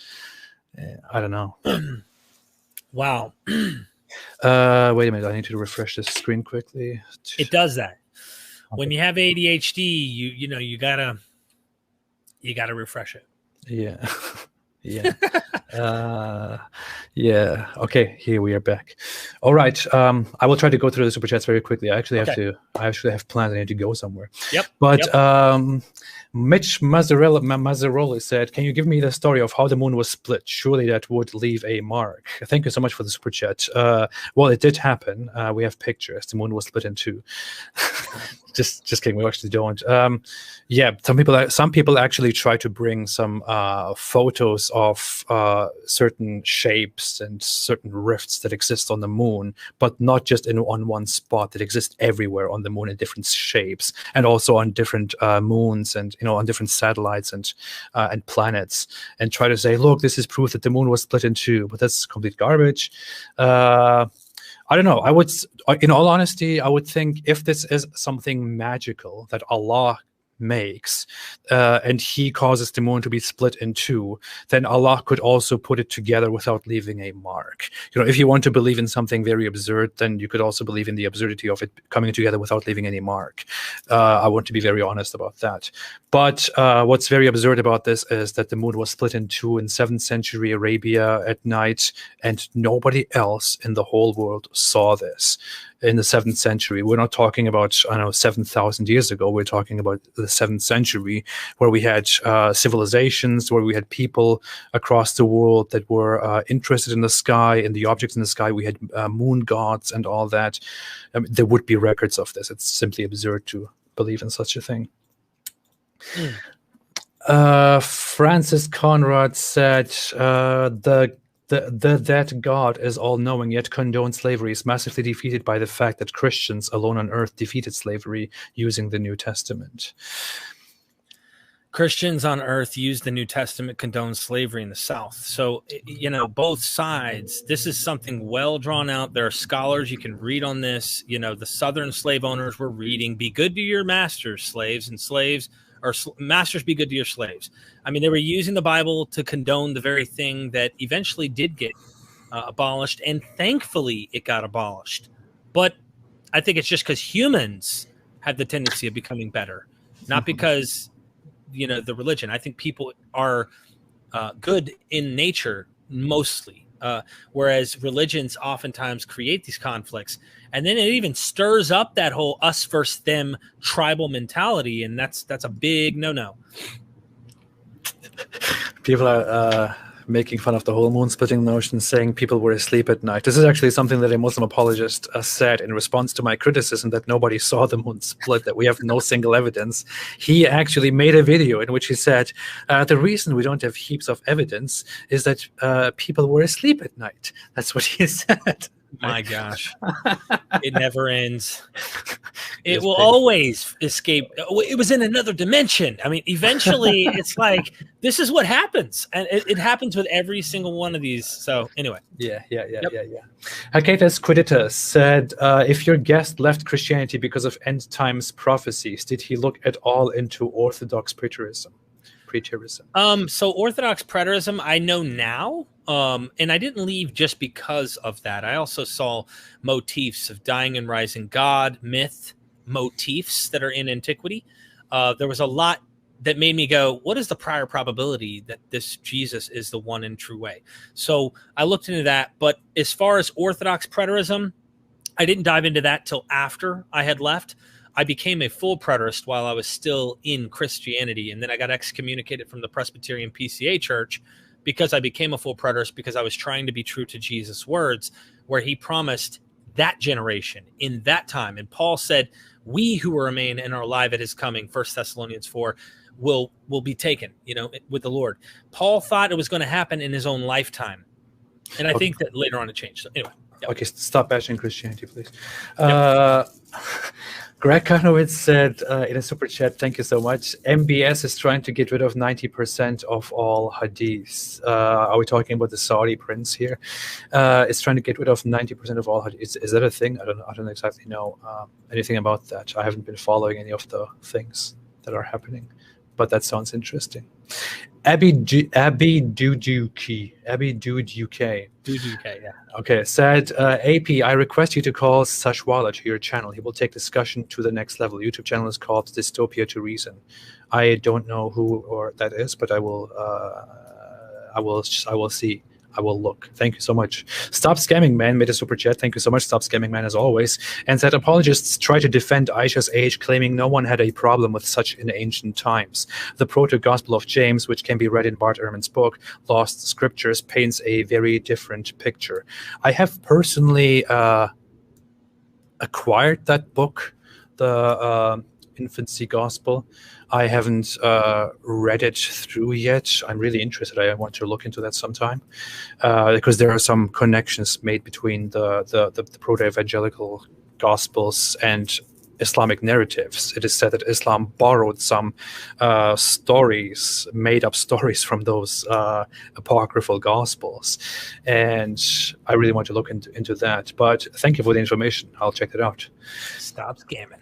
I don't know. Wow. Wait a minute. I need to refresh this screen quickly. It does that. Okay. When you have ADHD, you gotta refresh it. Yeah. Yeah. Yeah. Okay. Here we are back. All right. I will try to go through the super chats very quickly. I actually have plans. I need to go somewhere. Yep. But Mitch Mazzaroli said, "Can you give me the story of how the moon was split? Surely that would leave a mark." Thank you so much for the super chat. Well, it did happen. We have pictures. The moon was split in two. Just kidding. We actually don't. Yeah, some people actually try to bring some photos of certain shapes and certain rifts that exist on the moon, but not just on one spot. That exist everywhere on the moon in different shapes, and also on different moons, and on different satellites and planets, and try to say, look, this is proof that the moon was split in two. But that's complete garbage. I don't know. In all honesty, I would think if this is something magical that Allah makes, and He causes the moon to be split in two, then Allah could also put it together without leaving a mark. If you want to believe in something very absurd, then you could also believe in the absurdity of it coming together without leaving any mark. I want to be very honest about that. But what's very absurd about this is that the moon was split in two in 7th century Arabia at night, and nobody else in the whole world saw this. In the 7th century, we're not talking about 7,000 years ago. We're talking about the 7th century, where we had civilizations, where we had people across the world that were interested in the sky and the objects in the sky. We had moon gods and all that. There would be records of this. It's simply absurd to believe in such a thing. Francis Conrad said that God is all-knowing yet condones slavery is massively defeated by the fact that Christians alone on earth defeated slavery using the New Testament. Christians on earth use the New Testament, condone slavery in the South. So, both sides, this is something well drawn out. There are scholars, you can read on this. The Southern slave owners were reading, be good to your masters, slaves, and slaves, or masters, be good to your slaves. I mean, they were using the Bible to condone the very thing that eventually did get abolished, and thankfully it got abolished. But I think it's just because humans have the tendency of becoming better, not because the religion. I think people are good in nature mostly, whereas religions oftentimes create these conflicts, and then it even stirs up that whole us versus them tribal mentality, and that's a big no. People are making fun of the whole moon splitting notion, saying people were asleep at night. This is actually something that a Muslim apologist said in response to my criticism that nobody saw the moon split, that we have no single evidence. He actually made a video in which he said, the reason we don't have heaps of evidence is that people were asleep at night. That's what he said. My gosh. It never ends. It will always escape. It was in another dimension. I mean, eventually it's like, this is what happens. And it happens with every single one of these. So anyway. Yeah. Hakatas Quidita said, if your guest left Christianity because of end times prophecies, did he look at all into Orthodox preterism? So Orthodox preterism, I know now. And I didn't leave just because of that. I also saw motifs of dying and rising God, myth, motifs that are in antiquity. There was a lot that made me go, what is the prior probability that this Jesus is the one and true way? So I looked into that. But as far as Orthodox preterism, I didn't dive into that till after I had left. I became a full preterist while I was still in Christianity. And then I got excommunicated from the Presbyterian PCA church because I became a full preterist, because I was trying to be true to Jesus' words, where he promised that generation in that time. And Paul said, we who remain and are alive at his coming, 1 Thessalonians 4, will be taken, with the Lord. Paul thought it was going to happen in his own lifetime. And I think that later on it changed. So anyway. Yep. Okay, stop bashing Christianity, please. Yep. Greg Kanowitz said in a super chat, thank you so much, MBS is trying to get rid of 90% of all hadiths. Are we talking about the Saudi prince here? It's trying to get rid of 90% of all hadiths. Is that a thing? I don't exactly know anything about that. I haven't been following any of the things that are happening, but that sounds interesting. Abby Duduke, yeah. Okay, said, AP, I request you to call Sashwala to your channel. He will take discussion to the next level. YouTube channel is called Dystopia to Reason. I don't know who or that is, but I will see. I will look. Thank you so much. Stop Scamming Man made a super chat. Thank you so much, Stop Scamming Man, as always. And said, apologists try to defend Aisha's age, claiming no one had a problem with such in ancient times. The proto-gospel of James, which can be read in Bart Ehrman's book, Lost Scriptures, paints a very different picture. I have personally acquired that book, the Infancy Gospel. I haven't read it through yet. I'm really interested. I want to look into that sometime because there are some connections made between the proto-evangelical Gospels and Islamic narratives. It is said that Islam borrowed some stories, made-up stories from those apocryphal Gospels, and I really want to look into that. But thank you for the information. I'll check it out. Stop scamming.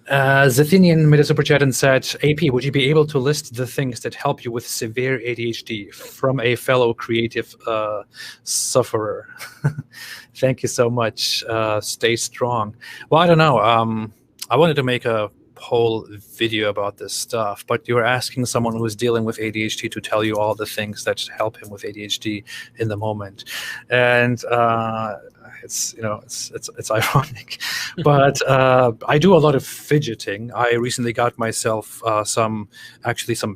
Zathinian made a super chat and said, AP, would you be able to list the things that help you with severe ADHD from a fellow creative sufferer? Thank you so much. Stay strong. Well, I don't know. I wanted to make a whole video about this stuff, but you're asking someone who's dealing with ADHD to tell you all the things that help him with ADHD in the moment. And it's ironic, but I do a lot of fidgeting. I recently got myself some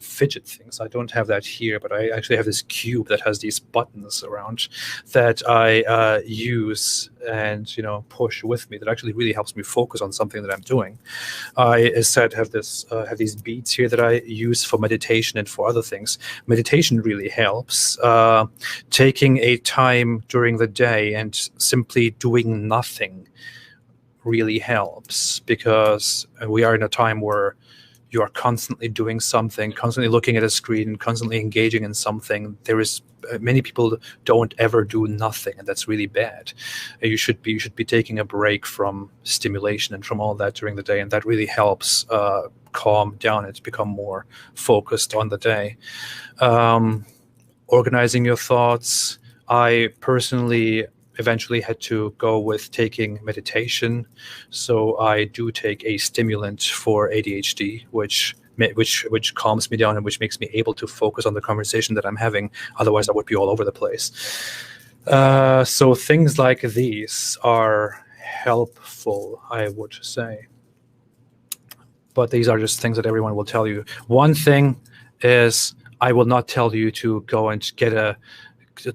fidget things. I don't have that here, but I actually have this cube that has these buttons around that I use and push with me. That actually really helps me focus on something that I'm doing. I, as said, have these beads here that I use for meditation and for other things. Meditation really helps. Taking a time during the day and simply doing nothing really helps, because we are in a time where you are constantly doing something, constantly looking at a screen, constantly engaging in something. There is many people don't ever do nothing, and that's really bad. You should be taking a break from stimulation and from all that during the day, and that really helps calm down and become more focused on the day. Organizing your thoughts. I personally eventually had to go with taking meditation, so I do take a stimulant for ADHD, which calms me down and which makes me able to focus on the conversation that I'm having. Otherwise, I would be all over the place. So things like these are helpful, I would say. But these are just things that everyone will tell you. One thing is, I will not tell you to go and get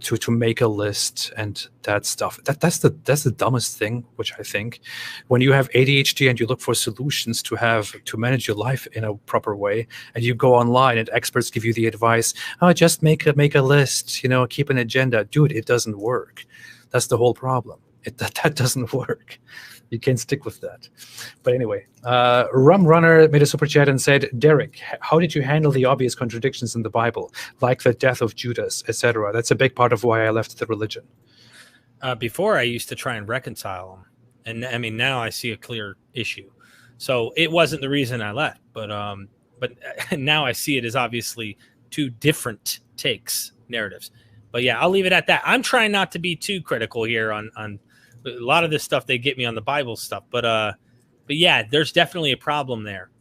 to make a list and that stuff. That's the dumbest thing, which I think. When you have ADHD and you look for solutions to manage your life in a proper way, and you go online and experts give you the advice, oh, just make a list, keep an agenda. Dude, it doesn't work. That's the whole problem. That doesn't work. You can't stick with that. But anyway, Rum Runner made a super chat and said, Derek, how did you handle the obvious contradictions in the Bible, like the death of Judas, etc.? That's a big part of why I left the religion. Before, I used to try and reconcile them. And I mean, now I see a clear issue. So it wasn't the reason I left, but now I see it as obviously two different narratives. But yeah, I'll leave it at that. I'm trying not to be too critical here on a lot of this stuff. They get me on the Bible stuff, but yeah, there's definitely a problem there.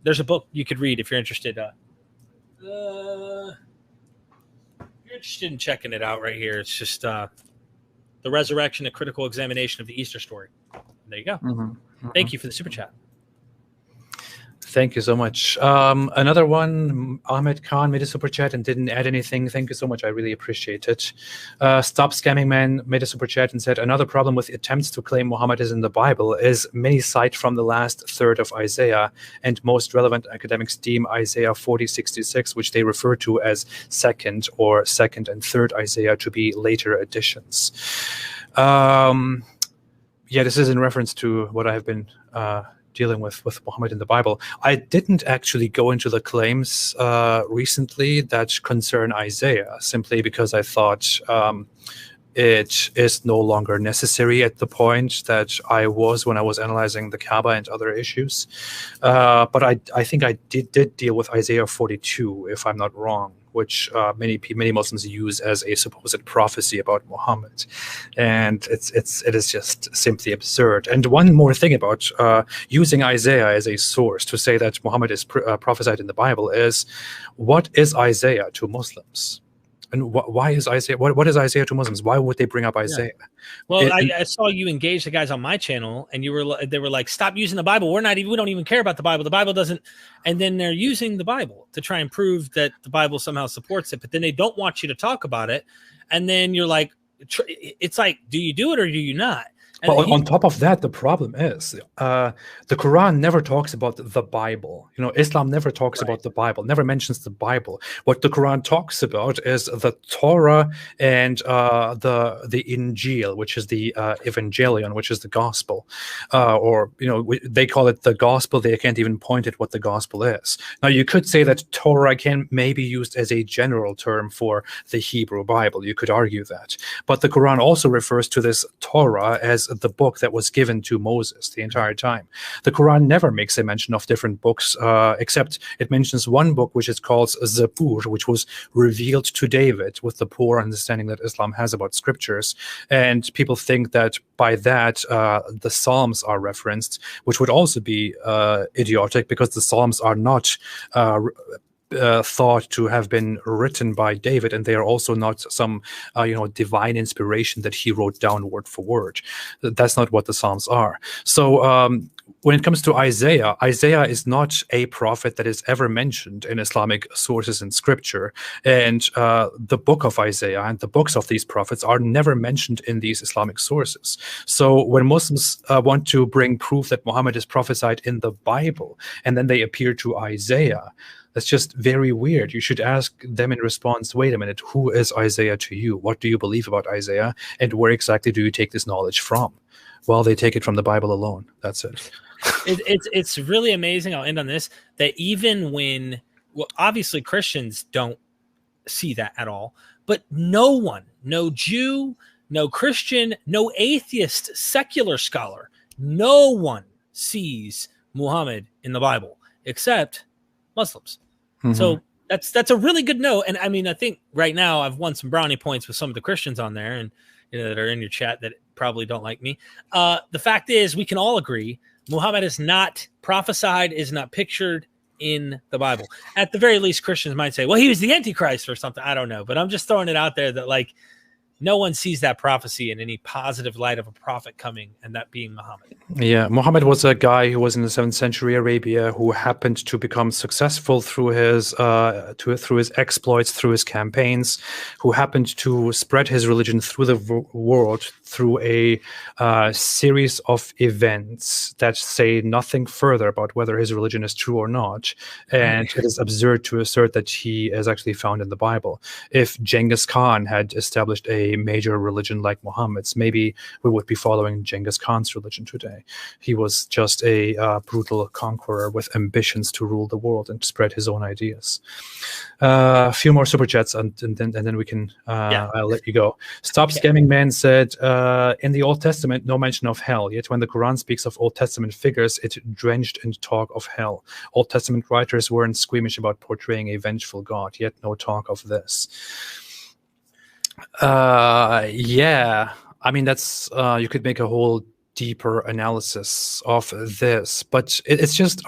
There's a book you could read if you're interested. You're interested in checking it out right here. It's just The Resurrection, a Critical Examination of the Easter Story. There you go. Thank you for the super chat. Thank you so much. Another one, Ahmed Khan made a super chat and didn't add anything. Thank you so much. I really appreciate it. Stop Scamming Man made a super chat and said, another problem with attempts to claim Muhammad is in the Bible is many cite from the last third of Isaiah, and most relevant academics deem Isaiah 40:66, which they refer to as second and third Isaiah, to be later additions. Yeah, this is in reference to what I have been dealing with Muhammad in the Bible. I didn't actually go into the claims recently that concern Isaiah, simply because I thought it is no longer necessary at the point that I was when I was analyzing the Kaaba and other issues. But I think I did deal with Isaiah 42, if I'm not wrong, which many Muslims use as a supposed prophecy about Muhammad, and it is just simply absurd. And one more thing about using Isaiah as a source to say that Muhammad is prophesied in the Bible is, what is Isaiah to Muslims? And why is Isaiah? What is Isaiah to Muslims? Why would they bring up Isaiah? Well, I saw you engage the guys on my channel, and they were like, "Stop using the Bible. We don't even care about the Bible. The Bible doesn't." And then they're using the Bible to try and prove that the Bible somehow supports it, but then they don't want you to talk about it. And then you're like, it's like, do you do it or do you not? But on top of that, the problem is the Quran never talks about the Bible. You know, Islam never talks about the Bible, never mentions the Bible. What the Quran talks about is the Torah and the Injil, which is the Evangelion, which is the gospel, or they call it the gospel. They can't even point at what the gospel is. Now, you could say that Torah can maybe used as a general term for the Hebrew Bible. You could argue that, but the Quran also refers to this Torah as the book that was given to Moses the entire time. The Quran never makes a mention of different books, except it mentions one book which is called Zabur, which was revealed to David, with the poor understanding that Islam has about scriptures. And people think that by that the Psalms are referenced, which would also be idiotic, because the Psalms are not thought to have been written by David, and they are also not some divine inspiration that he wrote down word for word. That's not what the Psalms are. So when it comes to Isaiah is not a prophet that is ever mentioned in Islamic sources in scripture, and the book of Isaiah and the books of these prophets are never mentioned in these Islamic sources. So when Muslims want to bring proof that Muhammad is prophesied in the Bible, and then they appear to Isaiah, that's just very weird. You should ask them in response, wait a minute, who is Isaiah to you? What do you believe about Isaiah? And where exactly do you take this knowledge from? Well, they take it from the Bible alone. That's it. It's really amazing. I'll end on this, that even when, obviously Christians don't see that at all, but no one, no Jew, no Christian, no atheist, secular scholar, no one sees Muhammad in the Bible except Muslims. Mm-hmm. So that's a really good note. And I mean, I think right now I've won some brownie points with some of the Christians on there, and that are in your chat that probably don't like me. The fact is, we can all agree Muhammad is not prophesied, is not pictured in the Bible. At the very least, Christians might say, well, he was the Antichrist or something. I don't know, but I'm just throwing it out there that, like, no one sees that prophecy in any positive light of a prophet coming, and that being Muhammad. Yeah, Muhammad was a guy who was in the 7th century Arabia, who happened to become successful through his exploits, through his campaigns, who happened to spread his religion through the world through a series of events that say nothing further about whether his religion is true or not. And it is absurd to assert that he is actually found in the Bible. If Genghis Khan had established a major religion like Muhammad's, maybe we would be following Genghis Khan's religion today. He was just a brutal conqueror with ambitions to rule the world and spread his own ideas. A few more super chats, and then we can I'll let you go. Stop Scamming Man said, in the Old Testament, no mention of hell, yet when the Quran speaks of Old Testament figures, it drenched in talk of hell. Old Testament writers weren't squeamish about portraying a vengeful God, yet no talk of this. Yeah, I mean, that's you could make a whole deeper analysis of this, but it's just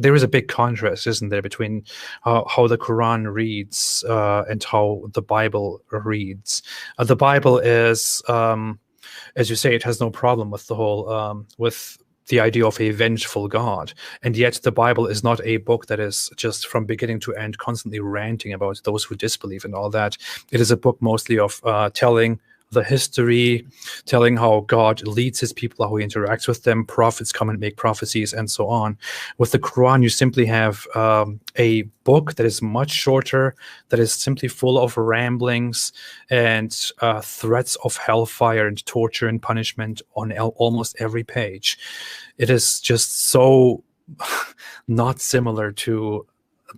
there is a big contrast, isn't there, between how the Quran reads and how the Bible reads. The Bible is, as you say, it has no problem with the whole with the idea of a vengeful God, and yet the Bible is not a book that is just from beginning to end constantly ranting about those who disbelieve and all that. It is a book mostly of telling the history, telling how God leads his people, how he interacts with them, prophets come and make prophecies, and so on. With the Quran, you simply have a book that is much shorter, that is simply full of ramblings and threats of hellfire and torture and punishment on almost every page. It is just so not similar to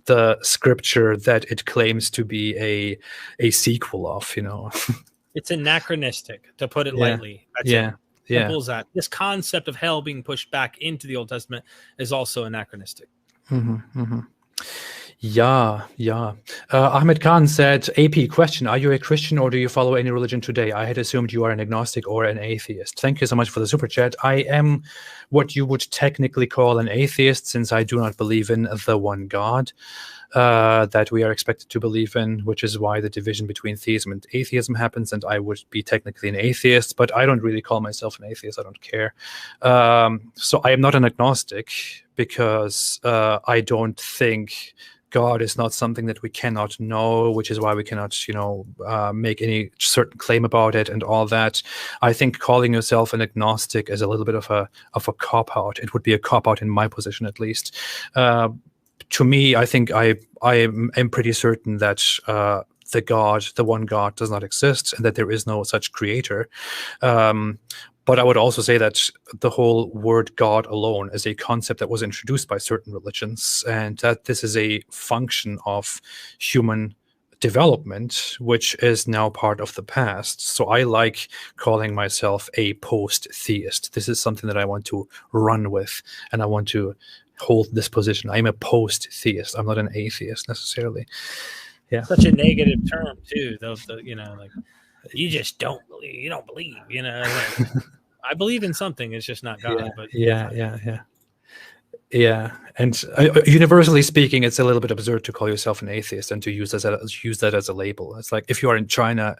the scripture that it claims to be a sequel of, It's anachronistic, to put it lightly. That's simple as that. This concept of hell being pushed back into the Old Testament is also anachronistic. Yeah. Ahmed Khan said, AP question, are you a Christian or do you follow any religion today? I had assumed you are an agnostic or an atheist. Thank you so much for the super chat. I am what you would technically call an atheist, since I do not believe in the one God. that we are expected to believe in, which is why the division between theism and atheism happens. And I would be technically an atheist, but I don't really call myself an atheist. I don't care. So I am not an agnostic because I don't think God is not something that we cannot know, which is why we cannot, make any certain claim about it and all that. I think calling yourself an agnostic is a little bit of a cop-out. It would be a cop-out in my position, at least. To me, I think I am pretty certain that the one God, does not exist, and that there is no such creator. But I would also say that the whole word God alone is a concept that was introduced by certain religions, and that this is a function of human development, which is now part of the past. So I like calling myself a post-theist. This is something that I want to run with, and I want to hold this position. I'm a post-theist. I'm not an atheist necessarily. Yeah. Such a negative term too, though. Like, you just don't believe. You don't believe. Like, I believe in something. It's just not God. Yeah, but yeah. And universally speaking, it's a little bit absurd to call yourself an atheist and to use that as a label. It's like if you are in China,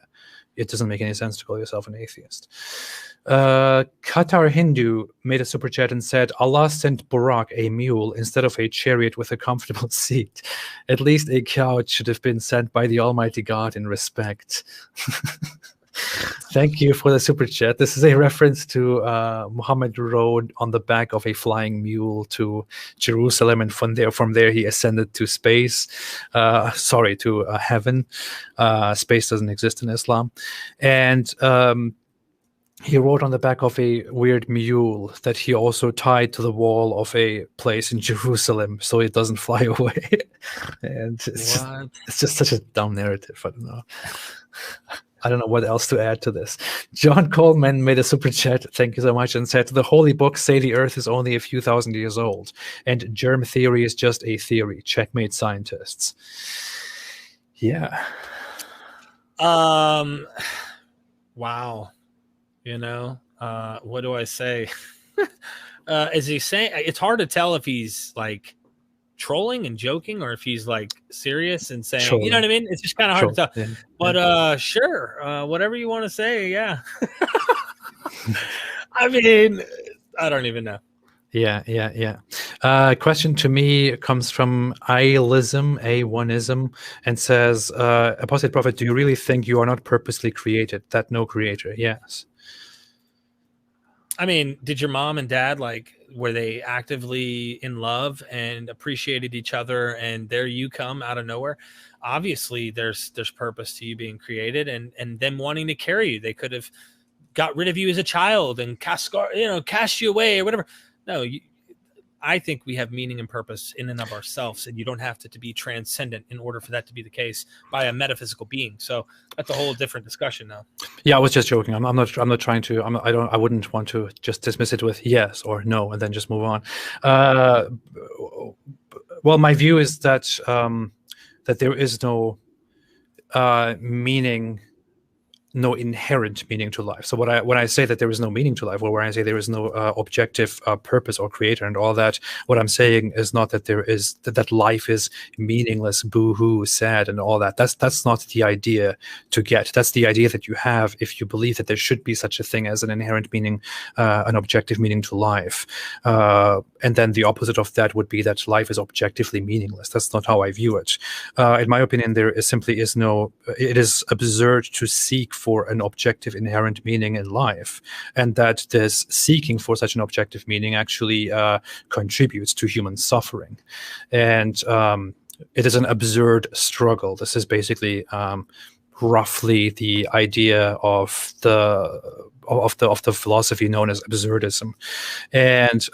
it doesn't make any sense to call yourself an atheist. Qatar Hindu made a super chat and said, Allah sent Burak a mule instead of a chariot with a comfortable seat. At least a couch should have been sent by the Almighty God in respect. Thank you for the super chat. This is a reference to Muhammad rode on the back of a flying mule to Jerusalem, and from there he ascended to space. To heaven. Space doesn't exist in Islam, and he rode on the back of a weird mule that he also tied to the wall of a place in Jerusalem so it doesn't fly away. And it's just such a dumb narrative. I don't know what else to add to this. John Coleman made a super chat, thank you so much, and said, the holy books say the earth is only a few thousand years old, and germ theory is just a theory. Checkmate, scientists. Yeah. Wow. What do I say? Is he saying, it's hard to tell if he's like trolling and joking or if he's like serious and saying, trolling. You know what I mean? It's just kind of hard to tell. Yeah. But sure, whatever you want to say, yeah. I mean, I don't even know. Yeah. Question to me comes from A1ism, and says, Apostate Prophet, do you really think you are not purposely created, that no creator? Yes. I mean, did your mom and dad, were they actively in love and appreciated each other, and there you come out of nowhere? Obviously, there's purpose to you being created, and them wanting to carry you. They could have got rid of you as a child and cast you away or whatever. No, I think we have meaning and purpose in and of ourselves, and you don't have to be transcendent in order for that to be the case by a metaphysical being. So that's a whole different discussion now. Yeah, I was just joking. I'm not trying to. I wouldn't want to just dismiss it with yes or no and then just move on. Well, my view is that that there is no meaning. No inherent meaning to life. So when I say that there is no meaning to life, or when I say there is no objective purpose or creator and all that, what I'm saying is not that that life is meaningless, boo-hoo, sad, and all that. That's not the idea to get. That's the idea that you have if you believe that there should be such a thing as an inherent meaning, an objective meaning to life. And then the opposite of that would be that life is objectively meaningless. That's not how I view it. In my opinion, it is absurd to seek for an objective inherent meaning in life, and that this seeking for such an objective meaning actually contributes to human suffering. And it is an absurd struggle. This is basically roughly the idea of the philosophy known as absurdism. And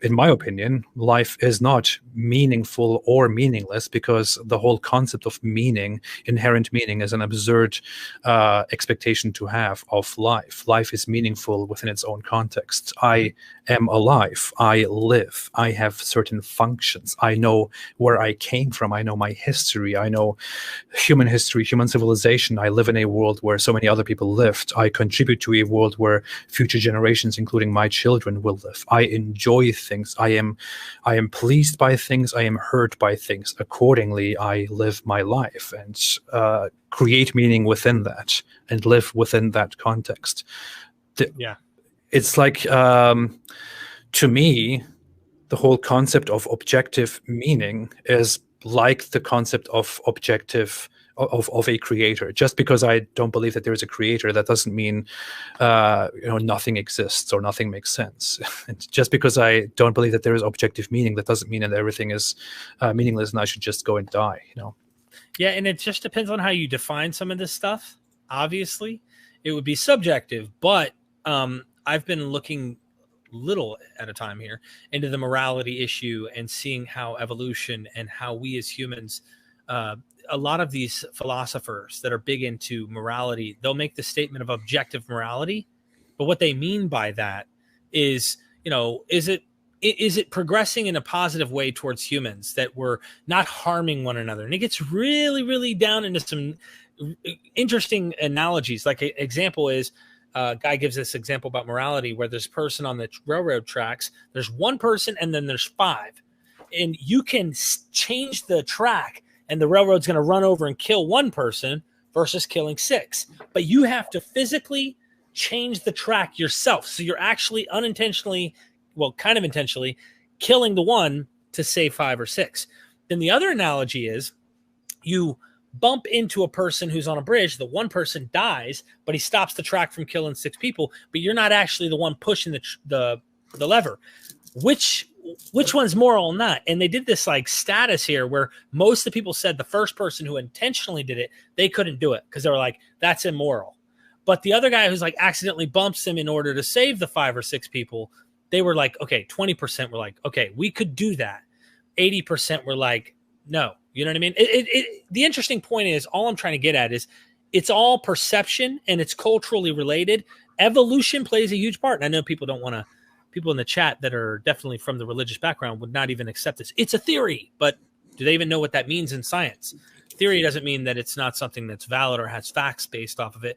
in my opinion, life is not meaningful or meaningless, because the whole concept of meaning, inherent meaning, is an absurd expectation to have of life. Life is meaningful within its own context. I am alive. I live. I have certain functions. I know where I came from. I know my history. I know human history, human civilization. creation. I live in a world where so many other people lived. I contribute to a world where future generations, including my children, will live. I enjoy things. I am pleased by things. I am hurt by things. Accordingly, I live my life and create meaning within that and live within that context. It's like, to me, the whole concept of objective meaning is like the concept of objective of a creator. Just because I don't believe that there is a creator, that doesn't mean nothing exists or nothing makes sense. And just because I don't believe that there is objective meaning, that doesn't mean that everything is meaningless and I should just go and die. Yeah, and it just depends on how you define some of this stuff. Obviously, it would be subjective, but I've been looking little at a time here into the morality issue and seeing how evolution and how we as humans, a lot of these philosophers that are big into morality, they'll make the statement of objective morality, but what they mean by that is, is it progressing in a positive way towards humans, that we're not harming one another? And it gets really, really down into some interesting analogies. Like an example is, guy gives this example about morality where there's a person on the railroad tracks, there's one person and then there's five, and you can change the track and the railroad's going to run over and kill one person versus killing six, but you have to physically change the track yourself. So you're actually unintentionally, well, kind of intentionally killing the one to save five or six. Then the other analogy is you bump into a person who's on a bridge, the one person dies, but he stops the track from killing six people, but you're not actually the one pushing the lever. Which one's moral or not? And they did this like status here where most of the people said the first person who intentionally did it, they couldn't do it because they were like, that's immoral. But the other guy who's like accidentally bumps him in order to save the 5 or 6 people, they were like, okay, 20% were like, okay, we could do that. 80% were like, no. You know what I mean? The interesting point is, all I'm trying to get at is it's all perception and it's culturally related. Evolution plays a huge part. And I know people in the chat that are definitely from the religious background would not even accept this. It's a theory, but do they even know what that means in science? Theory doesn't mean that it's not something that's valid or has facts based off of it.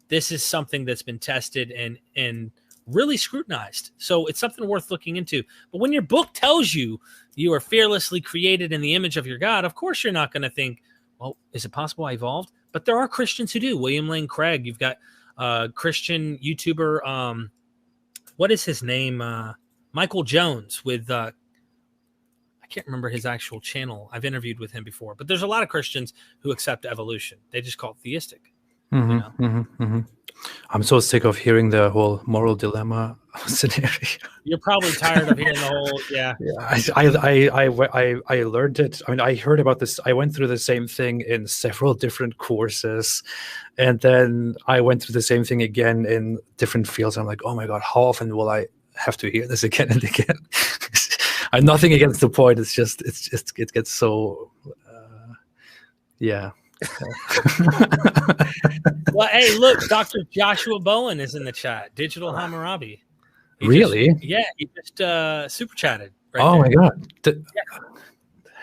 This is something that's been tested and really scrutinized. So it's something worth looking into. But when your book tells you you are fearlessly created in the image of your God, of course you're not going to think, well, is it possible I evolved? But there are Christians who do. William Lane Craig, you've got Christian YouTuber, what is his name? Michael Jones with, I can't remember his actual channel. I've interviewed with him before. But there's a lot of Christians who accept evolution. They just call it theistic. I'm so sick of hearing the whole moral dilemma scenario. You're probably tired of hearing the whole, yeah. I learned it. I mean, I heard about this. I went through the same thing in several different courses, and then I went through the same thing again in different fields. I'm like, oh my God, how often will I have to hear this again and again? I'm nothing against the point. It's just it gets so, yeah. Well, hey, look, Dr. Joshua Bowen is in the chat. Digital Hammurabi. Really? He just super chatted. Oh my God!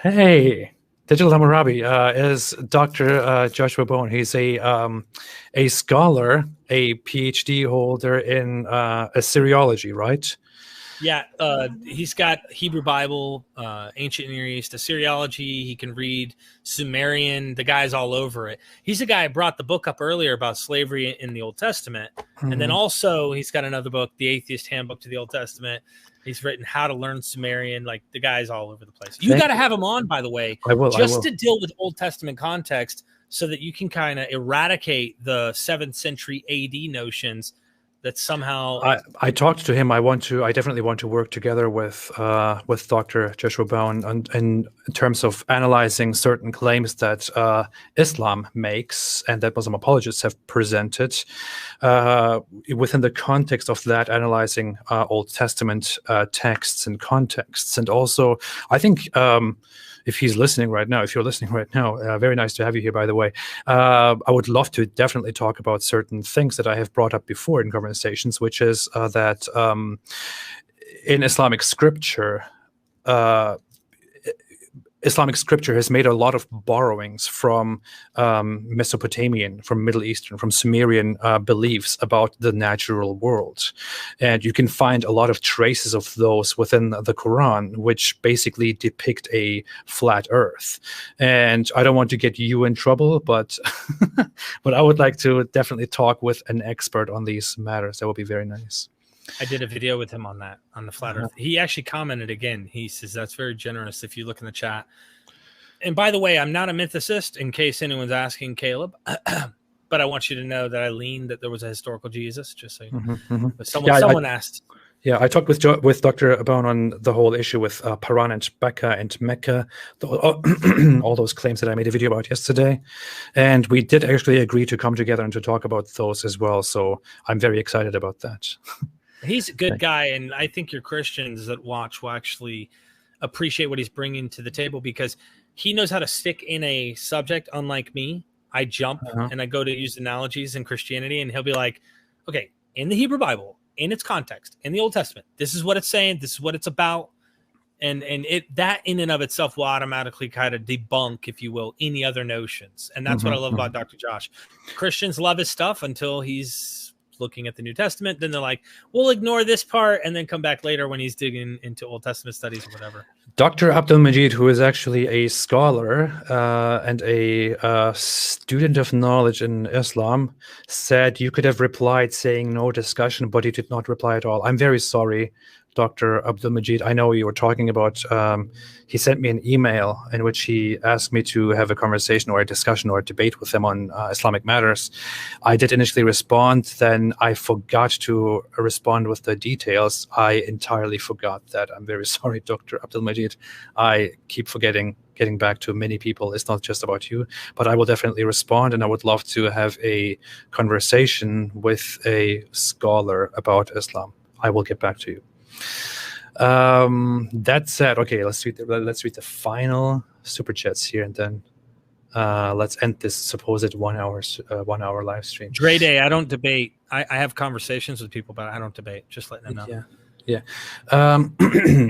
Hey, Digital Hammurabi is Dr. Joshua Bowen. He's a scholar, a PhD holder in Assyriology, right? Yeah, he's got Hebrew Bible, ancient Near East, Assyriology. He can read Sumerian. The guy's all over it. He's the guy who brought the book up earlier about slavery in the Old Testament. And then also he's got another book, The Atheist Handbook to the Old Testament. He's written How to Learn Sumerian. Like, the guy's all over the place. You got to have him on, by the way, I will. To deal with Old Testament context so that you can kind of eradicate the 7th century AD notions that somehow I talked to him. I definitely want to work together with Dr. Joshua Bowen in terms of analyzing certain claims that Islam makes and that Muslim apologists have presented within the context of that, analyzing Old Testament texts and contexts. And also, I think if you're listening right now, very nice to have you here, by the way. I would love to definitely talk about certain things that I have brought up before in conversations, which is that in Islamic scripture, Islamic scripture has made a lot of borrowings from Mesopotamian, from Middle Eastern, from Sumerian beliefs about the natural world. And you can find a lot of traces of those within the Quran, which basically depict a flat earth. And I don't want to get you in trouble, but but I would like to definitely talk with an expert on these matters. That would be very nice. I did a video with him on that, on the flat earth. He actually commented again. He says, that's very generous if you look in the chat. And by the way, I'm not a mythicist, in case anyone's asking, Caleb. But I want you to know that I lean that there was a historical Jesus, just so you know. But someone asked. Yeah, I talked with Dr. Abone on the whole issue with Paran and Becca and Mecca, all those claims that I made a video about yesterday. And we did actually agree to come together and to talk about those as well. So I'm very excited about that. He's a good guy, and I think your Christians that watch will actually appreciate what he's bringing to the table, because he knows how to stick in a subject, unlike me. I jump and I go to use analogies in Christianity, and he'll be like, okay, in the Hebrew Bible, in its context, in the Old Testament, this is what it's saying, this is what it's about. And that in and of itself will automatically kind of debunk, if you will, any other notions. And that's what I love about Dr. Josh. Christians love his stuff until he's looking at the New Testament. Then they're like, we'll ignore this part and then come back later when he's digging into Old Testament studies or whatever. Dr. Abdul Majid, who is actually a scholar and a student of knowledge in Islam, said you could have replied saying no discussion, but he did not reply at all. I'm very sorry, Dr. Abdul Majid. I know you were talking about, he sent me an email in which he asked me to have a conversation or a discussion or a debate with him on Islamic matters. I did initially respond, then I forgot to respond with the details. I entirely forgot that. I'm very sorry, Dr. Abdul Majid. I keep forgetting getting back to many people. It's not just about you, but I will definitely respond, and I would love to have a conversation with a scholar about Islam. I will get back to you. That said, okay, let's read the final super chats here, and then let's end this supposed 1 hour live stream. Dre Day, I don't debate. I have conversations with people, but I don't debate. Just letting them know. Yeah.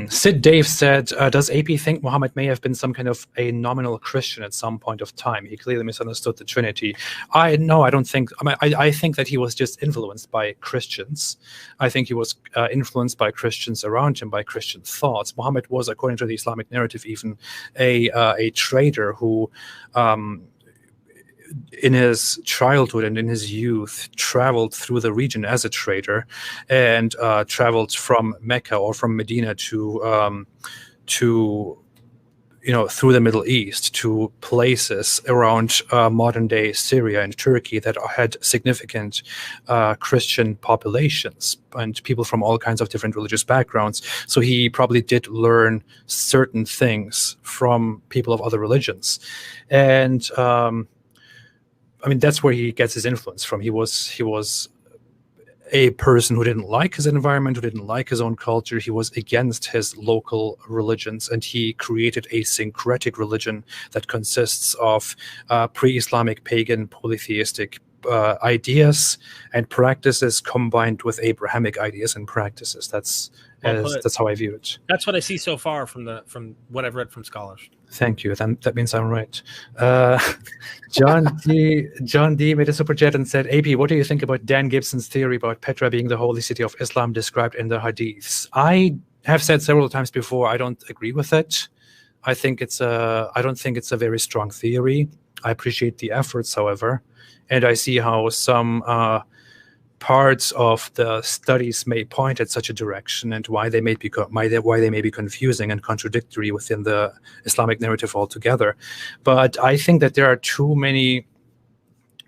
Sid Dave said, does AP think Muhammad may have been some kind of a nominal Christian at some point of time? He clearly misunderstood the Trinity. I don't think. I think that he was just influenced by Christians. I think he was influenced by Christians around him, by Christian thoughts. Muhammad was, according to the Islamic narrative, even a trader who in his childhood and in his youth traveled through the region as a trader, and traveled from Mecca or from Medina to through the Middle East to places around modern day Syria and Turkey that had significant Christian populations and people from all kinds of different religious backgrounds. So he probably did learn certain things from people of other religions. And that's where he gets his influence from. He was a person who didn't like his environment, who didn't like his own culture. He was against his local religions, and he created a syncretic religion that consists of pre-Islamic, pagan, polytheistic ideas and practices combined with Abrahamic ideas and practices. That's how I view it. That's what I see so far from what I've read from scholars. Thank you. That means I'm right. John D made a super chat and said, AP, what do you think about Dan Gibson's theory about Petra being the holy city of Islam described in the Hadiths? I have said several times before, I don't agree with it. I don't think it's a very strong theory. I appreciate the efforts, however, and I see how some parts of the studies may point at such a direction, and why they may be confusing and contradictory within the Islamic narrative altogether. But I think that there are too many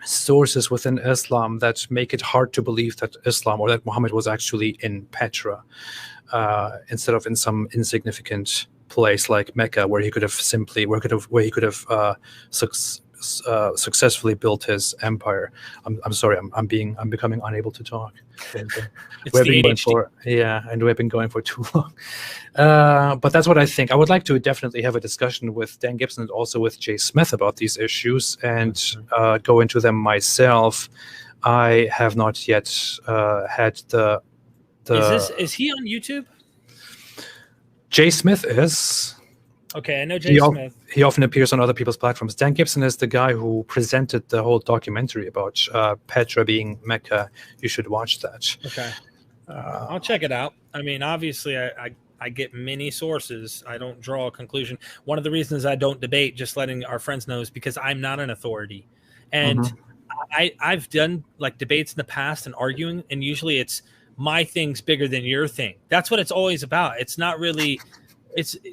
sources within Islam that make it hard to believe that Islam or that Muhammad was actually in Petra instead of in some insignificant place like Mecca, where he could have successfully built his empire. I'm sorry, I'm becoming unable to talk. We've been going for too long. But that's what I think. I would like to definitely have a discussion with Dan Gibson and also with Jay Smith about these issues and go into them myself. I have not yet had the. Is he on YouTube? Jay Smith is. Okay, I know Jay Smith. He often appears on other people's platforms. Dan Gibson is the guy who presented the whole documentary about Petra being Mecca. You should watch that. Okay. I'll check it out. I mean, obviously, I get many sources. I don't draw a conclusion. One of the reasons I don't debate, just letting our friends know, is because I'm not an authority. And I've done like debates in the past and arguing, and usually it's my thing's bigger than your thing. That's what it's always about. It's not really,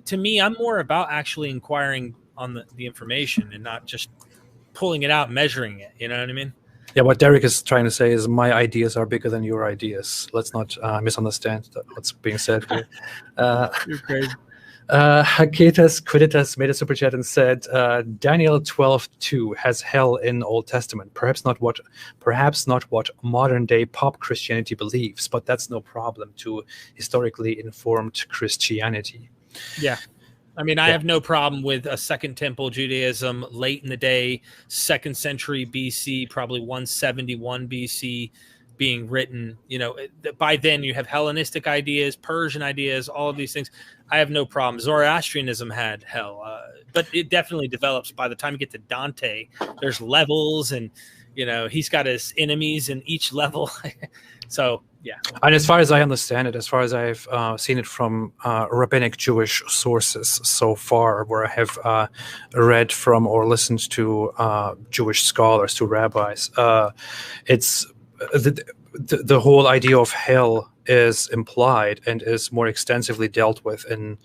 to me, I'm more about actually inquiring on the information and not just pulling it out, measuring it. You know what I mean? Yeah, what Derek is trying to say is my ideas are bigger than your ideas. Let's not misunderstand what's being said here. You're crazy. Haketas Quiditas made a super chat and said, Daniel 12:2 has hell in Old Testament. Perhaps not what modern day pop Christianity believes, but that's no problem to historically informed Christianity. Yeah. I mean, I have no problem with a Second Temple Judaism late in the day, 2nd century BC, probably 171 BC being written. You know, by then you have Hellenistic ideas, Persian ideas, all of these things. I have no problem. Zoroastrianism had hell, but it definitely develops. By the time you get to Dante, there's levels, and, you know, he's got his enemies in each level. So, yeah. And as far as I understand it, as far as I've seen it from rabbinic Jewish sources so far, where I have read from or listened to Jewish scholars, to rabbis, it's the whole idea of hell is implied and is more extensively dealt with in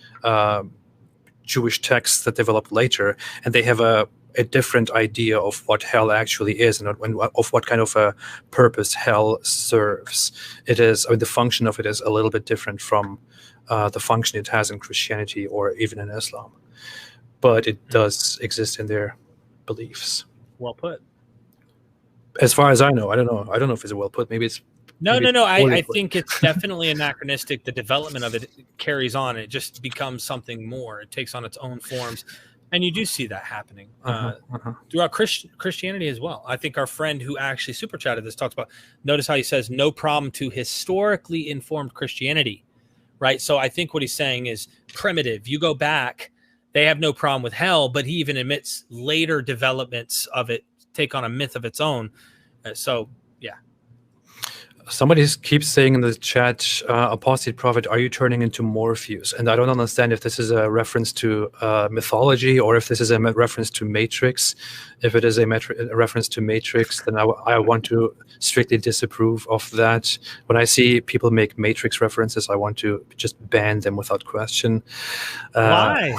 Jewish texts that developed later, and they have a different idea of what hell actually is and of what kind of a purpose hell serves. It is, I mean, the function of it is a little bit different from the function it has in Christianity or even in Islam, but it does exist in their beliefs. Well put. As far as I know, I don't know if it's well put. Maybe it's no. I think it's definitely anachronistic. The development of it carries on. It just becomes something more. It takes on its own forms. And you do see that happening throughout Christianity as well. I think our friend who actually super chatted this talks about, notice how he says no problem to historically informed Christianity, right? So I think what he's saying is primitive. You go back, they have no problem with hell, but he even admits later developments of it take on a myth of its own. So, yeah. Somebody keeps saying in the chat, Apostate Prophet, are you turning into Morpheus? And I don't understand if this is a reference to mythology or if this is a reference to Matrix. If it is a reference to Matrix, then I want to strictly disapprove of that. When I see people make Matrix references, I want to just ban them without question. Why?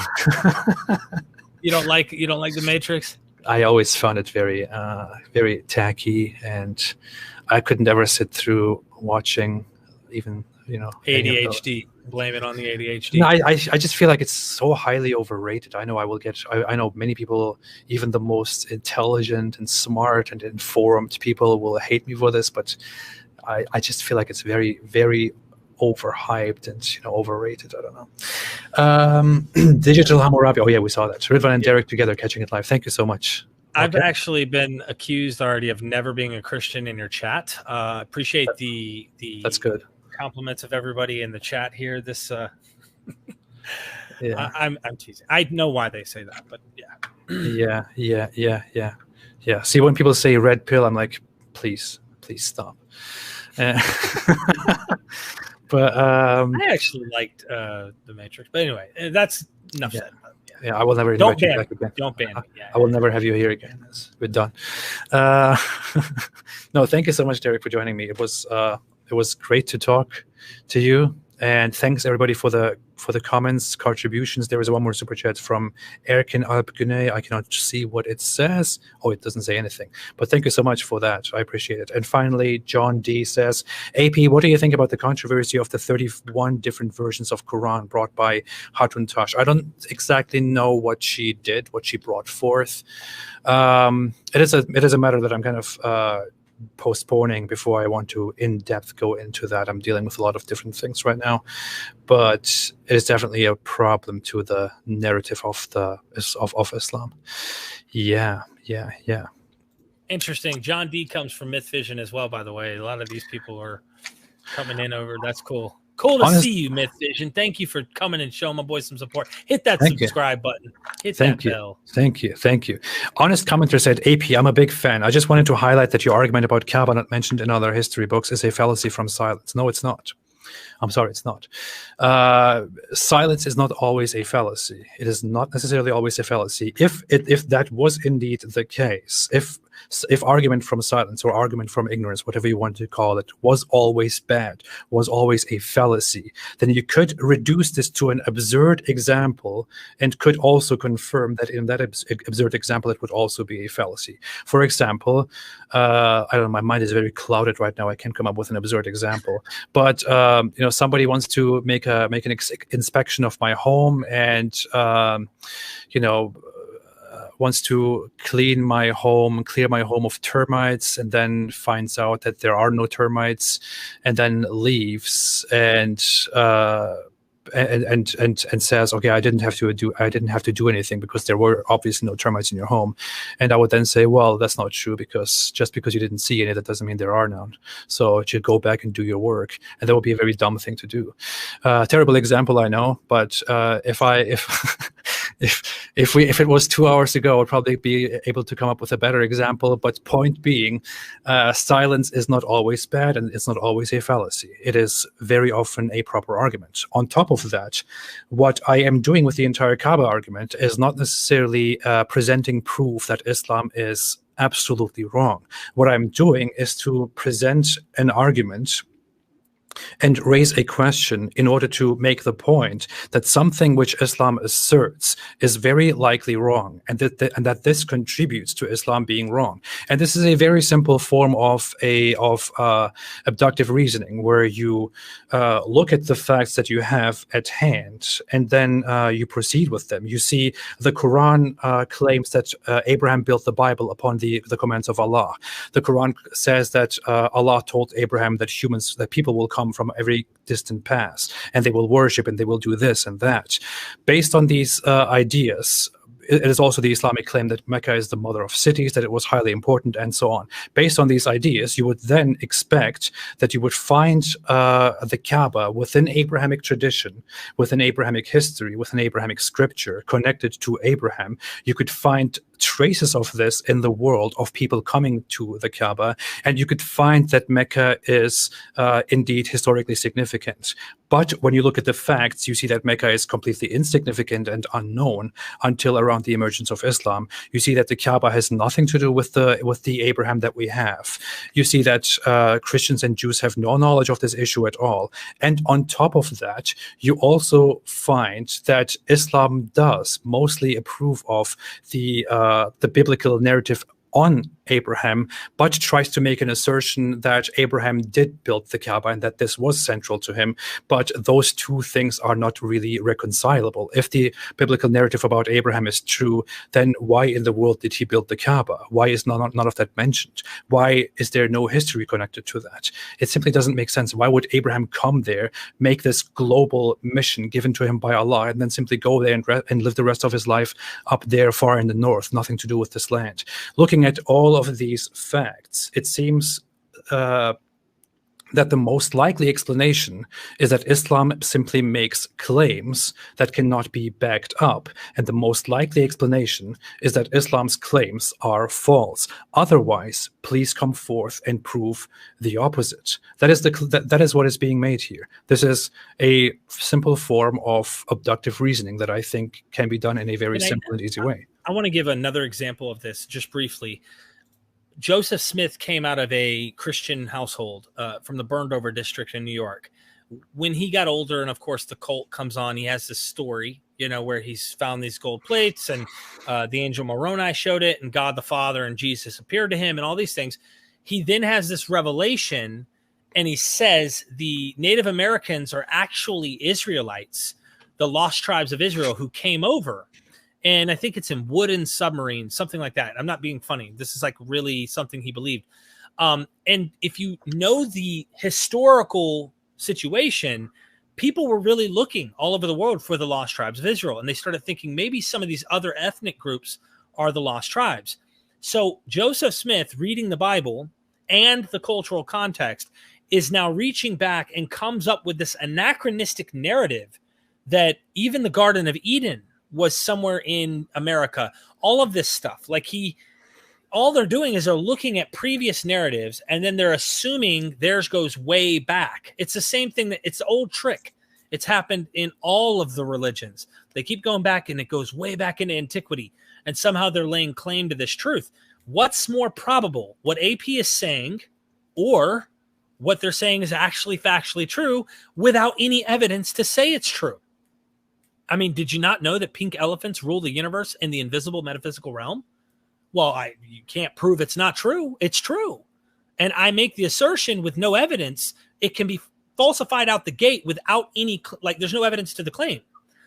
You don't like the Matrix? I always found it very, very tacky, and I couldn't ever sit through watching even, ADHD. Blame it on the ADHD. No, I just feel like it's so highly overrated. I know I know many people, even the most intelligent and smart and informed people, will hate me for this, but I just feel like it's very, very overhyped and overrated. I don't know. Digital Hammurabi. Oh yeah, we saw that. Ridvan and Derek together catching it live. Thank you so much. I've actually been accused already of never being a Christian in your chat. Appreciate the that's good compliments of everybody in the chat here. This yeah, I'm teasing. I know why they say that, but yeah. See, when people say red pill, I'm like, please stop. But I actually liked the Matrix. But anyway, that's enough said. Yeah, I will never invite you back again. Don't ban me. Yeah, I will never have you here again. We're done. No, thank you so much, Derek, for joining me. It was great to talk to you, and thanks everybody for the comments, contributions. There is one more super chat from Erkin Alpgune. I cannot see what it says. Oh, it doesn't say anything. But thank you so much for that. I appreciate it. And finally, John D says, AP, what do you think about the controversy of the 31 different versions of Quran brought by Hatun Tash? I don't exactly know what she did, what she brought forth. It is a matter that I'm kind of postponing before I want to in-depth go into that. I'm dealing with a lot of different things right now, but it is definitely a problem to the narrative of Islam. Yeah. Interesting. John D comes from MythVision as well, by the way. A lot of these people are coming in over. That's cool. Cool to see you, MythVision. Thank you for coming and showing my boys some support. Hit that subscribe button. Hit that bell. Thank you. Honest commenter said, AP, I'm a big fan. I just wanted to highlight that your argument about Kaaba not mentioned in other history books is a fallacy from silence. No, it's not. I'm sorry, it's not. Silence is not always a fallacy. It is not necessarily always a fallacy. If that was indeed the case, if argument from silence or argument from ignorance, whatever you want to call it, was always bad, was always a fallacy, then you could reduce this to an absurd example and could also confirm that in that absurd example, it would also be a fallacy. For example, I don't know, my mind is very clouded right now. I can't come up with an absurd example, but somebody wants to make an inspection of my home and wants to clear my home of termites, and then finds out that there are no termites, and then leaves and says, okay, I didn't have to do anything because there were obviously no termites in your home. And I would then say, well, that's not true, because just because you didn't see any, that doesn't mean there are none. So you should go back and do your work. And that would be a very dumb thing to do. Terrible example, I know, but if it was 2 hours ago, I'd probably be able to come up with a better example. But point being, silence is not always bad, and it's not always a fallacy. It is very often a proper argument. On top of that, what I am doing with the entire Kaaba argument is not necessarily presenting proof that Islam is absolutely wrong. What I'm doing is to present an argument and raise a question in order to make the point that something which Islam asserts is very likely wrong, and that this contributes to Islam being wrong. And this is a very simple form of abductive reasoning, where you look at the facts that you have at hand, and then you proceed with them. You see, the Quran claims that Abraham built the Bible upon the commands of Allah. The Quran says that Allah told Abraham that people will come from every distant past, and they will worship, and they will do this and that. Based on these ideas, it is also the Islamic claim that Mecca is the mother of cities, that it was highly important, and so on. Based on these ideas, you would then expect that you would find the Kaaba within Abrahamic tradition, within Abrahamic history, within Abrahamic scripture, connected to Abraham. You could find traces of this in the world of people coming to the Kaaba, and you could find that Mecca is indeed historically significant. But when you look at the facts, you see that Mecca is completely insignificant and unknown until around the emergence of Islam. You see that the Kaaba has nothing to do with the Abraham that we have. You see that Christians and Jews have no knowledge of this issue at all. And on top of that, you also find that Islam does mostly approve of the biblical narrative on Abraham, but tries to make an assertion that Abraham did build the Kaaba and that this was central to him. But those two things are not really reconcilable. If the biblical narrative about Abraham is true, then why in the world did he build the Kaaba? Why is none of that mentioned? Why is there no history connected to that? It simply doesn't make sense. Why would Abraham come there, make this global mission given to him by Allah, and then simply go there and live the rest of his life up there far in the north, nothing to do with this land? Looking at all of these facts, it seems that the most likely explanation is that Islam simply makes claims that cannot be backed up, and the most likely explanation is that Islam's claims are false. Otherwise, please come forth and prove the opposite. That is what is being made here. This is a simple form of abductive reasoning that I think can be done in a very simple and easy way. I want to give another example of this just briefly. Joseph Smith came out of a Christian household from the Burned Over district in New York. When he got older, and of course the cult comes on, he has this story, where he's found these gold plates, and the angel Moroni showed it, and God the Father and Jesus appeared to him, and all these things. He then has this revelation, and he says the Native Americans are actually Israelites, the lost tribes of Israel who came over. And I think it's in Wooden Submarine, something like that. I'm not being funny. This is like really something he believed. And if you know the historical situation, people were really looking all over the world for the lost tribes of Israel. And they started thinking maybe some of these other ethnic groups are the lost tribes. So Joseph Smith, reading the Bible and the cultural context, is now reaching back and comes up with this anachronistic narrative that even the Garden of Eden was somewhere in America. All of this stuff, all they're doing is they're looking at previous narratives and then they're assuming theirs goes way back. It's the same thing it's the old trick. It's happened in all of the religions. They keep going back and it goes way back into antiquity. And somehow they're laying claim to this truth. What's more probable, what AP is saying or what they're saying is actually factually true without any evidence to say it's true? I mean, did you not know that pink elephants rule the universe in the invisible metaphysical realm? Well, you can't prove it's not true. It's true. And I make the assertion with no evidence. It can be falsified out the gate without any, there's no evidence to the claim.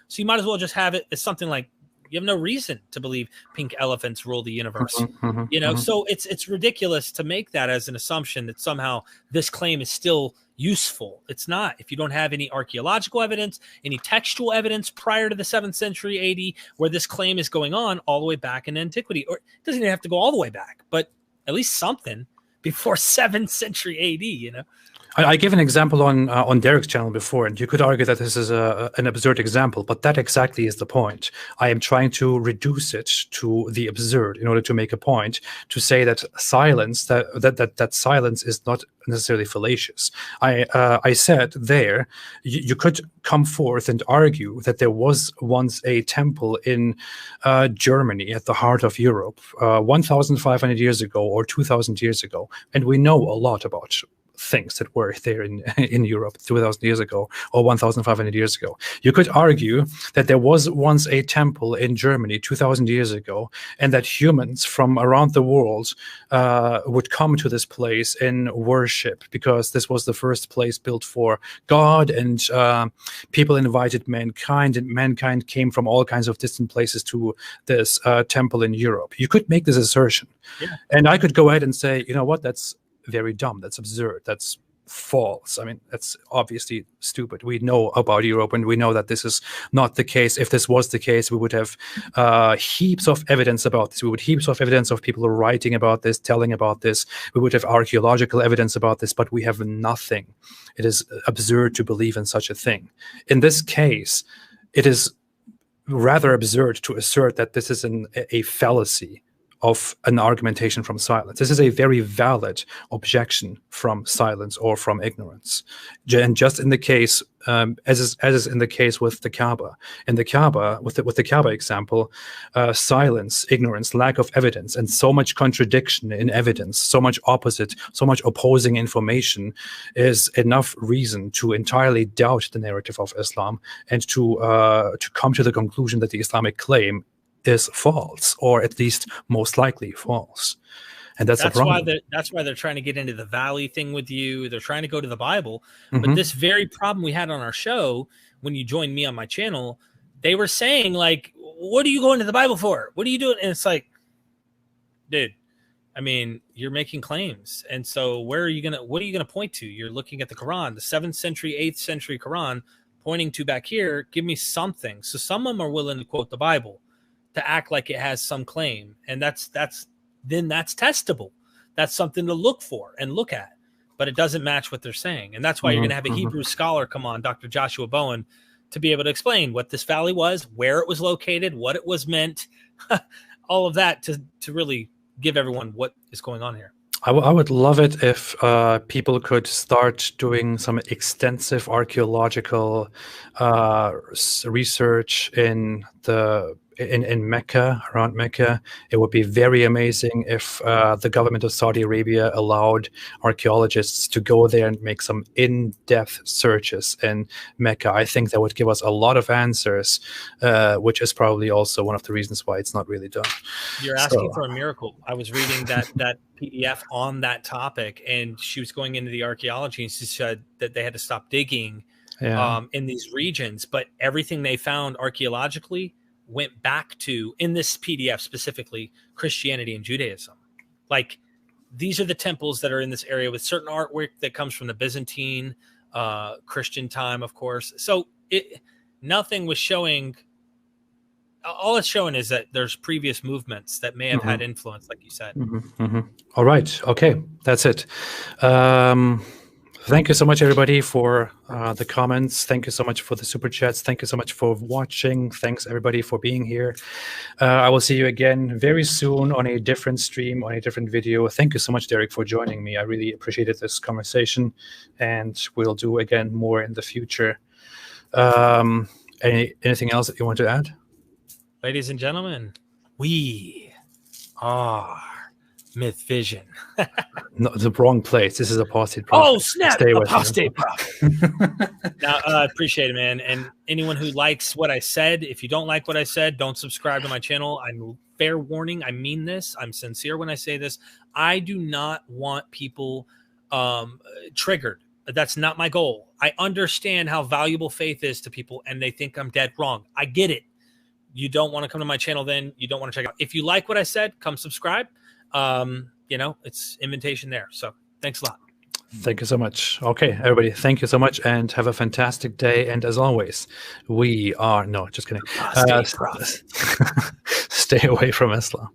So you might as well just have it as something like, you have no reason to believe pink elephants rule the universe. So it's ridiculous to make that as an assumption that somehow this claim is still useful. It's not. If you don't have any archaeological evidence, any textual evidence prior to the 7th century AD where this claim is going on all the way back in antiquity, or it doesn't even have to go all the way back, but at least something before 7th century AD, I gave an example on Derek's channel before, and you could argue that this is an absurd example, but that exactly is the point. I am trying to reduce it to the absurd in order to make a point, to say that silence, that silence is not necessarily fallacious. I said there, you could come forth and argue that there was once a temple in Germany at the heart of Europe 1,500 years ago or 2,000 years ago, and we know a lot about things that were there in Europe 2,000 years ago or 1,500 years ago. You could argue that there was once a temple in Germany 2,000 years ago, and that humans from around the world would come to this place in worship because this was the first place built for God, and people invited mankind, and mankind came from all kinds of distant places to this temple in Europe. You could make this assertion. Yeah. And I could go ahead and say, you know what, that's very dumb, that's absurd, that's false. I mean, that's obviously stupid. We know about Europe, and we know that this is not the case. If this was the case, we would have heaps of evidence about this. We would heaps of evidence of people writing about this, telling about this. We would have archaeological evidence about this, but we have nothing. It is absurd to believe in such a thing. In this case, it is rather absurd to assert that this is a fallacy of an argumentation from silence. This is a very valid objection from silence or from ignorance. And just in the case, as is in the case with the Kaaba. In the Kaaba, with the Kaaba example, silence, ignorance, lack of evidence, and so much contradiction in evidence, so much opposite, so much opposing information is enough reason to entirely doubt the narrative of Islam and to come to the conclusion that the Islamic claim is false, or at least most likely false. And that's a problem. That's why they're trying to get into the valley thing with you. They're trying to go to the Bible. But this very problem we had on our show, when you joined me on my channel, they were saying, like, what are you going to the Bible for? What are you doing? And it's like, dude, I mean, you're making claims. And so what are you going to point to? You're looking at the Quran, the 7th century, 8th century Quran, pointing to back here. Give me something. So some of them are willing to quote the Bible to act like it has some claim, and that's testable. That's something to look for and look at, but it doesn't match what they're saying. And that's why you're going to have a Hebrew scholar come on, Dr. Joshua Bowen, to be able to explain what this valley was, where it was located, what it was meant, all of that to really give everyone what is going on here. I would love it if people could start doing some extensive archaeological research in Mecca, around Mecca. It would be very amazing if the government of Saudi Arabia allowed archaeologists to go there and make some in-depth searches in Mecca. I think that would give us a lot of answers, which is probably also one of the reasons why it's not really done. You're asking for a miracle. I was reading that PDF on that topic, and she was going into the archaeology, and she said that they had to stop digging in these regions, but everything they found archaeologically went back to, in this PDF specifically, Christianity and Judaism. Like, these are the temples that are in this area with certain artwork that comes from the Byzantine, Christian time, of course. So nothing was showing. All it's showing is that there's previous movements that may have had influence, like you said. All right. Okay. That's it. Thank you so much, everybody, for the comments. Thank you so much for the super chats. Thank you so much for watching. Thanks, everybody, for being here. I will see you again very soon on a different stream, on a different video. Thank you so much, Derek, for joining me. I really appreciated this conversation, and we'll do again more in the future. Anything else that you want to add? Ladies and gentlemen, we are MythVision. No, the wrong place. This is Apostate Prophet. Oh, snap! Stay with Apostate Prophet. Now, I appreciate it, man. And anyone who likes what I said, if you don't like what I said, don't subscribe to my channel. I'm fair warning. I mean this. I'm sincere when I say this. I do not want people triggered. That's not my goal. I understand how valuable faith is to people, and they think I'm dead wrong. I get it. You don't want to come to my channel, then you don't want to check it out. If you like what I said, come subscribe. You know, it's invitation there. So thanks a lot. Thank you so much. Okay, everybody, thank you so much, and have a fantastic day. And as always, we are, no, just kidding. Stay away from Islam.